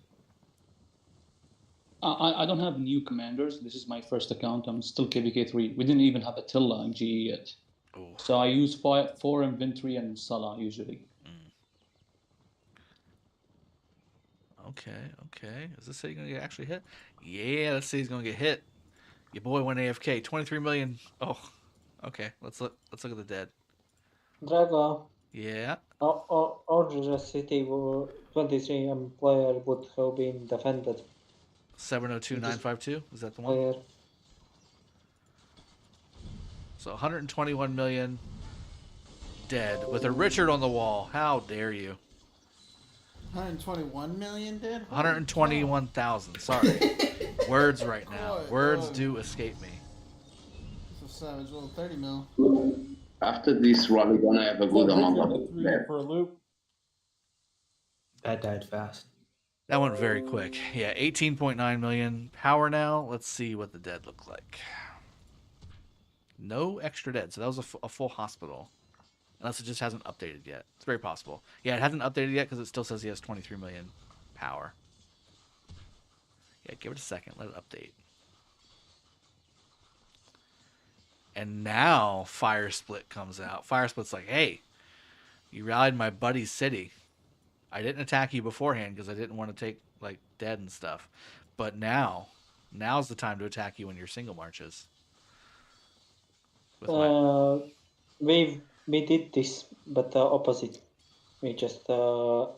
Speaker 8: I don't have new commanders. This is my first account. I'm still KVK 3. We didn't even have Attila in GE yet.
Speaker 1: Ooh.
Speaker 8: So I use 4 infantry and Salah usually.
Speaker 1: Okay. Is this city going to get actually hit? Yeah, this city's going to get hit. Your boy went AFK. 23 million. Oh, okay. Let's look at the dead.
Speaker 7: Drago.
Speaker 1: Yeah.
Speaker 7: Order City 23 player would have been defended.
Speaker 1: 702952. Is that the one?
Speaker 7: Player.
Speaker 1: So 121 million dead with a Richard on the wall. How dare you?
Speaker 6: 121 million dead?
Speaker 1: 121,000. Sorry. Words right now. Words do escape me.
Speaker 6: It's a savage little 30 mil.
Speaker 9: After this rally, gonna have a good amount of death.
Speaker 7: For a loop.
Speaker 10: That died fast.
Speaker 1: That went very quick. Yeah, 18.9 million power now. Let's see what the dead look like. No extra dead. So that was a full hospital. Unless it just hasn't updated yet. It's very possible. Yeah, it hasn't updated yet because it still says he has 23 million power. Yeah, give it a second. Let it update. And now Fire Split comes out. Fire Split's like, hey, you rallied my buddy's city. I didn't attack you beforehand because I didn't want to take like dead and stuff. But now's the time to attack you in your single marches.
Speaker 7: We did this, but opposite. We just
Speaker 8: Who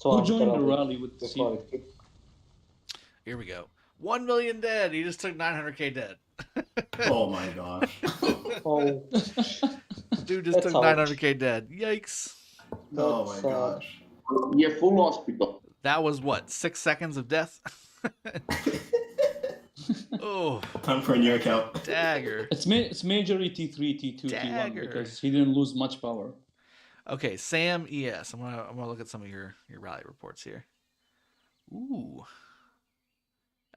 Speaker 8: joined the rally with the seal?
Speaker 1: Here we go. 1 million dead. He just took 900k dead.
Speaker 11: Oh my gosh.
Speaker 7: Oh.
Speaker 1: Dude just took 900k dead. Yikes.
Speaker 11: Oh my gosh.
Speaker 9: Yeah, full hospital.
Speaker 1: That was what, 6 seconds of death? Oh.
Speaker 11: Time for a new account.
Speaker 1: Dagger.
Speaker 8: It's majorly T3, T2,
Speaker 1: Dagger.
Speaker 8: T1 because he didn't lose much power.
Speaker 1: Okay, Sam ES. I'm gonna look at some of your rally reports here. Ooh.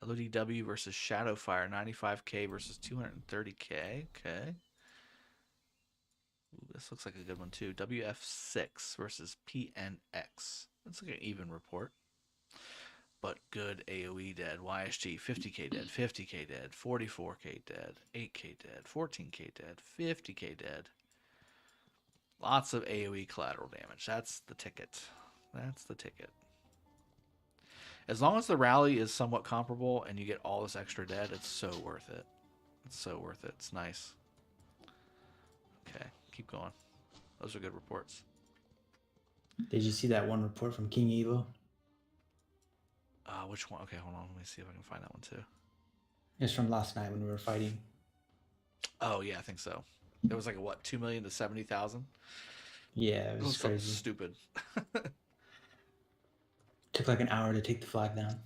Speaker 1: LODW versus Shadowfire, 95k versus 230k. Okay. Ooh, this looks like a good one too. WF6 versus PNX. That's like an even report. But good AoE dead. YSG, 50k dead, 50k dead, 44k dead, 8k dead, 14k dead, 50k dead. Lots of AoE collateral damage. That's the ticket. That's the ticket. As long as the rally is somewhat comparable and you get all this extra dead, it's so worth it. It's so worth it. It's nice. Okay, keep going. Those are good reports.
Speaker 10: Did you see that one report from King Evo?
Speaker 1: Which one? Okay, hold on. Let me see if I can find that one too.
Speaker 10: It's from last night when we were fighting.
Speaker 1: Oh, yeah, I think so. It was like, what, 2 million to 70,000?
Speaker 10: Yeah, it was crazy.
Speaker 1: Stupid.
Speaker 10: Took like an hour to take the flag down.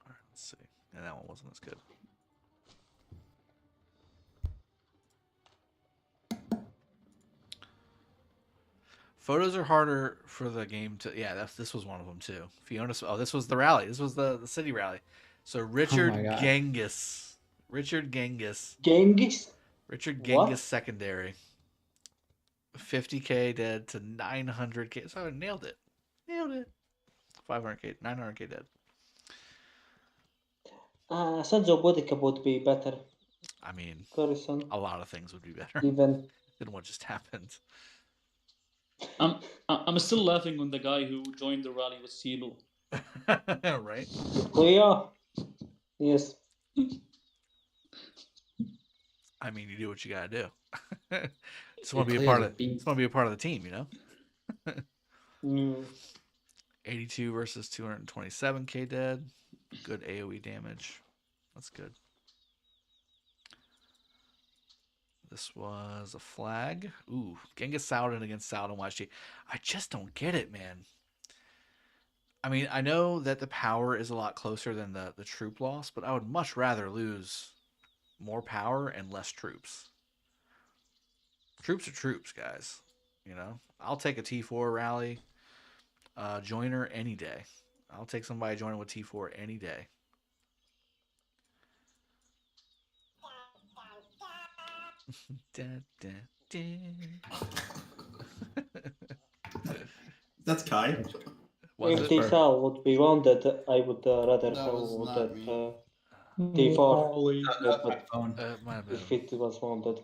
Speaker 1: All right, let's see. Yeah, that one wasn't as good. Photos are harder for the game to. Yeah, this was one of them too. Fiona. Oh, this was the rally. This was the city rally. So Richard Genghis. Richard Genghis. Richard Genghis what? Secondary. 50k dead to 900k. So I nailed it. 500k, 900k dead.
Speaker 7: Sanzobotica would be better.
Speaker 1: I mean,
Speaker 7: Coruscant.
Speaker 1: A lot of things would be better
Speaker 7: Even
Speaker 1: than what just happened.
Speaker 8: I'm still laughing on the guy who joined the rally with Silo.
Speaker 1: Right?
Speaker 7: Oh yeah. Yes.
Speaker 1: I mean, you do what you gotta do. Just want to be a part of. Just want to be a part of the team, you know. 82 versus 227k dead. Good AoE damage. That's good. This was a flag. Ooh, Genghis Saladin against Saladin YG. I just don't get it, man. I mean, I know that the power is a lot closer than the troop loss, but I would much rather lose more power and less troops. Troops are troops, guys. You know, I'll take a T4 rally joiner any day. I'll take somebody joining with T4 any day. Da, da, da.
Speaker 11: That's Kai.
Speaker 1: Was
Speaker 7: If
Speaker 1: it?
Speaker 7: the cell would be wounded, I would rather
Speaker 6: That
Speaker 7: have
Speaker 6: was not me.
Speaker 7: wounded D4.
Speaker 10: That's my
Speaker 7: But
Speaker 10: phone.
Speaker 1: Might have been.
Speaker 7: if it was wounded,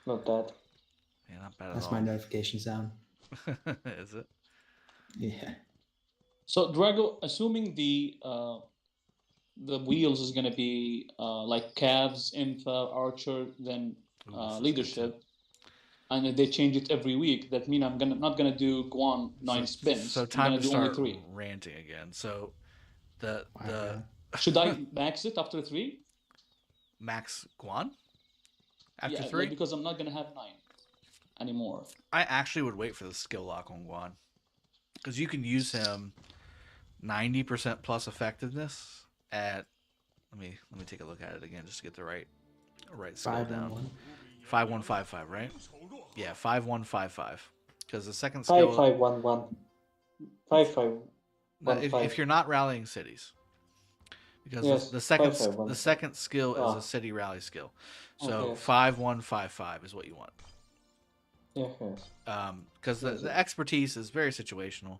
Speaker 7: not that.
Speaker 1: Yeah, not bad at
Speaker 10: That's
Speaker 1: all.
Speaker 10: my notification sound.
Speaker 1: Is it?
Speaker 10: Yeah.
Speaker 8: So Drago, assuming the wheels is gonna be like Cavs, Infra, Archer, then
Speaker 1: Ooh, this is good
Speaker 8: leadership, and if they change it every week, that means I'm not gonna do Guan 9 spins.
Speaker 1: So
Speaker 8: I'm
Speaker 1: time
Speaker 8: gonna
Speaker 1: to
Speaker 8: do
Speaker 1: start
Speaker 8: only 3.
Speaker 1: ranting again. So the
Speaker 8: Should I max it after 3?
Speaker 1: Max Guan after
Speaker 8: Yeah,
Speaker 1: 3?
Speaker 8: like, because I'm not gonna have 9 anymore.
Speaker 1: I actually would wait for the skill lock on Guan because you can use him 90% plus effectiveness at. Let me take a look at it again just to get the right skill down. 5155, right? Yeah, 5155. Because the second skill.
Speaker 7: 5511. 5515.
Speaker 1: If you're not rallying cities, because
Speaker 7: Yes,
Speaker 1: the
Speaker 7: 5515.
Speaker 1: second skill is
Speaker 7: Ah.
Speaker 1: a city rally skill, so
Speaker 7: Okay.
Speaker 1: 5155 is what you want.
Speaker 7: Yeah, yes.
Speaker 1: Because the expertise is very situational.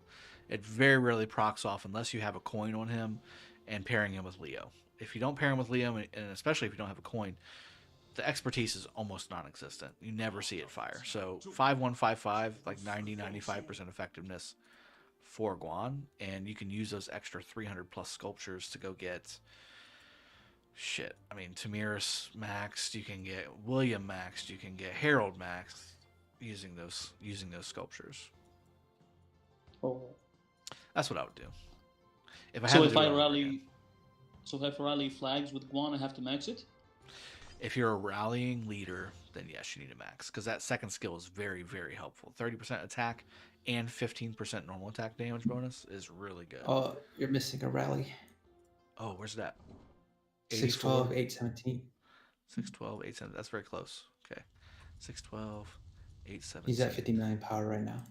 Speaker 1: It very rarely procs off unless you have a coin on him and pairing him with Leo. If you don't pair him with Leo, and especially if you don't have a coin, the expertise is almost non-existent. You never see it fire. So 5155, like 90-95% effectiveness for Guan, and you can use those extra 300 plus sculptures to go get shit. I mean, Tamiris maxed, you can get William maxed, you can get Harold maxed using those sculptures.
Speaker 7: Oh.
Speaker 1: That's what I would do. If I
Speaker 8: So
Speaker 1: had to
Speaker 8: if
Speaker 1: do
Speaker 8: I
Speaker 1: it over
Speaker 8: rally,
Speaker 1: again.
Speaker 8: flags with Guan, I have to max it.
Speaker 1: If you're a rallying leader, then yes, you need a max because that second skill is very, very helpful. 30% attack and 15% normal attack damage bonus is really good.
Speaker 10: Oh, you're missing a rally.
Speaker 1: Oh, where's that?
Speaker 10: 612, 817.
Speaker 1: 612, 817. That's very close. Okay. 612, 817.
Speaker 10: He's at 59 power right now.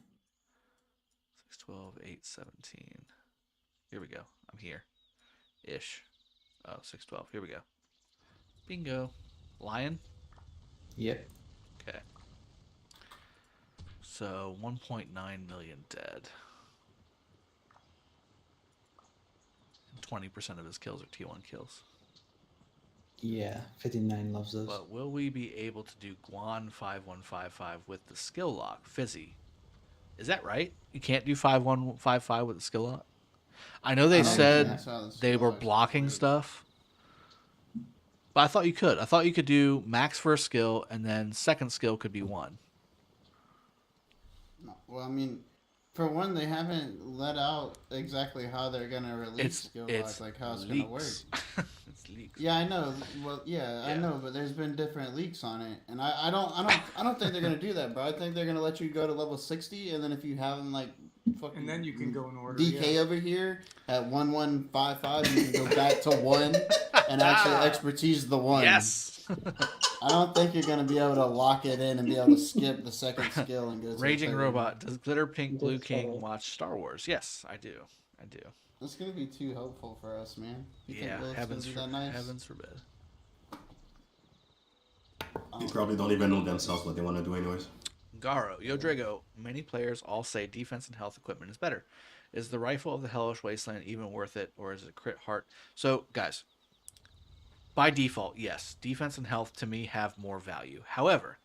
Speaker 1: 612, 817. Here we go. I'm here. Ish. Oh, 612. Here we go. Bingo. Lion?
Speaker 10: Yep.
Speaker 1: Okay. So 1.9 million dead. 20% of his kills are T1 kills.
Speaker 10: Yeah, 59 loves those.
Speaker 1: But will we be able to do Guan 5155 with the skill lock? Fizzy. Is that right? You can't do 5155 with the skill lock? I know they said they were blocking stuff. But I thought you could. I thought you could do max first skill and then second skill could be 1.
Speaker 6: Well, I mean, for one, they haven't let out exactly how they're gonna release skill lock, like how it's gonna work.
Speaker 1: It's leaks.
Speaker 6: Yeah, I know. Well, yeah, I know, but there's been different leaks on it, and I don't think they're gonna do that, bro. I think they're gonna let you go to level 60, and then if you have them like fucking,
Speaker 12: and then you can go in order.
Speaker 6: DK over here at 1155, you can go back to 1 and actually expertise the 1.
Speaker 1: Yes.
Speaker 6: I don't think you're gonna be able to lock it in and be able to skip the second skill and go to
Speaker 1: Raging
Speaker 6: the
Speaker 1: Robot. Does Glitter Pink Blue King watch Star Wars? Yes, I do. I do.
Speaker 6: It's gonna be too hopeful for us, man. You think
Speaker 1: Yeah,
Speaker 6: Will's
Speaker 1: heavens
Speaker 6: gonna be that nice?
Speaker 1: heavens forbid.
Speaker 11: They probably don't even know themselves what they want to do anyways.
Speaker 1: Garo, Yo Drago, many players all say defense and health equipment is better. Is the rifle of the Hellish Wasteland even worth it, or is it a crit heart? So, guys, by default, yes, defense and health to me have more value. However,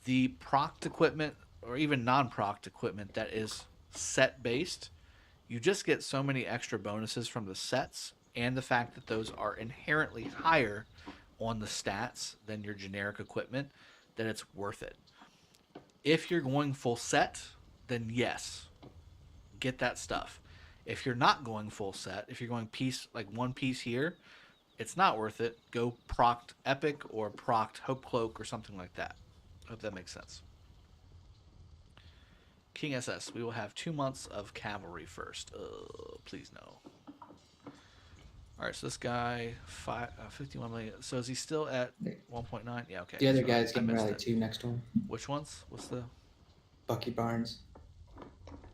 Speaker 1: the proc equipment, or even non-proc equipment that is set-based, you just get so many extra bonuses from the sets, and the fact that those are inherently higher on the stats than your generic equipment, that it's worth it. If you're going full set, then yes, get that stuff. If you're not going full set, if you're going piece, like one piece here, it's not worth it. Go proct Epic or proct Hope Cloak or something like that. Hope that makes sense. King SS, we will have 2 months of cavalry first. Please no. All right, so this guy, 51 million. So is he still at 1.9? Yeah, okay.
Speaker 10: The other
Speaker 1: So
Speaker 10: guy's
Speaker 1: I
Speaker 10: getting
Speaker 1: missed
Speaker 10: rallied
Speaker 1: it.
Speaker 10: too next to him.
Speaker 1: Which ones? What's the
Speaker 10: Bucky Barnes.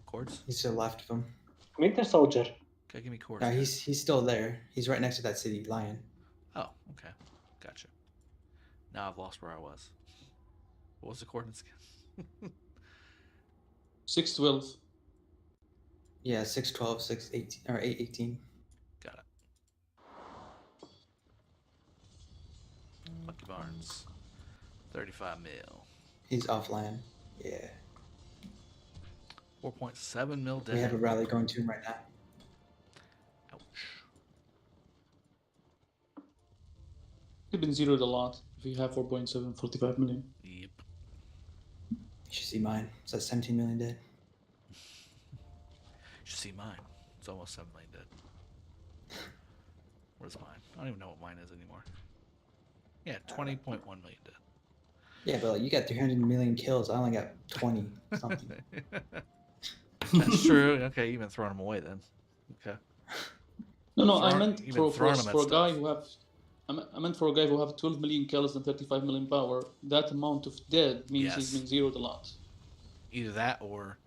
Speaker 1: chords?
Speaker 10: He's to the left of him.
Speaker 7: Winter Soldier.
Speaker 1: Okay, give me chords.
Speaker 10: No, he's still there. He's right next to that city lion.
Speaker 1: Oh, okay. Gotcha. Now I've lost where I was. What was the coordinates again?
Speaker 8: 612.
Speaker 10: Yeah, 612, 618, or 818.
Speaker 1: Got it. Bucky Barnes. 35 mil.
Speaker 10: He's offline. Yeah.
Speaker 1: 4.7 mil dead.
Speaker 10: We have a rally going to him right now.
Speaker 1: Ouch.
Speaker 8: Could have been zeroed a lot if you have 4.7, 45 million.
Speaker 1: Yep.
Speaker 10: You should see mine. It's at 17 million dead.
Speaker 1: You should see mine. It's almost 7 million dead. Where's mine? I don't even know what mine is anymore. Yeah, 20.1 million dead.
Speaker 10: Yeah, but like, you got 300 million kills. I only got 20 something.
Speaker 1: That's true. Okay, you've been throwing them away then. Okay.
Speaker 8: No, I
Speaker 1: Throwing-
Speaker 8: meant
Speaker 1: you've been
Speaker 8: for
Speaker 1: throwing them at
Speaker 8: a guy
Speaker 1: stuff.
Speaker 8: who have. I meant for a guy who have 12 million kills and 35 million power. That amount of dead means he's
Speaker 1: Yes.
Speaker 8: been zeroed a lot.
Speaker 1: Either that or,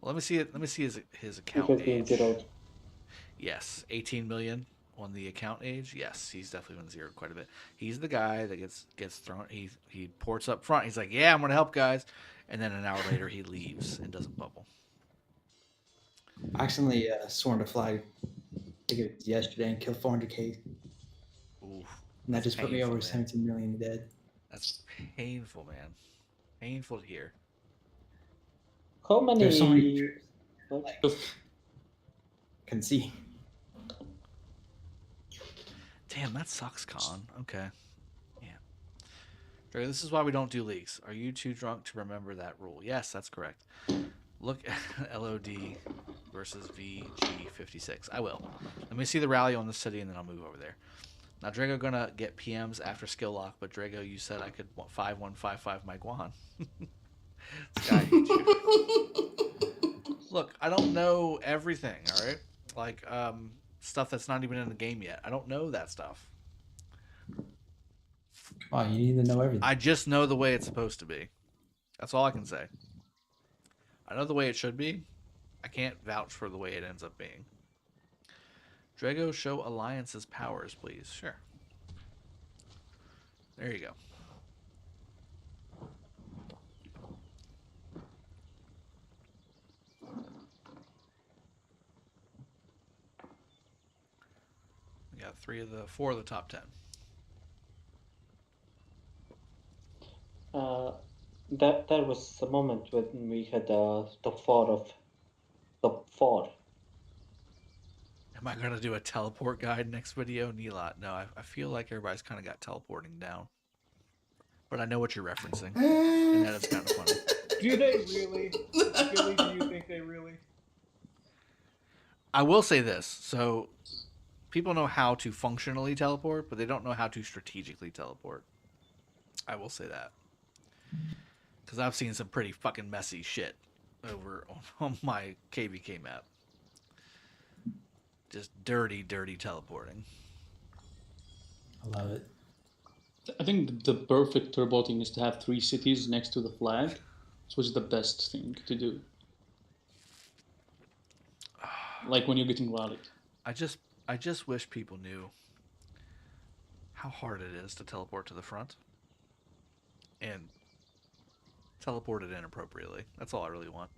Speaker 1: well, let me see it. Let me see his account
Speaker 7: Because being
Speaker 1: age.
Speaker 7: zeroed.
Speaker 1: Yes, 18 million on the account age. Yes, he's definitely been zeroed quite a bit. He's the guy that gets thrown. He ports up front. He's like, yeah, I'm gonna help guys, and then an hour later he leaves and doesn't bubble.
Speaker 10: I accidentally sworn to fly. I think it was yesterday and killed 400k.
Speaker 1: Oof,
Speaker 10: And that just put me
Speaker 1: painful,
Speaker 10: over
Speaker 1: man.
Speaker 10: 17 million dead.
Speaker 1: That's painful, man. Painful to hear.
Speaker 7: How many?
Speaker 10: There's so many.
Speaker 7: What?
Speaker 10: Can see.
Speaker 1: Damn, that sucks, Con. Okay. Yeah. Dre, this is why we don't do leagues. Are you too drunk to remember that rule? Yes, that's correct. Look at LOD versus VG56. I will. Let me see the rally on the city, and then I'll move over there. Now, Drago gonna get PMs after skill lock, but Drago, you said I could 5155 my Guan. This guy hates you. Look, I don't know everything, all right? Like, stuff that's not even in the game yet. I don't know that stuff.
Speaker 10: Wow, you need to know everything.
Speaker 1: I just know the way it's supposed to be. That's all I can say. I know the way it should be. I can't vouch for the way it ends up being. Drago, show Alliance's powers, please. Sure. There you go. We got 4 of the top 10.
Speaker 7: That was the moment when we had top 4 of top 4.
Speaker 1: Am I going to do a teleport guide next video? Neelot. No, I feel like everybody's kind of got teleporting down. But I know what you're referencing. And that is kind of funny.
Speaker 12: Do they really? Billy, do you think they really?
Speaker 1: I will say this. So, people know how to functionally teleport, but they don't know how to strategically teleport. I will say that. Because I've seen some pretty fucking messy shit over on my KVK map. Just dirty, dirty teleporting.
Speaker 10: I love it.
Speaker 8: I think the perfect turboting is to have 3 cities next to the flag, which is the best thing to do. Like when you're getting rallied.
Speaker 1: I just wish people knew how hard it is to teleport to the front and teleport it inappropriately. That's all I really want.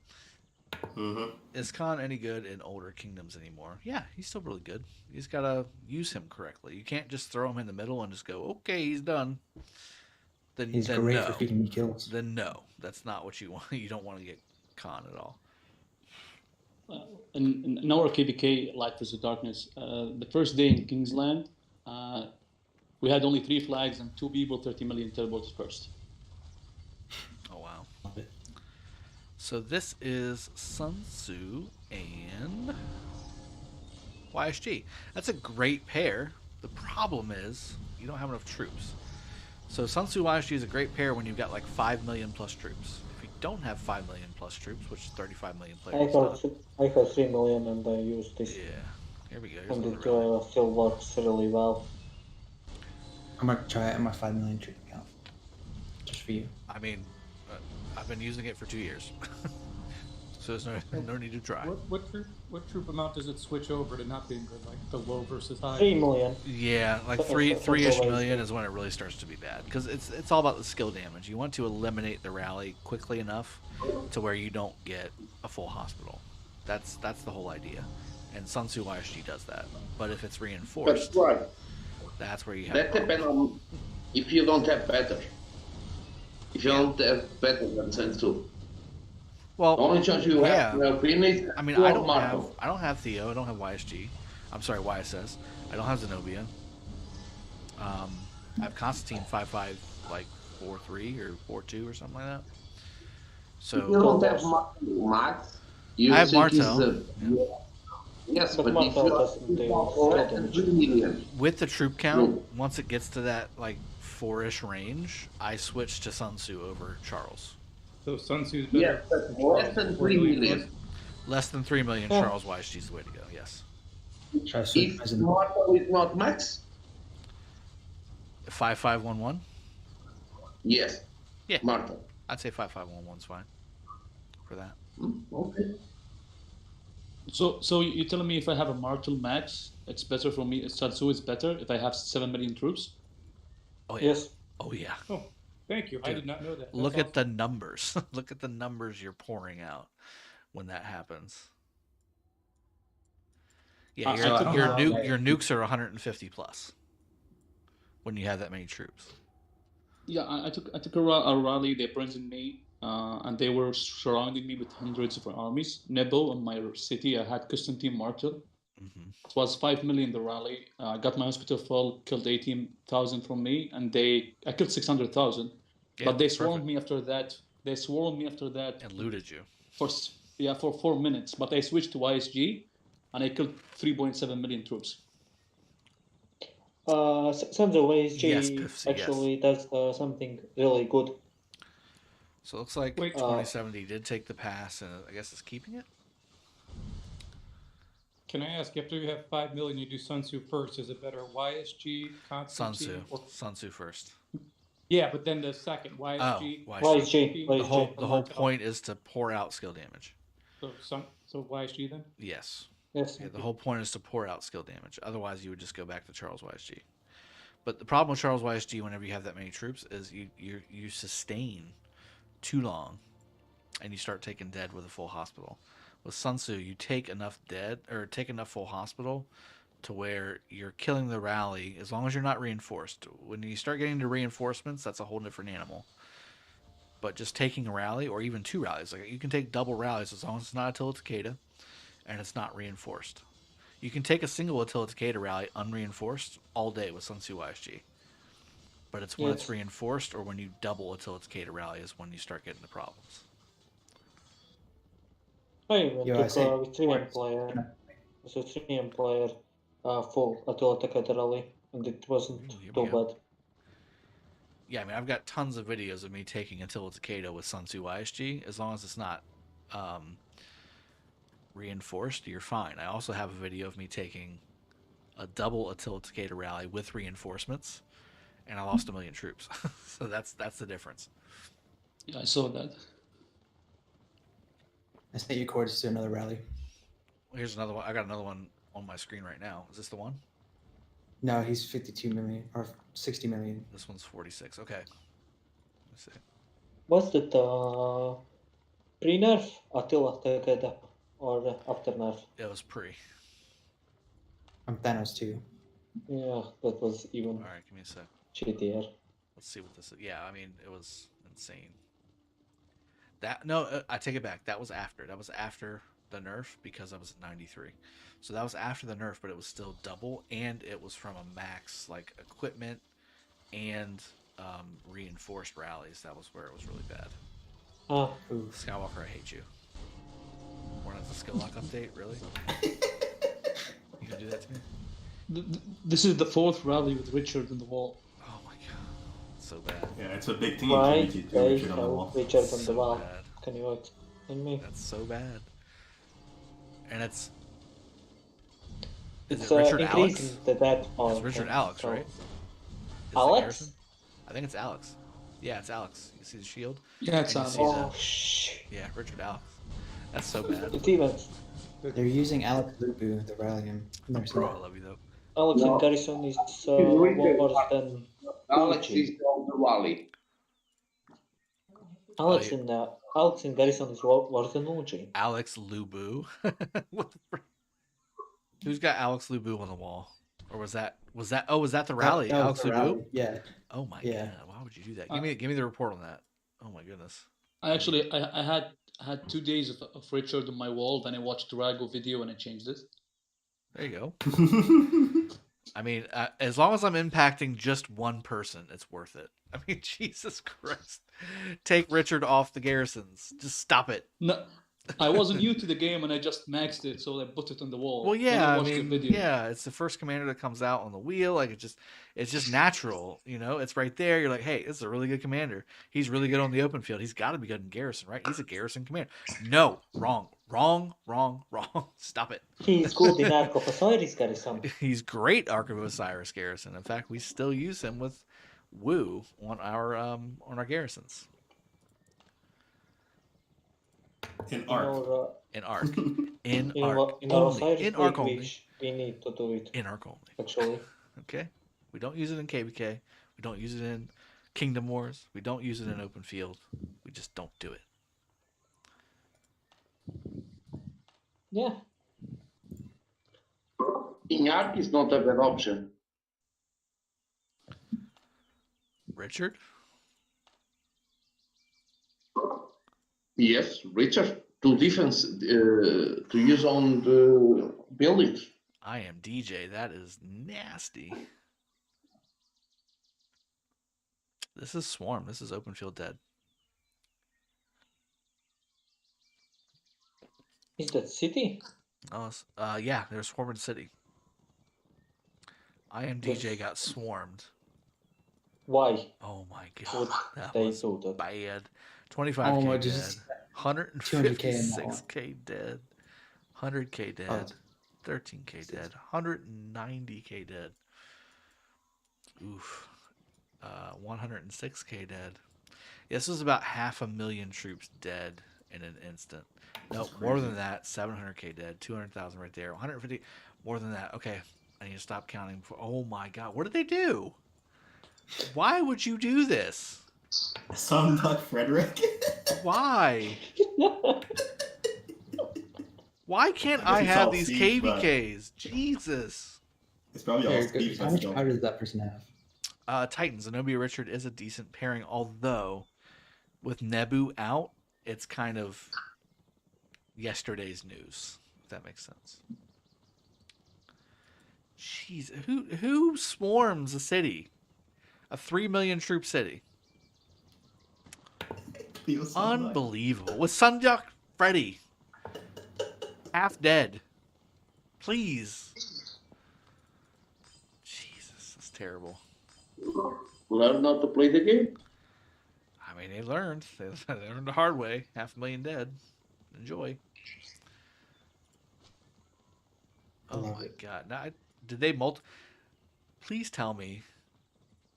Speaker 1: Is Khan any good in older kingdoms anymore? Yeah, he's still really good. You just gotta use him correctly. You can't just throw him in the middle and just go, okay, he's done.
Speaker 10: He's
Speaker 1: then
Speaker 10: great
Speaker 1: no.
Speaker 10: for feeding me kills.
Speaker 1: Then no, that's not what you want. You don't want to get Khan at all.
Speaker 8: In our KVK, Light vs. Darkness, the first day in Kingsland, we had only 3 flags and 2 people, 30 million teleports first.
Speaker 1: Oh, wow. So this is Sun Tzu and YSG. That's a great pair, The problem is you don't have enough troops. So Sun Tzu YSG is a great pair when you've got like 5 million plus troops. If you don't have 5 million plus troops, which is 35 million players,
Speaker 7: I have 3 million and I use this.
Speaker 1: Yeah, here we go. Here's
Speaker 7: And
Speaker 1: another
Speaker 7: it
Speaker 1: rally.
Speaker 7: still works really well.
Speaker 10: I'm gonna try it on my 5 million troop account. Just for you.
Speaker 1: I mean, I've been using it for 2 years. So there's no need to try.
Speaker 12: What troop amount does it switch over to not being good, like the low versus high?
Speaker 7: 3 million.
Speaker 1: Yeah, like three-ish million is when it really starts to be bad, because it's all about the skill damage. You want to eliminate the rally quickly enough to where you don't get a full hospital. That's the whole idea, and Sun Tzu YSG does that. But if it's reinforced,
Speaker 5: That's right.
Speaker 1: That's where you have.
Speaker 5: That depends on if you don't have better. If you don't have better than Sun Tzu.
Speaker 1: Well,
Speaker 5: the only chance you have is
Speaker 1: I mean, I don't have Theo. I don't have YSG. I'm sorry, YSS. I don't have Zenobia. I have Constantine 5.5, like 4.3 or 4.2 or something like that. So
Speaker 5: you don't have Max.
Speaker 1: I have Martel.
Speaker 5: Yes, but if you less than 3 million.
Speaker 1: With the troop count, once it gets to that like 4-ish range, I switch to Sun Tzu over Charles.
Speaker 12: So Sun Tzu's better.
Speaker 5: Yes, but less than 3 million.
Speaker 1: Less than 3 million, Charles YSG is the way to go. Yes.
Speaker 5: If Martel is not Max.
Speaker 1: 5511.
Speaker 5: Yes.
Speaker 1: Yeah.
Speaker 5: Martel.
Speaker 1: I'd say 5511 is fine for that.
Speaker 5: Okay.
Speaker 8: So you're telling me if I have a Martel Max, it's better for me. Sun Tzu is better if I have 7 million troops.
Speaker 1: Oh yeah.
Speaker 7: Yes.
Speaker 1: Oh yeah.
Speaker 12: Oh, thank you.
Speaker 1: Dude,
Speaker 12: I did not know that. That's
Speaker 1: look
Speaker 12: awesome.
Speaker 1: at the numbers. Look at the numbers you're pouring out when that happens. Yeah, your nukes are 150 plus when you have that many troops.
Speaker 8: Yeah, I took a rally. They imprisoned me, and they were surrounding me with hundreds of armies. Nebo in my city, I had Constantine Martel.
Speaker 1: Mm-hmm.
Speaker 8: It was 5 million the rally. I got my hospital full, killed 18,000 from me, and I killed 600,000.
Speaker 1: Yeah,
Speaker 8: but they swarmed me after that. They swarmed me after that
Speaker 1: and looted you
Speaker 8: for 4 minutes. But I switched to YSG, and I killed 3.7 million troops.
Speaker 7: Sun Tzu YSG actually does something really good.
Speaker 1: So it looks like 2070 did take the pass, and I guess it's keeping it.
Speaker 12: Can I ask, after you have 5 million, you do Sun Tzu first? Is it better YSG, Constantine?
Speaker 1: Sun Tzu first.
Speaker 12: Yeah, but then the second YSG.
Speaker 7: YSG.
Speaker 1: The whole point is to pour out skill damage.
Speaker 12: So YSG then?
Speaker 1: Yes.
Speaker 7: Yes.
Speaker 1: Yeah, the whole point is to pour out skill damage. Otherwise, you would just go back to Charles YSG. But the problem with Charles YSG, whenever you have that many troops, is you sustain too long, and you start taking dead with a full hospital. With Sun Tzu, you take enough dead or take enough full hospital to where you're killing the rally as long as you're not reinforced. When you start getting to reinforcements, that's a whole different animal. But just taking a rally or even 2 rallies, like you can take double rallies as long as it's not Attila Takeda and it's not reinforced. You can take a single Attila Takeda rally unreinforced all day with Sun Tzu YSG. But it's when it's reinforced or when you double Attila Takeda rally is when you start getting the problems.
Speaker 7: I even took a 3M player. It's a 3M player full Attila Takeda rally, and it wasn't too bad.
Speaker 1: Yeah, I mean, I've got tons of videos of me taking Attila Takeda with Sun Tzu YSG. As long as it's not reinforced, you're fine. I also have a video of me taking a double Attila Takeda rally with reinforcements, and I lost 1 million troops. So that's the difference.
Speaker 8: Yeah, I saw that.
Speaker 10: I sent you coordinates to another rally.
Speaker 1: Here's another one. I got another one on my screen right now. Is this the one?
Speaker 10: No, he's 52 million or 60 million.
Speaker 1: This one's 46. Okay. Let's see.
Speaker 7: Was it pre-nerf Attila Takeda or after nerf?
Speaker 1: It was pre.
Speaker 10: I'm Thanos too.
Speaker 7: Yeah, that was even.
Speaker 1: All right, give me a sec.
Speaker 7: GTR.
Speaker 1: Let's see what this is. Yeah, I mean, it was insane. I take it back. That was after. That was after the nerf because I was at 93. So that was after the nerf, but it was still double, and it was from a max like equipment and reinforced rallies. That was where it was really bad. Skywalker, I hate you. We're not the skill lock update, really? You gonna do that to me?
Speaker 8: This is the fourth rally with Richard in the wall.
Speaker 1: Oh my god, so bad.
Speaker 11: Yeah, it's a big team.
Speaker 7: Why
Speaker 11: KVK
Speaker 7: they
Speaker 11: Richard on the wall.
Speaker 7: have Richard on the
Speaker 1: So
Speaker 7: wall?
Speaker 1: bad.
Speaker 7: Can you explain me?
Speaker 1: That's so bad. And it's
Speaker 7: It's
Speaker 1: Richard
Speaker 7: increasing
Speaker 1: Alex?
Speaker 7: the death
Speaker 1: It's Richard Alex,
Speaker 7: so-
Speaker 1: right? Is it
Speaker 7: Alex?
Speaker 1: Garrison? I think it's Alex. Yeah, it's Alex. You see the shield?
Speaker 8: Yeah, it's
Speaker 1: And you
Speaker 8: Alex.
Speaker 1: see
Speaker 7: Oh shit!
Speaker 1: yeah, Richard Alex. That's so bad.
Speaker 7: It's even
Speaker 10: They're using Alex Lupu, the Rallium. Never seen
Speaker 1: Bro,
Speaker 10: that.
Speaker 1: I love you though.
Speaker 7: Alex
Speaker 5: No.
Speaker 7: and Garrison is
Speaker 5: Richard.
Speaker 7: worse than
Speaker 5: Alex
Speaker 7: Uchi.
Speaker 5: is on the Wally.
Speaker 7: Alex and Garrison is worse than Uchi.
Speaker 1: Alex Lubu. What the frick? Who's got Alex Lubu on the wall? Or was that the rally?
Speaker 10: That was
Speaker 1: Alex
Speaker 10: the
Speaker 1: Lubu?
Speaker 10: rally, yeah.
Speaker 1: Oh my
Speaker 10: Yeah.
Speaker 1: god, why would you do that? Give me the report on that. Oh my goodness.
Speaker 8: I had 2 days of Richard on my wall. Then I watched Drago video and I changed it.
Speaker 1: There you go. I mean, as long as I'm impacting just one person, it's worth it. I mean, Jesus Christ. Take Richard off the garrisons. Just stop it.
Speaker 8: No, I wasn't new to the game and I just maxed it, so I put it on the wall.
Speaker 1: Well,
Speaker 8: Then
Speaker 1: yeah, I
Speaker 8: watched the
Speaker 1: mean,
Speaker 8: video.
Speaker 1: yeah, it's the first commander that comes out on the wheel. Like it's just natural, you know. It's right there. You're like, hey, this is a really good commander. He's really good on the open field. He's got to be good in garrison, right? He's a garrison commander. No, wrong. Stop it.
Speaker 7: He's good in Ark of Osiris Garrison.
Speaker 1: He's great Ark of Osiris garrison. In fact, we still use him with Woo on our garrisons.
Speaker 11: In Ark.
Speaker 1: In Ark. In
Speaker 7: In
Speaker 1: Ark
Speaker 7: our
Speaker 1: only.
Speaker 7: Osiris
Speaker 1: In Ark
Speaker 7: league,
Speaker 1: only.
Speaker 7: we need to do it.
Speaker 1: In Ark only.
Speaker 7: Actually,
Speaker 1: Okay? We don't use it in KVK. We don't use it in Kingdom Wars. We don't use it in open field. We just don't do it.
Speaker 7: yeah.
Speaker 5: In Ark is not a bad option.
Speaker 1: Richard?
Speaker 5: Yes, Richard. To defense, to use on the buildings.
Speaker 1: I am DJ. That is nasty. This is Swarm. This is open field dead.
Speaker 7: Is that city?
Speaker 1: Oh, yeah, there's Swarmed City. I am DJ got swarmed.
Speaker 7: Why?
Speaker 1: Oh my
Speaker 7: Would
Speaker 1: god. That
Speaker 7: they
Speaker 1: was
Speaker 7: do that?
Speaker 1: bad.
Speaker 10: Oh
Speaker 1: 25k
Speaker 10: my,
Speaker 1: dead.
Speaker 10: just
Speaker 1: 156k dead. 100k dead.
Speaker 10: Oh.
Speaker 1: 13k dead. 190k dead. Oof. 106k dead. This was about 500,000 troops dead in an instant. No, more than that. 700k dead. 200,000 right there. 150. More than that. Okay, I need to stop counting. Oh my god, what did they do? Why would you do this?
Speaker 11: Some Duck Frederick.
Speaker 1: Why? Why can't
Speaker 11: I
Speaker 1: I
Speaker 11: guess it's
Speaker 1: have
Speaker 11: all
Speaker 1: these
Speaker 11: siege, but-
Speaker 1: KVKs? Jesus.
Speaker 11: It's probably all
Speaker 10: Very
Speaker 11: Steve.
Speaker 10: good. How much power does that person have?
Speaker 1: Titans. Zenobia Richard is a decent pairing, although with Nebu out, it's kind of yesterday's news, if that makes sense. Jeez, who swarms a city? A 3 million troop city. Unbelievable. With Sunduck Freddy. Half dead. Please. Jesus, that's terrible.
Speaker 5: Learn not to play the game.
Speaker 1: I mean, they learned. They learned the hard way. 500,000 dead. Enjoy. Oh my god. Now, did they Please tell me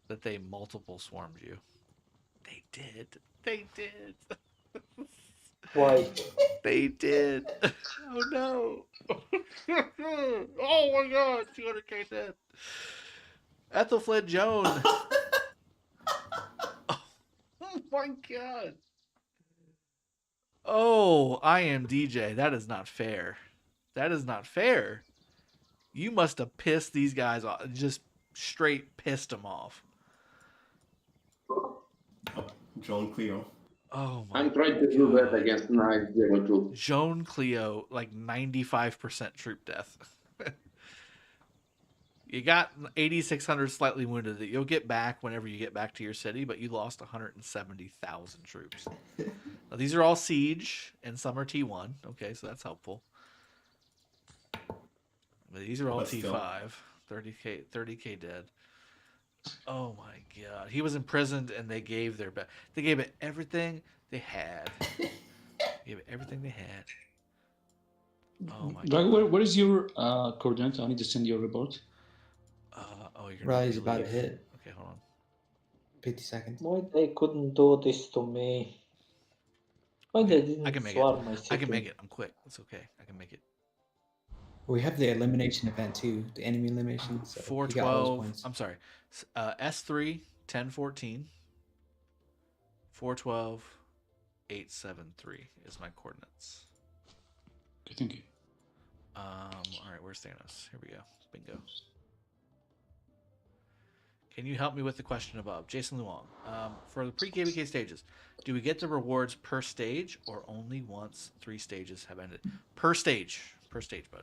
Speaker 1: that they multiple swarmed you. They did. They did.
Speaker 7: Why?
Speaker 1: They did. Oh no. Oh my god. 200k dead. Ethelfled Joan. Oh my god. Oh, I am DJ. That is not fair. That is not fair. You must have pissed these guys off. Just straight pissed them off.
Speaker 11: Joan Cleo.
Speaker 1: Oh my
Speaker 5: I'm trying to do that against 902.
Speaker 1: Joan Cleo, like 95% troop death. You got 8,600 slightly wounded that you'll get back whenever you get back to your city, but you lost 170,000 troops. Now, these are all siege, and some are T1. Okay, so that's helpful. But these are all
Speaker 11: But
Speaker 1: T5.
Speaker 11: still.
Speaker 1: 30K dead. Oh my god. He was imprisoned and they gave they gave it everything they had. Gave it everything they had. Oh my
Speaker 8: Drago,
Speaker 1: god.
Speaker 8: where is your coordinate? I need to send you a report.
Speaker 1: You're
Speaker 10: Rally's about to hit.
Speaker 1: Okay, hold on.
Speaker 10: 50 seconds.
Speaker 7: Why they couldn't do this to me? Why they didn't
Speaker 1: I can make
Speaker 7: swarm my
Speaker 1: it.
Speaker 7: city?
Speaker 1: I can make it. I'm quick. It's okay. I can make it.
Speaker 10: We have the elimination event too, the enemy elimination. So
Speaker 1: 412. I'm sorry. S3 1014. 412 873 is my coordinates.
Speaker 8: Okay, thank you.
Speaker 1: All right, where's Thanos? Here we go. Bingo. Can you help me with the question above? Jason Luong. For the pre-KVK stages, do we get the rewards per stage or only once 3 stages have ended? Per stage. Per stage, bud.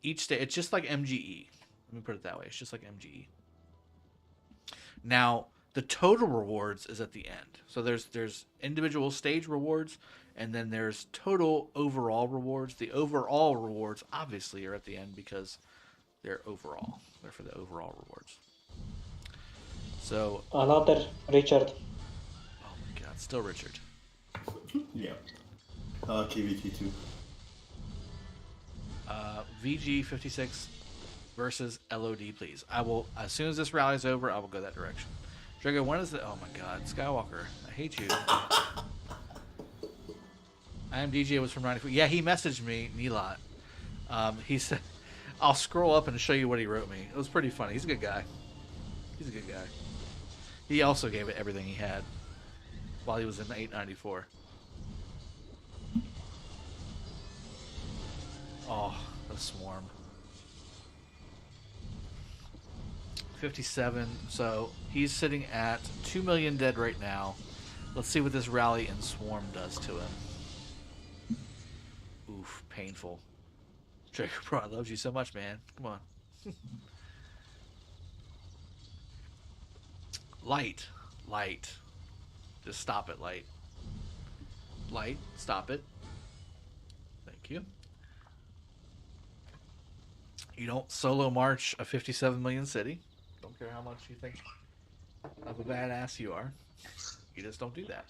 Speaker 1: Each stage, it's just like MGE. Let me put it that way. It's just like MGE. Now, the total rewards is at the end. So there's individual stage rewards, and then there's total overall rewards. The overall rewards obviously are at the end because they're overall. They're for the overall rewards. So
Speaker 7: Another Richard.
Speaker 1: Oh my god, still Richard.
Speaker 11: Yeah. KVK 2.
Speaker 1: VG56 versus LOD, please. I will, as soon as this rally's over, I will go that direction. Drago, when is it? Oh my god, Skywalker, I hate you. I am DJ was from 94. Yeah, he messaged me, Nilot. He said, I'll scroll up and show you what he wrote me. It was pretty funny. He's a good guy. He's a good guy. He also gave it everything he had while he was in 894. Oh, the swarm. 57. So he's sitting at 2 million dead right now. Let's see what this rally and swarm does to him. Oof, painful. Draco Pro, I love you so much, man. Come on. Light. Light. Just stop it, Light. Light, stop it. Thank you. You don't solo march a 57 million city. Don't care how much you think of a badass you are. You just don't do that.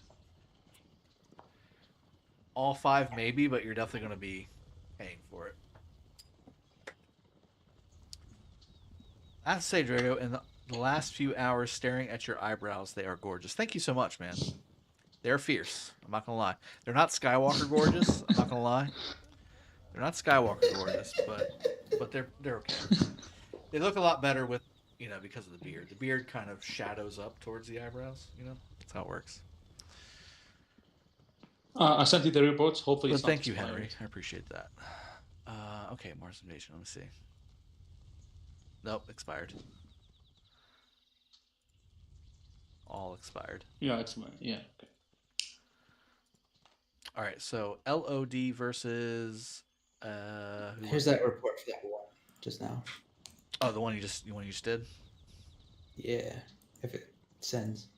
Speaker 1: All 5 maybe, but you're definitely going to be paying for it. I have to say, Drago, in the last few hours staring at your eyebrows, they are gorgeous. Thank you so much, man. They're fierce. I'm not going to lie. They're not Skywalker gorgeous. I'm not going to lie. They're not Skywalker gorgeous, but they're okay. They look a lot better with, because of the beard. The beard kind of shadows up towards the eyebrows, That's how it works.
Speaker 8: I sent you the reports. Hopefully it's not
Speaker 1: thank you,
Speaker 8: expired.
Speaker 1: Henry. I appreciate that. Okay, Mars Invasion. Let me see. Nope, expired. All expired.
Speaker 8: Yeah, expired. Yeah. Okay.
Speaker 1: All right, so LOD versus.
Speaker 10: Here's that report for that one just now.
Speaker 1: Oh, the one you just did.
Speaker 10: Yeah, if it sends.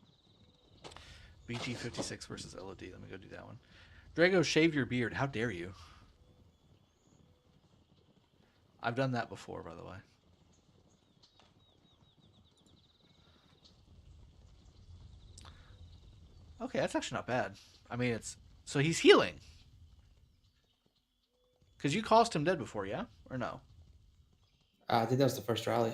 Speaker 1: BG56 versus LOD. Let me go do that one. Drago, shave your beard. How dare you? I've done that before, by the way. Okay, that's actually not bad. I mean, so he's healing. Because you caused him dead before, yeah? Or no?
Speaker 10: I think that was the first rally.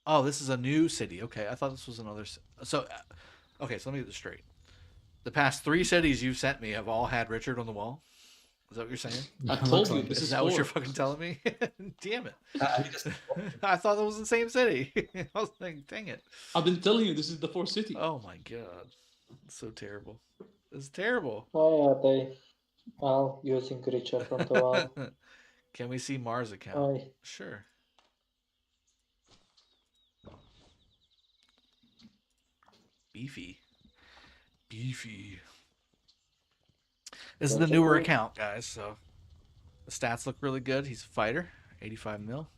Speaker 1: Oh, this is a new city. Okay, I thought this was another. So, okay, so let me get this straight. The past 3 cities you've sent me have all had Richard on the wall? Is that what you're saying?
Speaker 8: I told you, this
Speaker 1: is that
Speaker 8: 4.
Speaker 1: what you're fucking telling me? Damn it. I thought that was the same city. I was like, dang it.
Speaker 8: I've been telling you, this is the 4th city.
Speaker 1: Oh my god. It's so terrible. It's terrible.
Speaker 7: Why are they all using Richard on the wall?
Speaker 1: Can we see Mars account?
Speaker 7: Why?
Speaker 1: Sure. Beefy. Beefy. This is the newer account, guys, so the stats look really good. He's a fighter. 85 mil.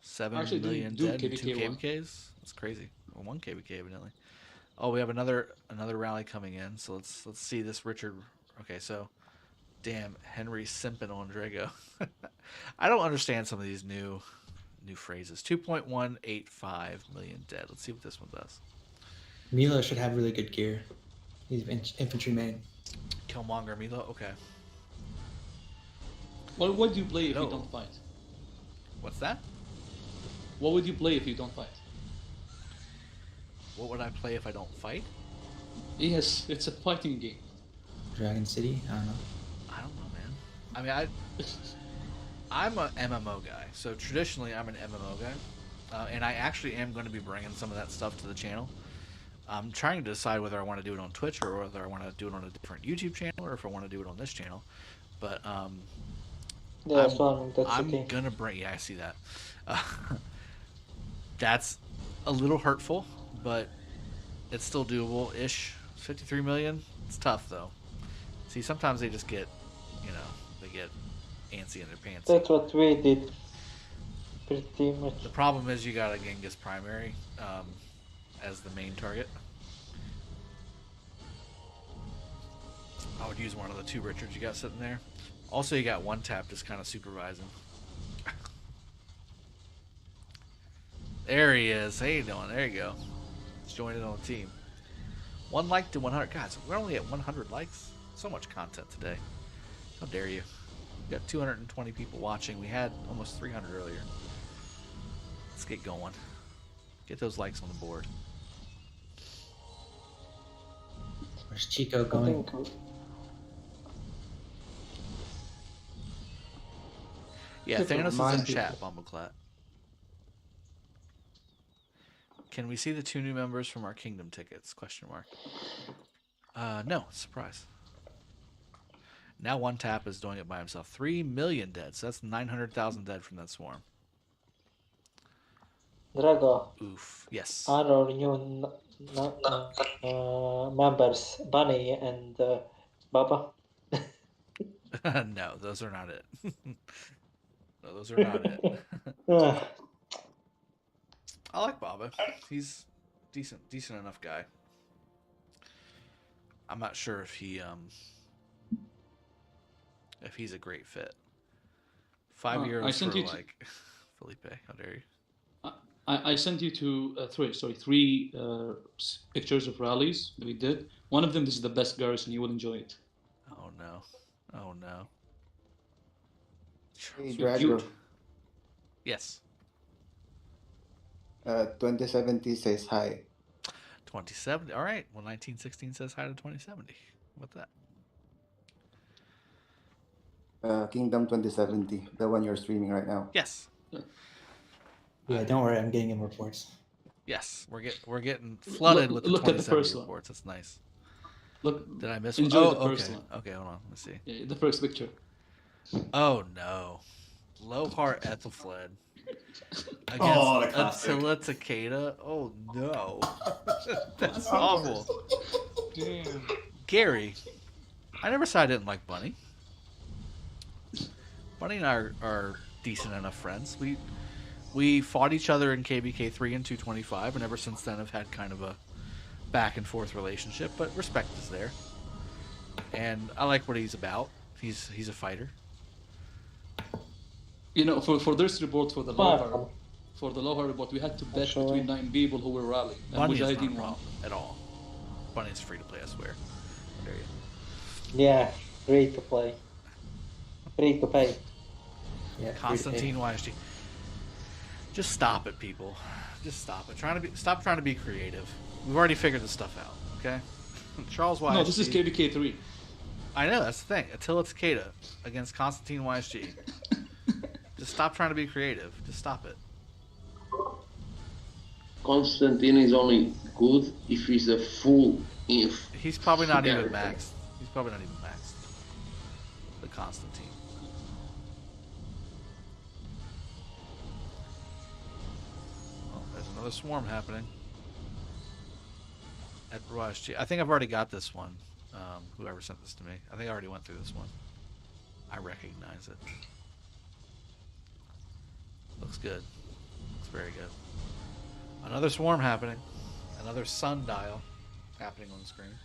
Speaker 1: 7 million dead and 2 KVKs. That's crazy. Well, 1 KVK evidently. Oh, we have another rally coming in. So let's see this Richard. Okay, so Damn, Henry Sippin on Drago. I don't understand some of these new phrases. 2.185 million dead. Let's see what this one does.
Speaker 10: Milo should have really good gear. He's infantry main.
Speaker 1: Killmonger Milo? Okay.
Speaker 8: Well, what do you play if you don't fight?
Speaker 1: What's that?
Speaker 8: What would you play if you don't fight?
Speaker 1: What would I play if I don't fight?
Speaker 8: Yes, it's a fighting game.
Speaker 10: Dragon City? I don't know.
Speaker 1: I don't know, man. I mean, I'm a MMO guy, so traditionally I'm an MMO guy, and I actually am going to be bringing some of that stuff to the channel. I'm trying to decide whether I want to do it on Twitch or whether I want to do it on a different YouTube channel or if I want to do it on this channel. But I'm gonna bring. Yeah, I see that. That's a little hurtful, but it's still doable-ish. 53 million. It's tough though. See, sometimes they just get, they get antsy in their pants.
Speaker 7: That's what we did. Pretty much.
Speaker 1: The problem is you got a Genghis primary as the main target. I would use one of the 2 Richards you got sitting there. Also, you got 1 tap just kind of supervising. There he is. How you doing? There you go. Let's join in on the team. 1 like to 100. Guys, we're only at 100 likes. So much content today. How dare you? We got 220 people watching. We had almost 300 earlier. Let's get going. Get those likes on the board.
Speaker 10: Where's Chico going?
Speaker 1: Yeah, Thanos is in chat, Bumbleclat. Can we see the 2 new members from our Kingdom tickets? Question mark. No, surprise. Now 1 tap is doing it by himself. 3 million dead, so that's 900,000 dead from that swarm.
Speaker 7: Drago.
Speaker 1: Oof. Yes.
Speaker 7: Are our new members Bunny and Baba?
Speaker 1: No, those are not it. No, those are not it. I like Baba. He's decent enough guy. I'm not sure if he's a great fit. 5 years for like Felipe. How dare you?
Speaker 8: I sent you to 3 pictures of rallies we did. One of them is the best garrison. You will enjoy it.
Speaker 1: Oh no! Oh no!
Speaker 13: Hey, Drago.
Speaker 1: Yes.
Speaker 13: 2070 says hi.
Speaker 1: 2070. All right. Well, 1916 says hi to 2070. What's that?
Speaker 13: Kingdom 2070, the one you're streaming right now.
Speaker 1: Yes.
Speaker 10: Yeah, don't worry. I'm getting him reports.
Speaker 1: Yes, we're getting flooded with the 2070 reports. That's nice.
Speaker 8: Look.
Speaker 1: Did I miss
Speaker 8: one? Enjoy the
Speaker 1: okay.
Speaker 8: first one.
Speaker 1: Okay, hold on. Let's see.
Speaker 8: Yeah, the first picture.
Speaker 1: Oh no. Lowheart Ethelfled.
Speaker 11: Against
Speaker 1: Attila Takeda. Oh no. That's awful.
Speaker 12: Damn.
Speaker 1: Gary, I never said I didn't like Bunny. Bunny and I are decent enough friends. We fought each other in KVK 3 and 225, and ever since then have had kind of a back and forth relationship, but respect is there. And I like what he's about. He's a fighter.
Speaker 8: For this report, for the Lowheart report, we had to bet between 9 people who were rallying.
Speaker 1: Bunny is not a problem at all. Bunny is free to play, I swear. How dare you?
Speaker 7: Yeah, free to play. Free to pay.
Speaker 10: Yeah,
Speaker 1: Constantine YSG. Just stop it, people. Just stop it. Stop trying to be creative. We've already figured this stuff out, okay? Charles YSG.
Speaker 8: No, this is KVK 3.
Speaker 1: I know, that's the thing. Attila Takeda against Constantine YSG. Just stop trying to be creative. Just stop it.
Speaker 5: Constantine is only good if he's a full inf.
Speaker 1: He's probably not even maxed. He's probably not even maxed. The Constantine. Oh, there's another swarm happening. At YSG. I think I've already got this one. Whoever sent this to me. I think I already went through this one. I recognize it. Looks good. Looks very good. Another swarm happening. Another sundial happening on the screen.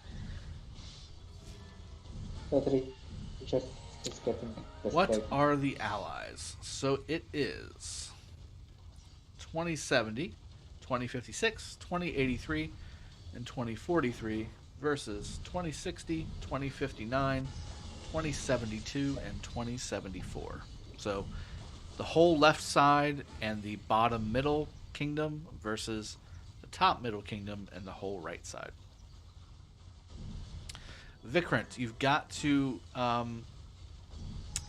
Speaker 7: It's getting
Speaker 1: What
Speaker 7: frustrating.
Speaker 1: are the allies? So it is 2070, 2056, 2083, and 2043 versus 2060, 2059, 2072, and 2074. So the whole left side and the bottom middle kingdom versus the top middle kingdom and the whole right side. Vikrant, you've got to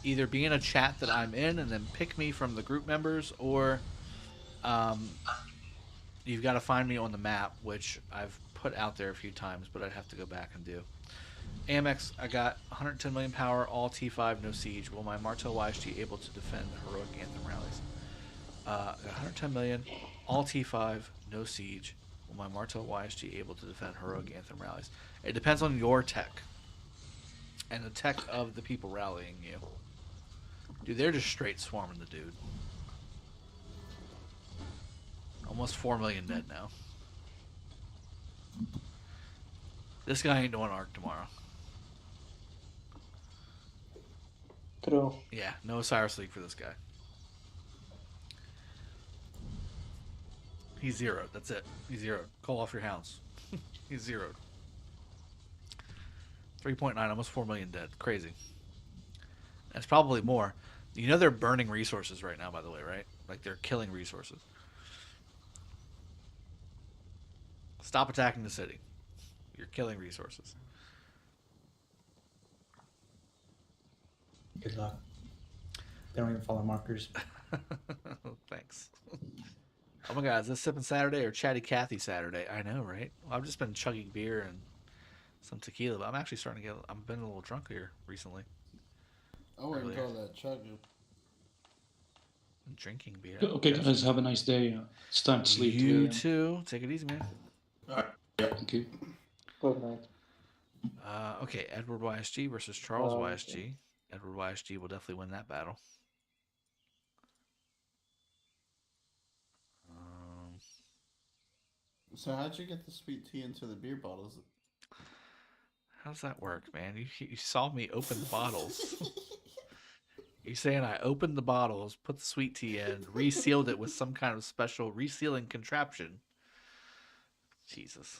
Speaker 1: either be in a chat that I'm in and then pick me from the group members, or you've got to find me on the map, which I've put out there a few times, but I'd have to go back and do. Amex, I got 110 million power, all T5, no siege. Will my Martel YSG able to defend heroic anthem rallies? I got 110 million, all T5, no siege. Will my Martel YSG able to defend heroic anthem rallies? It depends on your tech and the tech of the people rallying you. Dude, they're just straight swarming the dude. Almost 4 million dead now. This guy ain't doing arc tomorrow.
Speaker 7: True.
Speaker 1: Yeah, no Osiris League for this guy. He's zeroed. That's it. He's zeroed. Call off your hounds. He's zeroed. 3.9, almost 4 million dead. Crazy. That's probably more. You know they're burning resources right now, by the way, right? Like they're killing resources. Stop attacking the city. You're killing resources.
Speaker 10: Good luck. They don't even follow markers.
Speaker 1: Thanks. Oh my god, is this Sippin' Saturday or Chatty Cathy Saturday? I know, right? Well, I've just been chugging beer and some tequila, but I'm actually starting to get... I've been a little drunk here recently.
Speaker 6: I wouldn't call that chugging.
Speaker 1: Drinking beer.
Speaker 8: Okay, guys, have a nice day. It's time to sleep.
Speaker 1: You too. Take it easy, man.
Speaker 11: Alright.
Speaker 8: Thank you.
Speaker 7: Good night.
Speaker 1: Okay, Edward YSG versus Charles YSG. Edward YSG will definitely win that battle.
Speaker 6: So how'd you get the sweet tea into the beer bottles?
Speaker 1: How does that work, man? You saw me open the bottles. You saying I opened the bottles, put the sweet tea in, resealed it with some kind of special resealing contraption. Jesus.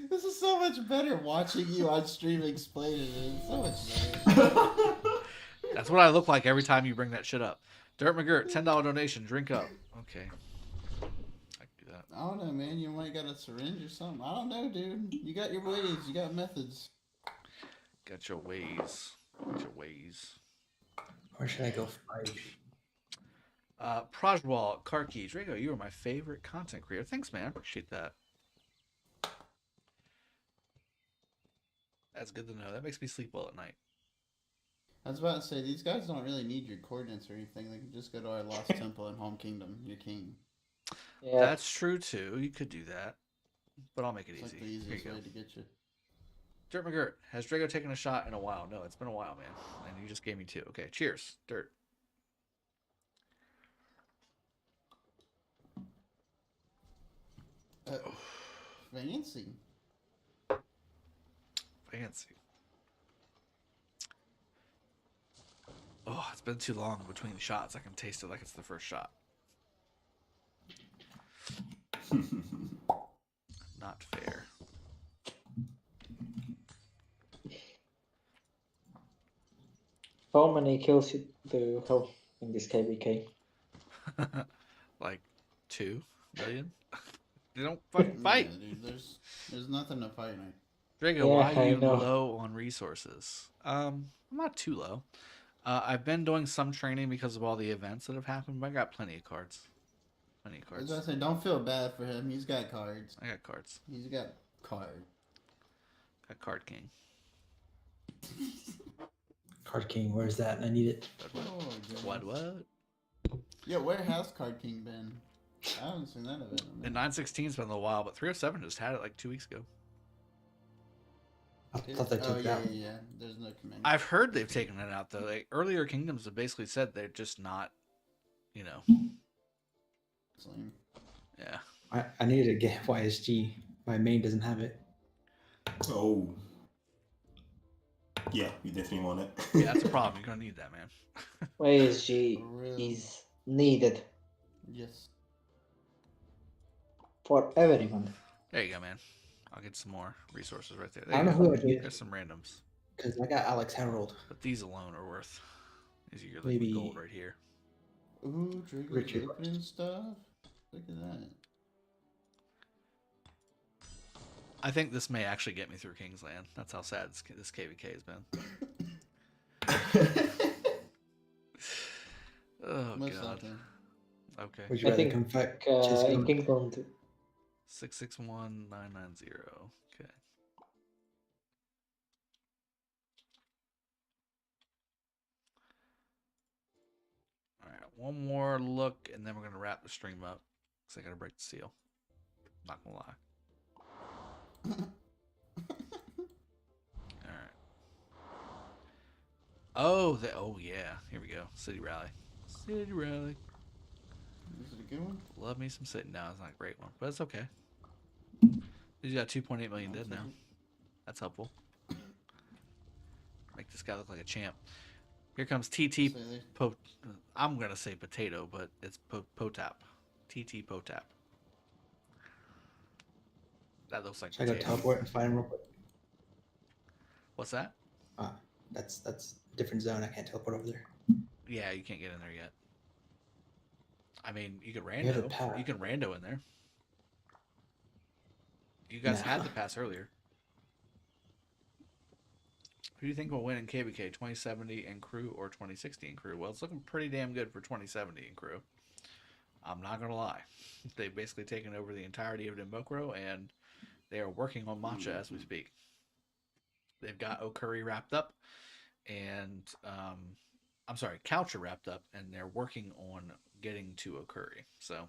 Speaker 6: This is so much better watching you on stream explain it. It's so much better.
Speaker 1: That's what I look like every time you bring that shit up. Dirt McGirt, $10 donation, drink up. Okay. I can do that.
Speaker 6: I don't know, man. You might got a syringe or something. I don't know, dude. You got your ways. You got methods.
Speaker 1: Got your ways. Got your ways.
Speaker 10: Where should I go fight?
Speaker 1: Prajwal, Karki, Drago, you are my favorite content creator. Thanks, man. I appreciate that. That's good to know. That makes me sleep well at night.
Speaker 6: I was about to say, these guys don't really need your coordinates or anything. They can just go to our Lost Temple and Home Kingdom. You're king.
Speaker 7: Yeah.
Speaker 1: That's true, too. You could do that. But I'll make it
Speaker 6: It's
Speaker 1: easy.
Speaker 6: like the easiest
Speaker 1: Here you
Speaker 6: way
Speaker 1: go.
Speaker 6: to get you.
Speaker 1: Dirt McGirt, has Drago taken a shot in a while? No, it's been a while, man. And you just gave me two. Okay, cheers. Dirt.
Speaker 6: Fancy.
Speaker 1: Fancy. Oh, it's been too long between shots. I can taste it like it's the first shot. Not fair.
Speaker 7: How many kills do you have in this KVK?
Speaker 1: Like 2 million? They don't fucking fight.
Speaker 6: Yeah, dude, there's nothing to fight.
Speaker 1: Drago, why are you low on resources? I'm not too low. I've been doing some training because of all the events that have happened, but I got plenty of cards. Plenty of
Speaker 6: I was
Speaker 1: cards.
Speaker 6: gonna say, don't feel bad for him. He's got cards.
Speaker 1: I got cards.
Speaker 6: He's got card.
Speaker 1: Got Card King.
Speaker 10: Card King, where's that? I need it.
Speaker 1: What?
Speaker 6: Yeah, where has Card King been? I haven't seen that event.
Speaker 1: And 916's been a little while, but 307 just had it like 2 weeks ago.
Speaker 10: I thought they took
Speaker 6: oh,
Speaker 10: it out.
Speaker 6: Yeah. There's no command.
Speaker 1: I've heard they've taken it out though. Like earlier kingdoms have basically said they're just not, you know. Yeah.
Speaker 10: I needed to get YSG. My main doesn't have it.
Speaker 11: Oh. Yeah, you definitely want it.
Speaker 1: Yeah, that's a problem. You're gonna need that, man.
Speaker 7: Where is G? Is needed
Speaker 6: Yes.
Speaker 7: for everyone.
Speaker 1: There you go, man. I'll get some more resources right there.
Speaker 10: I don't know who I'd use.
Speaker 1: There's some randoms.
Speaker 10: Because I got Alex Harold.
Speaker 1: But these alone are worth. These are your
Speaker 10: Maybe
Speaker 1: liquid gold right here.
Speaker 6: Ooh, Drago's opening stuff. Look at that.
Speaker 1: I think this may actually get me through Kingsland. That's how sad this KVK has been. Oh,
Speaker 6: Most
Speaker 1: God.
Speaker 6: something.
Speaker 1: Okay.
Speaker 10: Would you
Speaker 7: I think
Speaker 10: Kingdom
Speaker 7: Kingdom
Speaker 1: 661990. Okay. All right, one more look, and then we're gonna wrap the stream up. Cause I gotta break the seal. Not gonna lie. All right. Oh, oh yeah. Here we go. City rally. City rally.
Speaker 6: Is it a good one?
Speaker 1: Love me some city. No, it's not a great one, but it's okay. He's got 2.8 million dead now. That's helpful. Make this guy look like a champ. Here comes TT. I'm gonna say potato, but it's Potap. TT Potap. That looks like
Speaker 10: I got
Speaker 1: potato.
Speaker 10: teleport and find him real quick.
Speaker 1: What's that?
Speaker 10: That's a different zone. I can't teleport over there.
Speaker 1: Yeah, you can't get in there yet. I mean, you could
Speaker 10: You have a
Speaker 1: rando.
Speaker 10: pass.
Speaker 1: You can rando in there. You guys had the pass earlier. Who do you think will win in KVK? 2070 in crew or 2060 in crew? Well, it's looking pretty damn good for 2070 in crew. I'm not going to lie. They've basically taken over the entirety of Dimbokro, and they are working on Matcha as we speak. They've got Okuri wrapped up, and I'm sorry, Coucher wrapped up, and they're working on getting to Okuri. So,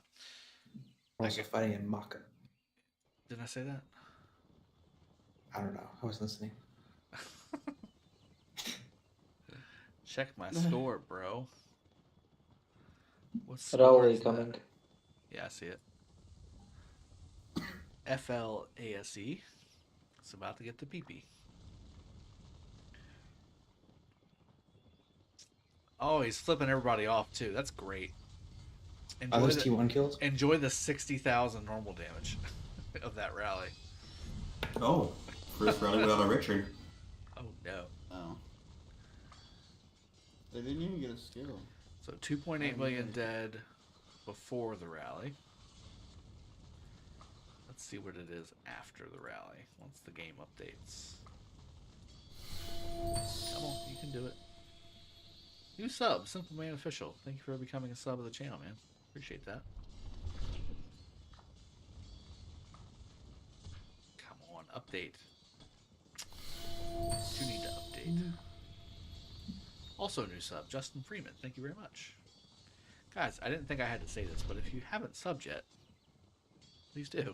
Speaker 10: Also fighting in Maka.
Speaker 1: Did I say that?
Speaker 10: I don't know. I was listening.
Speaker 1: Check my score, bro. What's
Speaker 7: Rally coming.
Speaker 1: Yeah, I see it. FLASE. It's about to get the PP. Oh, he's flipping everybody off too. That's great.
Speaker 10: Are those T1 kills?
Speaker 1: Enjoy the 60,000 normal damage of that rally.
Speaker 11: Oh, first rally without a Richard.
Speaker 1: Oh no.
Speaker 6: Oh. They didn't even get a skill.
Speaker 1: So 2.8 million dead before the rally. Let's see what it is after the rally. Once the game updates. Come on, you can do it. New sub, Simple Man Official. Thank you for becoming a sub of the channel, man. Appreciate that. Come on, update. You need to update. Also new sub, Justin Freeman. Thank you very much. Guys, I didn't think I had to say this, but if you haven't subbed yet, please do.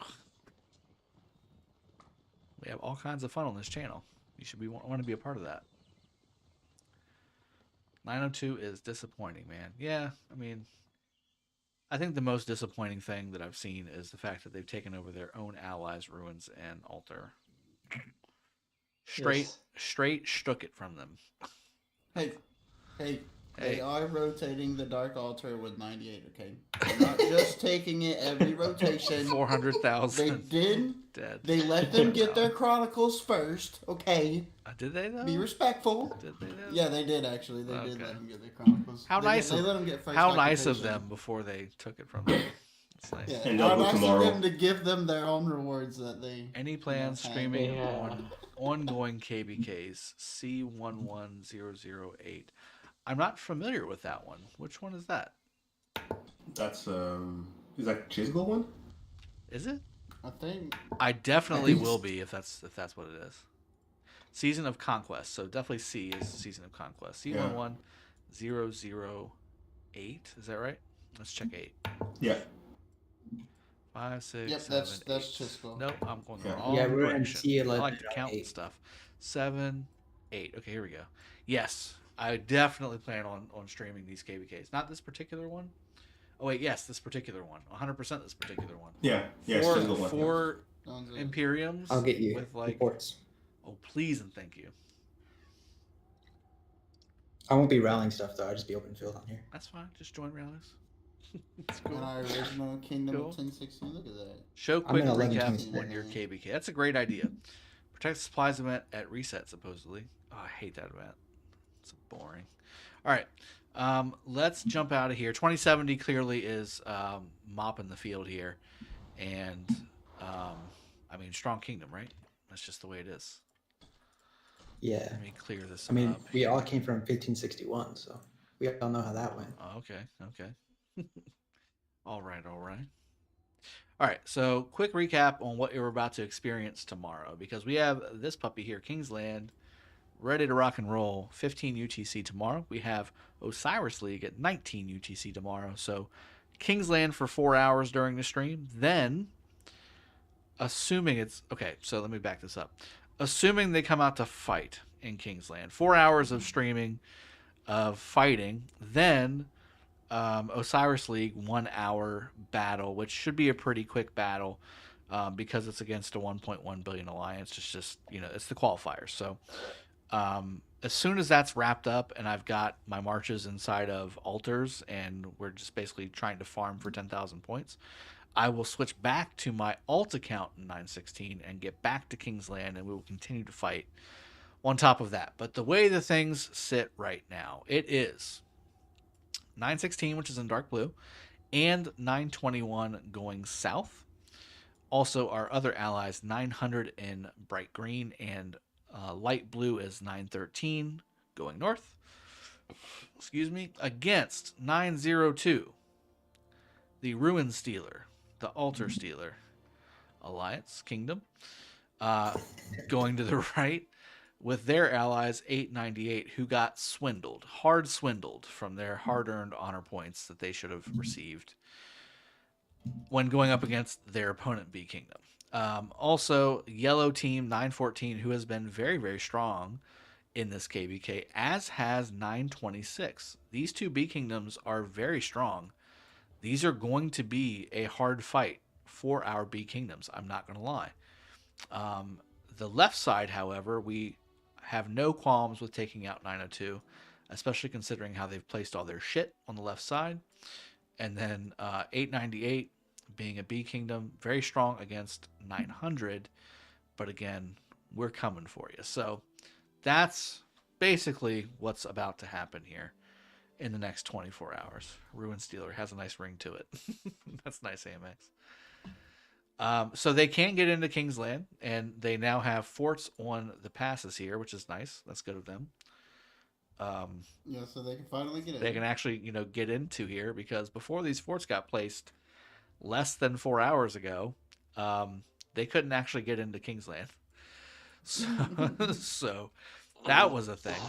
Speaker 1: We have all kinds of fun on this channel. You should want to be a part of that. 902 is disappointing, man. Yeah, I mean, I think the most disappointing thing that I've seen is the fact that they've taken over their own allies' ruins and altar. Straight shook it from them.
Speaker 6: Hey, they are rotating the Dark Altar with 98, okay? They're not just taking it every rotation.
Speaker 1: 400,000.
Speaker 6: They did.
Speaker 1: Dead.
Speaker 6: They let them get their chronicles first, okay?
Speaker 1: Did they, though?
Speaker 6: Be respectful.
Speaker 1: Did they, though?
Speaker 6: Yeah, they did, actually. They did let them get their chronicles.
Speaker 1: How
Speaker 6: they
Speaker 1: nice
Speaker 6: let
Speaker 1: of
Speaker 6: them get first
Speaker 1: how nice of
Speaker 6: occupation.
Speaker 1: them before they took it from them. It's nice.
Speaker 6: Yeah,
Speaker 11: And
Speaker 6: how
Speaker 11: they'll go
Speaker 6: nice
Speaker 11: tomorrow.
Speaker 6: of them to give them their own rewards that they...
Speaker 1: Any plans
Speaker 6: have.
Speaker 1: streaming on ongoing KVKs C11008? I'm not familiar with that one. Which one is that?
Speaker 11: That's is that Chisel one?
Speaker 1: Is it?
Speaker 6: I think
Speaker 1: I definitely will be if that's what it is. Season of Conquest. So definitely C is Season of Conquest. C11008. Is that right? Let's check 8.
Speaker 11: Yeah.
Speaker 1: 5, 6,
Speaker 6: Yep,
Speaker 1: 7,
Speaker 6: that's
Speaker 1: 8.
Speaker 6: Chisel.
Speaker 1: Nope, I'm going the
Speaker 11: Yeah.
Speaker 1: wrong
Speaker 10: Yeah, we're in
Speaker 1: direction.
Speaker 10: C11,
Speaker 1: I like to count
Speaker 10: 8.
Speaker 1: stuff. 7, 8. Okay, here we go. Yes, I definitely plan on streaming these KVKs. Not this particular one. Oh wait, yes, this particular one. 100% this particular one.
Speaker 11: Yeah. Yeah.
Speaker 1: Four,
Speaker 11: Chisel one.
Speaker 1: four Imperiums.
Speaker 10: I'll get you
Speaker 1: with like.
Speaker 10: reports.
Speaker 1: Oh please and thank you.
Speaker 10: I won't be rallying stuff though. I'll just be open field on here.
Speaker 1: That's fine. Just join rallies.
Speaker 6: It's cool. And our original Kingdom of 1016. Look at that.
Speaker 1: Show quick recap when you're KVK. That's a great idea. Protect the supplies event at reset, supposedly. Oh, I hate that event. It's boring. All right. Let's jump out of here. 2070 clearly is mopping the field here. And, I mean, strong kingdom, right? That's just the way it is.
Speaker 10: Yeah.
Speaker 1: Let me clear this
Speaker 10: up. I mean, we
Speaker 1: here.
Speaker 10: all came from 1561, so we all know how that went.
Speaker 1: Oh, okay. All right. All right, so quick recap on what you're about to experience tomorrow, because we have this puppy here, Kingsland, ready to rock and roll. 15 UTC tomorrow. We have Osiris League at 19 UTC tomorrow. So Kingsland for 4 hours during the stream. Then, assuming it's... Okay, so let me back this up. Assuming they come out to fight in Kingsland. 4 hours of streaming, of fighting. Then... Osiris League 1 hour battle, which should be a pretty quick battle because it's against a 1.1 billion alliance. It's just, it's the qualifiers. So as soon as that's wrapped up and I've got my marches inside of altars and we're just basically trying to farm for 10,000 points, I will switch back to my alt account in 916 and get back to Kingsland, and we will continue to fight on top of that. But the way the things sit right now, it is 916, which is in dark blue, and 921 going south. Also, our other allies, 900 in bright green, and light blue is 913 going north. Excuse me. Against 902, the Ruin Stealer, the Altar Stealer Alliance Kingdom, going to the right, with their allies 898, who got hard swindled from their hard-earned honor points that they should have received when going up against their opponent B Kingdom. Also, yellow team 914, who has been very, very strong in this KVK, as has 926. These two B Kingdoms are very strong. These are going to be a hard fight for our B Kingdoms. I'm not going to lie. The left side, however, we have no qualms with taking out 902, especially considering how they've placed all their shit on the left side. And then 898 being a B Kingdom, very strong against 900. But again, we're coming for you. So that's basically what's about to happen here in the next 24 hours. Ruin Stealer has a nice ring to it. That's nice, AMX. So they can get into Kingsland, and they now have forts on the passes here, which is nice. That's good of them.
Speaker 6: Yeah, so they can finally get in.
Speaker 1: They can actually, get into here, because before these forts got placed less than 4 hours ago, they couldn't actually get into Kingsland. So that was a thing.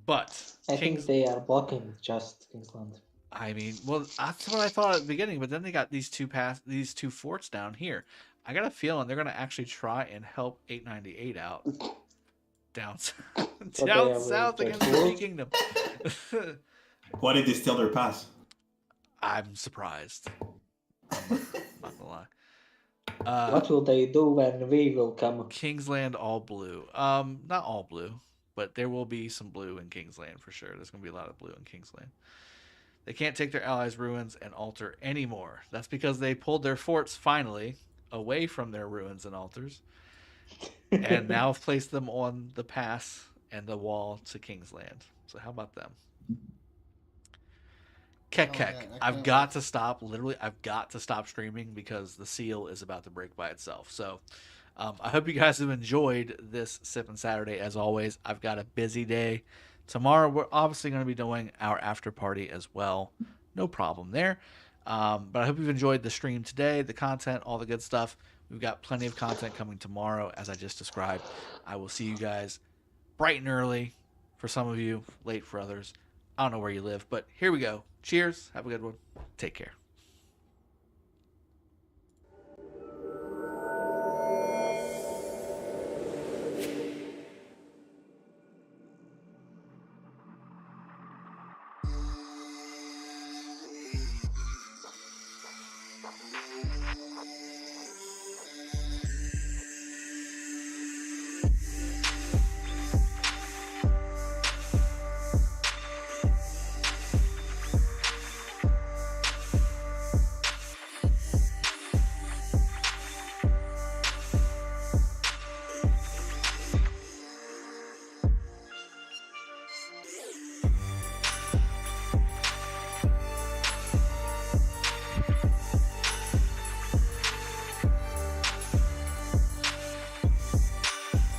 Speaker 1: But
Speaker 7: I think they are blocking just Kingsland.
Speaker 1: I mean, well, that's what I thought at the beginning, but then they got these two forts down here. I got a feeling they're going to actually try and help 898 out down south against the B Kingdom.
Speaker 11: Why did they steal their pass?
Speaker 1: I'm surprised. I'm not gonna lie.
Speaker 7: What will they do when we will come?
Speaker 1: Kingsland all blue. Not all blue, but there will be some blue in Kingsland for sure. There's going to be a lot of blue in Kingsland. They can't take their allies' ruins and altar anymore. That's because they pulled their forts finally away from their ruins and altars, and now have placed them on the pass and the wall to Kingsland. So how about them? Kek. I've got to stop. Literally, I've got to stop streaming because the seal is about to break by itself. So I hope you guys have enjoyed this Sippin' Saturday. As always, I've got a busy day. Tomorrow, we're obviously going to be doing our after party as well. No problem there. But I hope you've enjoyed the stream today, the content, all the good stuff. We've got plenty of content coming tomorrow, as I just described. I will see you guys bright and early for some of you, late for others. I don't know where you live, but here we go. Cheers. Have a good one. Take care.